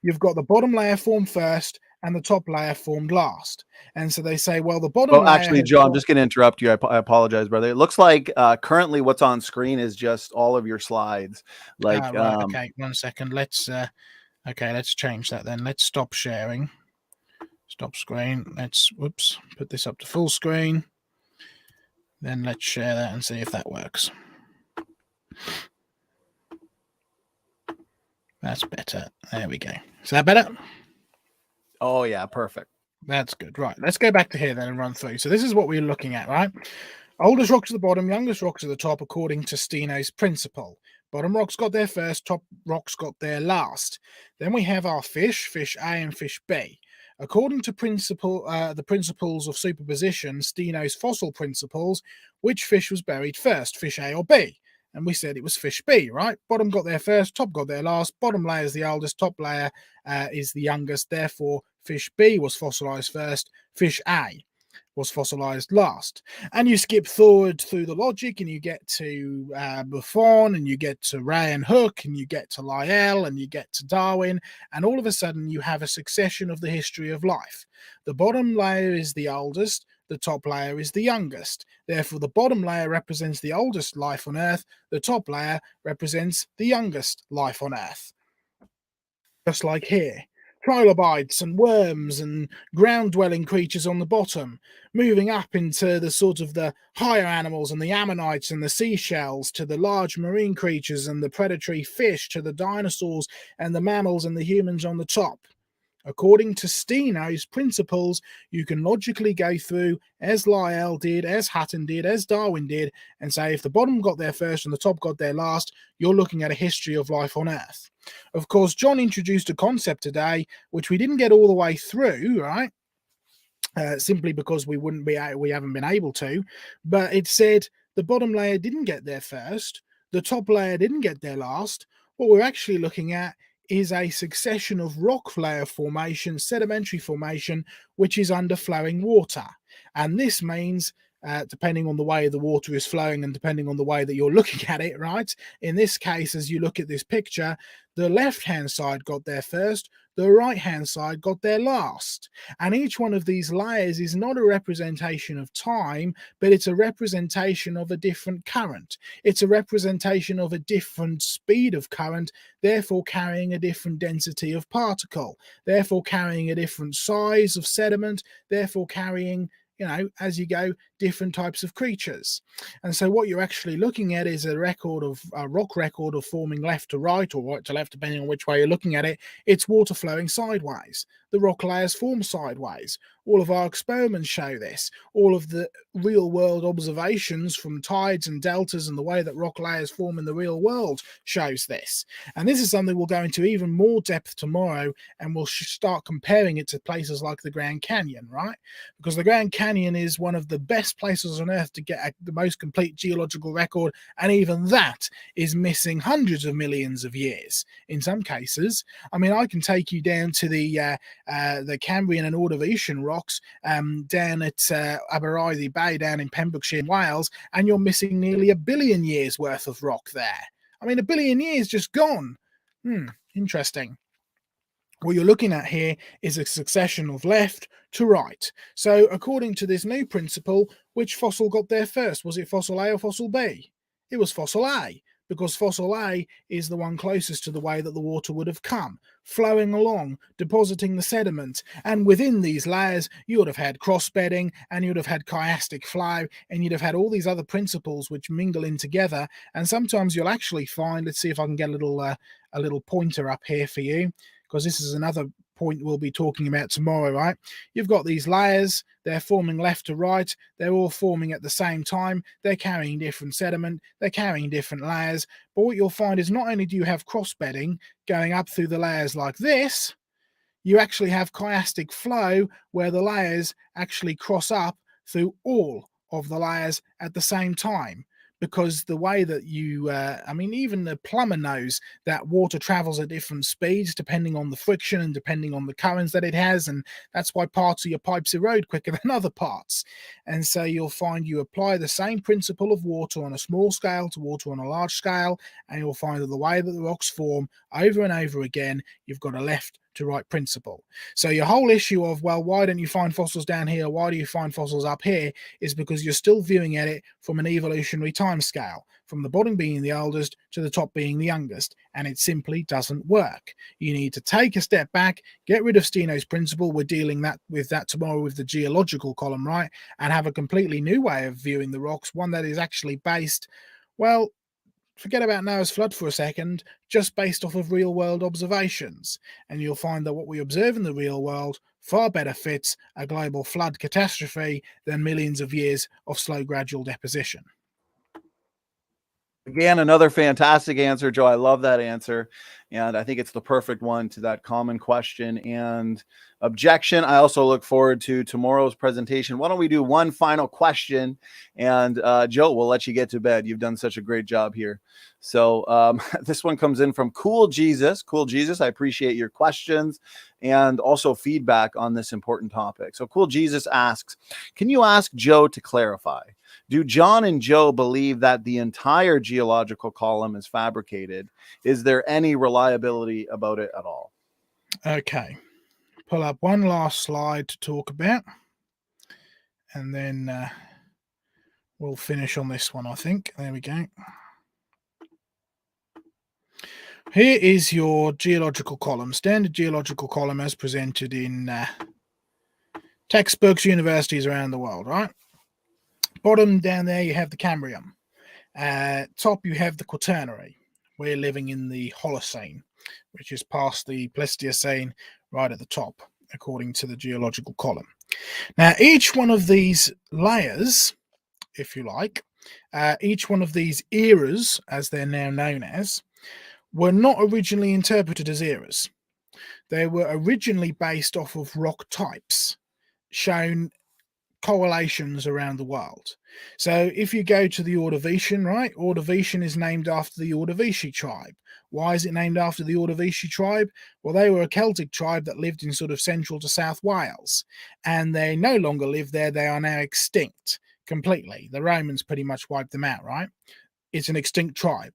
You've got the bottom layer formed first and the top layer formed last. And so they say, well, the bottom layer... Well, actually, Joe, I'm just going to interrupt you. I apologize, brother. It looks like currently what's on screen is just all of your slides. Like, right, okay, 1 second. Let's change that then. Let's stop sharing. Stop screen. Let's, whoops, put this up to full screen. Then let's share that and see if that works. That's better. There we go. Is that better? Oh, yeah, perfect. That's good. Right, let's go back to here then and run through. So this is what we're looking at, right? Oldest rocks at the bottom, youngest rocks at the top, according to Steno's principle. Bottom rocks got there first, top rocks got there last. Then we have our fish A and fish B. According to the principles of superposition, Steno's fossil principles, which fish was buried first, fish A or B? And we said it was fish B, right? Bottom got there first, top got there last. Bottom layer is the oldest, top layer is the youngest. Therefore, fish B was fossilized first, fish A was fossilized last. And you skip forward through the logic and you get to Buffon and you get to Ray and Hooke and you get to Lyell and you get to Darwin, and all of a sudden you have a succession of the history of life. The bottom layer is the oldest, the top layer is the youngest. Therefore, the bottom layer represents the oldest life on Earth, the top layer represents the youngest life on Earth. Just like here. Trilobites and worms and ground-dwelling creatures on the bottom, moving up into the sort of the higher animals and the ammonites and the seashells, to the large marine creatures and the predatory fish, to the dinosaurs and the mammals and the humans on the top. According to Steno's principles, you can logically go through, as Lyell did, as Hutton did, as Darwin did, and say if the bottom got there first and the top got there last, you're looking at a history of life on Earth. Of course, John introduced a concept today which we didn't get all the way through, right? Simply because we haven't been able to, but it said the bottom layer didn't get there first, the top layer didn't get there last. What we're actually looking at is a succession of rock layer formation, sedimentary formation, which is under flowing water. And this means, depending on the way the water is flowing and depending on the way that you're looking at it, right? In this case, as you look at this picture, the left-hand side got there first, the right-hand side got there last. And each one of these layers is not a representation of time, but it's a representation of a different current. It's a representation of a different speed of current, therefore carrying a different density of particle, therefore carrying a different size of sediment, therefore carrying, as you go, different types of creatures. And so what you're actually looking at is a rock record of forming left to right or right to left, depending on which way you're looking at it. It's water flowing sideways. The rock layers form sideways. All of our experiments show this. All of the real world observations from tides and deltas and the way that rock layers form in the real world shows this. And this is something we'll go into even more depth tomorrow, and we'll start comparing it to places like the Grand Canyon, right? Because the Grand Canyon is one of the best places on Earth to get the most complete geological record, and even that is missing hundreds of millions of years in some cases. I mean, I can take you down to the Cambrian and Ordovician rocks down at Aberystwyth Bay down in Pembrokeshire, Wales, and you're missing nearly 1 billion years worth of rock there. I mean, 1 billion years just gone. Interesting. What you're looking at here is a succession of left to right. So according to this new principle, which fossil got there first? Was it fossil A or fossil B? It was fossil A, because fossil A is the one closest to the way that the water would have come, flowing along, depositing the sediment. And within these layers, you would have had cross-bedding, and you'd have had chiastic flow, and you'd have had all these other principles which mingle in together. And sometimes you'll actually find, let's see if I can get a little pointer up here for you, because this is another point we'll be talking about tomorrow, right? You've got these layers, they're forming left to right, they're all forming at the same time, they're carrying different sediment, they're carrying different layers, but what you'll find is not only do you have cross-bedding going up through the layers like this, you actually have chiastic flow where the layers actually cross up through all of the layers at the same time. Because the way that even the plumber knows that water travels at different speeds depending on the friction and depending on the currents that it has, and that's why parts of your pipes erode quicker than other parts. And so you'll find you apply the same principle of water on a small scale to water on a large scale, and you'll find that the way that the rocks form over and over again, you've got a left to right principle. So your whole issue of, well, why don't you find fossils down here? Why do you find fossils up here? Is because you're still viewing at it from an evolutionary time scale, from the bottom being the oldest to the top being the youngest, and it simply doesn't work. You need to take a step back, get rid of Steno's principle. We're dealing with that tomorrow with the geological column, right? And have a completely new way of viewing the rocks, one that is actually based, well, forget about Noah's flood for a second, just based off of real world observations. And you'll find that what we observe in the real world far better fits a global flood catastrophe than millions of years of slow gradual deposition. Again, another fantastic answer, Joe. I love that answer. And I think it's the perfect one to that common question and objection. I also look forward to tomorrow's presentation. Why don't we do one final question? And Joe, we'll let you get to bed. You've done such a great job here. So this one comes in from Cool Jesus. Cool Jesus, I appreciate your questions and also feedback on this important topic. So Cool Jesus asks, can you ask Joe to clarify? Do John and Joe believe that the entire geological column is fabricated? Is there any reliability about it at all? Okay. Pull up one last slide to talk about, and then we'll finish on this one, I think. There we go. Here is your geological column, standard geological column as presented in textbooks, universities around the world, right? Bottom down there, you have the Cambrian. Top, you have the Quaternary. We're living in the Holocene, which is past the Pleistocene, right at the top, according to the geological column. Now, each one of these layers, if you like, each one of these eras, as they're now known as, were not originally interpreted as eras. They were originally based off of rock types shown correlations around the world. So if you go to the Ordovician, right, Ordovician is named after the Ordovici tribe. Why is it named after the Ordovici tribe? Well, they were a Celtic tribe that lived in sort of central to South Wales, and they no longer live there. They are now extinct completely. The Romans pretty much wiped them out, right? It's an extinct tribe.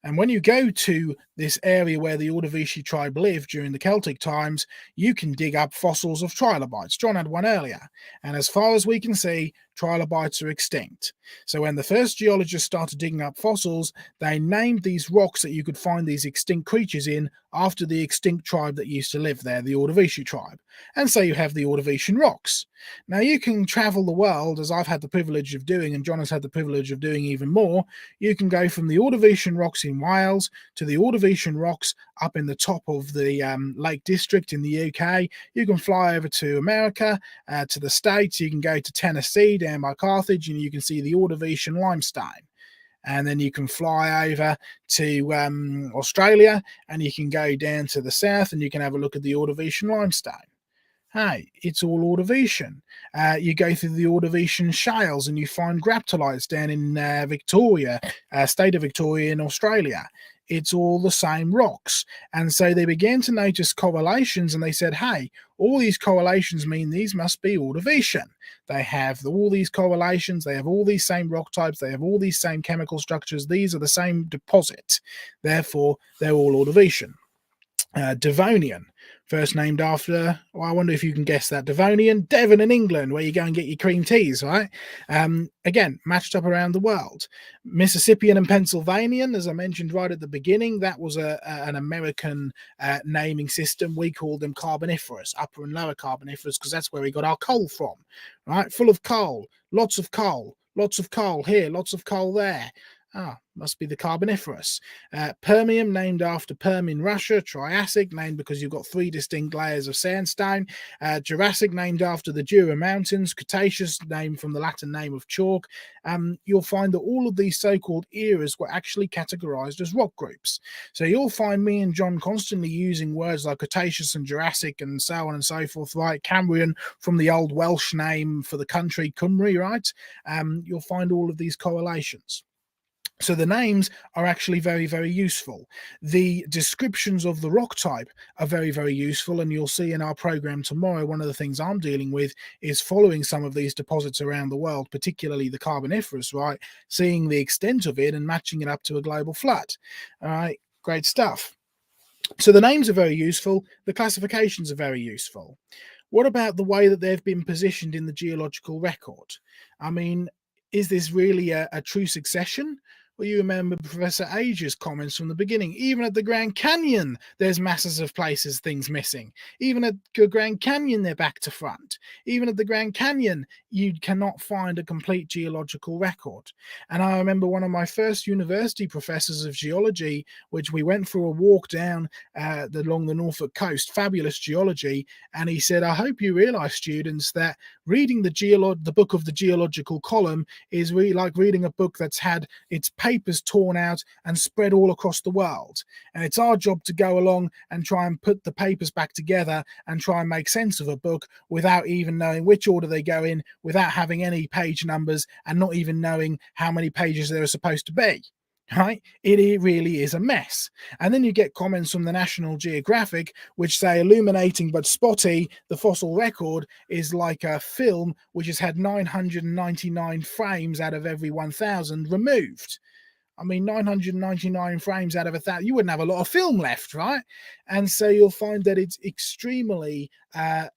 And when you go to this area where the Ordovici tribe lived during the Celtic times, you can dig up fossils of trilobites. John had one earlier. And as far as we can see, trilobites are extinct. So when the first geologists started digging up fossils, they named these rocks that you could find these extinct creatures in after the extinct tribe that used to live there, the Ordovici tribe. And so you have the Ordovician rocks. Now you can travel the world, as I've had the privilege of doing, and John has had the privilege of doing even more. You can go from the Ordovician rocks in Wales to the Ordovician rocks up in the top of the Lake District in the UK. You can fly over to America, to the States. You can go to Tennessee down by Carthage, and you can see the Ordovician limestone. And then you can fly over to Australia, and you can go down to the south, and you can have a look at the Ordovician limestone. Hey, it's all Ordovician. You go through the Ordovician shales and you find graptolites down in Victoria, state of Victoria in Australia. It's all the same rocks. And so they began to notice correlations, and they said, hey, all these correlations mean these must be Ordovician. They have all these correlations. They have all these same rock types. They have all these same chemical structures. These are the same deposit. Therefore, they're all Ordovician. Devonian, first named after, well, I wonder if you can guess that. Devonian, Devon in England, where you go and get your cream teas, right? Again, matched up around the world. Mississippian and Pennsylvanian, as I mentioned right at the beginning, that was an American naming system. We called them Carboniferous, Upper and Lower Carboniferous, because that's where we got our coal from, right? Full of coal, lots of coal here, lots of coal there. Must be the Carboniferous. Permian, named after Perm in Russia. Triassic, named because you've got 3 distinct layers of sandstone. Jurassic, named after the Jura Mountains. Cretaceous, named from the Latin name of chalk. You'll find that all of these so-called eras were actually categorized as rock groups. So you'll find me and John constantly using words like Cretaceous and Jurassic and so on and so forth, right? Cambrian, from the old Welsh name for the country, Cymru, right? You'll find all of these correlations. So the names are actually very, very useful. The descriptions of the rock type are very, very useful. And you'll see in our program tomorrow, one of the things I'm dealing with is following some of these deposits around the world, particularly the Carboniferous, right? Seeing the extent of it and matching it up to a global flood. All right, great stuff. So the names are very useful. The classifications are very useful. What about the way that they've been positioned in the geological record? I mean, is this really a true succession? Well, you remember Professor Age's comments from the beginning. Even at the Grand Canyon, there's masses of places, things missing. Even at the Grand Canyon, they're back to front. Even at the Grand Canyon, you cannot find a complete geological record. And I remember one of my first university professors of geology, which we went for a walk down along the Norfolk coast, fabulous geology. And he said, I hope you realize, students, that reading the book of the geological column is really like reading a book that's had its papers torn out and spread all across the world. And it's our job to go along and try and put the papers back together and try and make sense of a book without even knowing which order they go in, without having any page numbers, and not even knowing how many pages there are supposed to be. Right? It really is a mess. And then you get comments from the National Geographic which say, illuminating but spotty, the fossil record is like a film which has had 999 frames out of every 1,000 removed. I mean, 999 frames out of 1,000, you wouldn't have a lot of film left, right? And so you'll find that it's extremely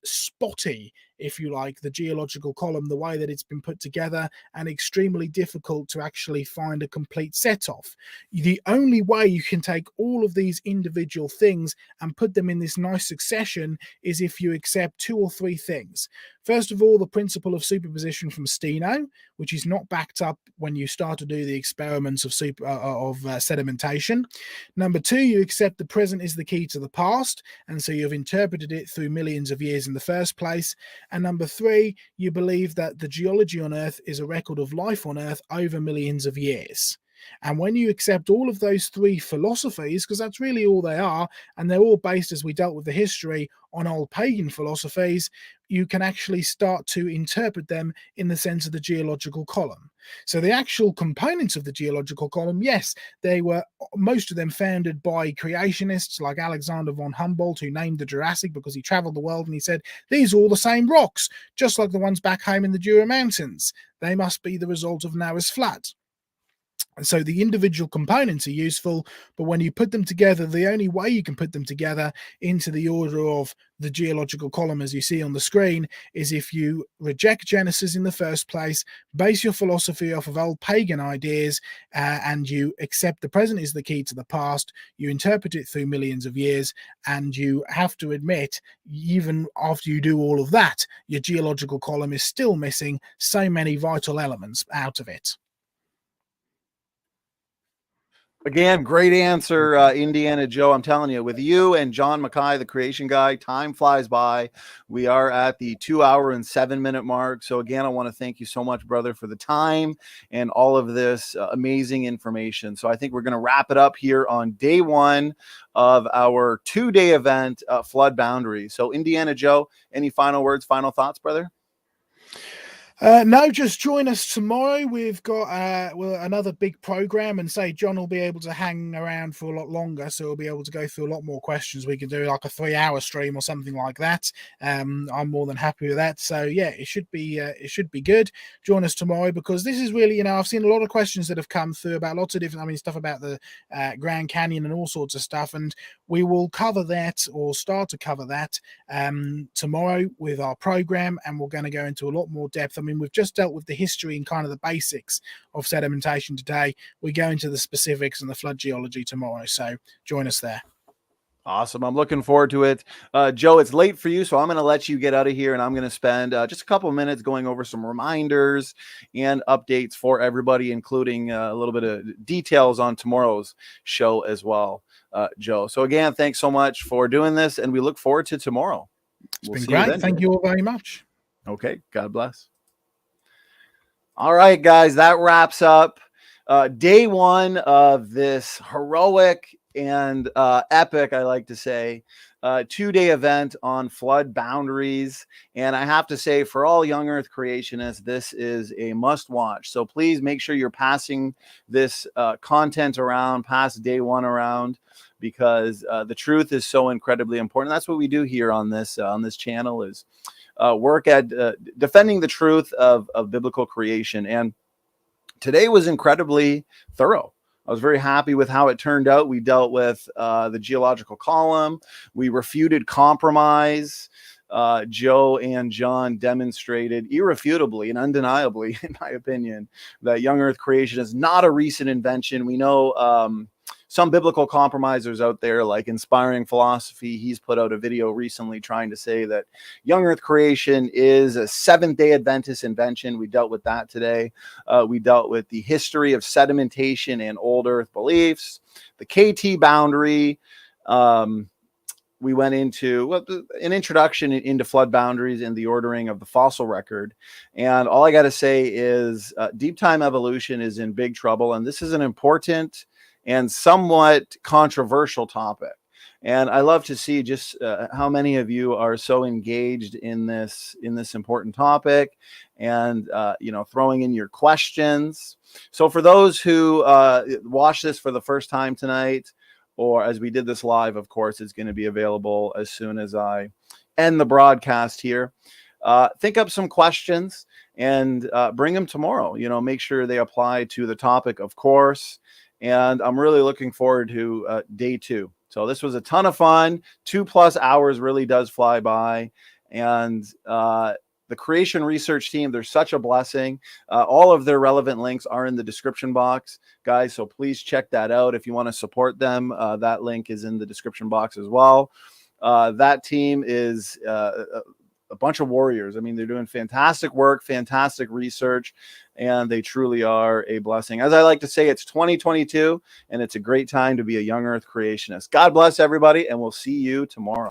spotty, if you like, the geological column, the way that it's been put together, and extremely difficult to actually find a complete set off. The only way you can take all of these individual things and put them in this nice succession is if you accept two or three things. First of all, the principle of superposition from Steno, which is not backed up when you start to do the experiments of sedimentation. Number two, you accept the present is the key to the past, and so you've interpreted it through millions of years in the first place. And number three, you believe that the geology on Earth is a record of life on Earth over millions of years. And when you accept all of those three philosophies, because that's really all they are, and they're all based, as we dealt with the history, on old pagan philosophies, you can actually start to interpret them in the sense of the geological column. So the actual components of the geological column, yes, they were most of them founded by creationists like Alexander von Humboldt, who named the Jurassic because he traveled the world and he said, these are all the same rocks, just like the ones back home in the Jura Mountains. They must be the result of Noah's flood. And so the individual components are useful, but when you put them together, the only way you can put them together into the order of the geological column, as you see on the screen, is if you reject Genesis in the first place, base your philosophy off of old pagan ideas, and you accept the present is the key to the past, you interpret it through millions of years, and you have to admit, even after you do all of that, your geological column is still missing so many vital elements out of it. Again, great answer, Indiana Joe. I'm telling you, with you and John Mackay, the creation guy, time flies by. We are at the 2 hour and 7 minute mark. So again, I want to thank you so much, brother, for the time and all of this amazing information. So I think we're going to wrap it up here on day one of our 2-day event, Flood Boundaries. So Indiana Joe, any final words, final thoughts, brother? No, just join us tomorrow. We've got another big program, and say John will be able to hang around for a lot longer, so we'll be able to go through a lot more questions. We can do like a 3-hour stream or something like that. I'm more than happy with that. So yeah, it should be good. Join us tomorrow, because this is really, I've seen a lot of questions that have come through about lots of different, stuff about the Grand Canyon and all sorts of stuff, and we will cover that, or start to cover that tomorrow with our program, and we're going to go into a lot more depth. We've just dealt with the history and kind of the basics of sedimentation today. We go into the specifics and the flood geology tomorrow. So join us there. Awesome. I'm looking forward to it. Joe, it's late for you, so I'm going to let you get out of here, and I'm going to spend just a couple of minutes going over some reminders and updates for everybody, including a little bit of details on tomorrow's show as well, Joe. So again, thanks so much for doing this, and we look forward to tomorrow. It's been great. Thank you all very much. Okay. God bless. All right, guys, that wraps up day one of this heroic and epic, I like to say, 2-day event on flood boundaries. And I have to say, for all young Earth creationists, this is a must watch. So please make sure you're passing this content around, pass day one around, because the truth is so incredibly important. That's what we do here on this channel, is work at defending the truth of biblical creation. And today was incredibly thorough. I was very happy with how it turned out. We dealt with the geological column. We refuted compromise. Joe and John demonstrated irrefutably and undeniably, in my opinion, that young Earth creation is not a recent invention. We know some biblical compromisers out there, like Inspiring Philosophy. He's put out a video recently trying to say that young Earth creation is a Seventh-day Adventist invention. We dealt with that today. We dealt with the history of sedimentation and old Earth beliefs, the KT boundary. We went into an introduction into flood boundaries and the ordering of the fossil record. And all I got to say is deep time evolution is in big trouble. And this is an important and somewhat controversial topic. And I love to see just how many of you are so engaged in this important topic, and throwing in your questions. So for those who watch this for the first time tonight, or as we did this live, of course, it's going to be available as soon as I end the broadcast here. Think up some questions and bring them tomorrow. Make sure they apply to the topic, of course. And I'm really looking forward to day 2 So this was a ton of fun. 2+ hours really does fly by. And the creation research team, they're such a blessing. All of their relevant links are in the description box, guys. So please check that out. If you want to support them, that link is in the description box as well. That team is a bunch of warriors. I mean, they're doing fantastic work, fantastic research, and they truly are a blessing. As I like to say, it's 2022, and it's a great time to be a young earth creationist. God bless everybody, and we'll see you tomorrow.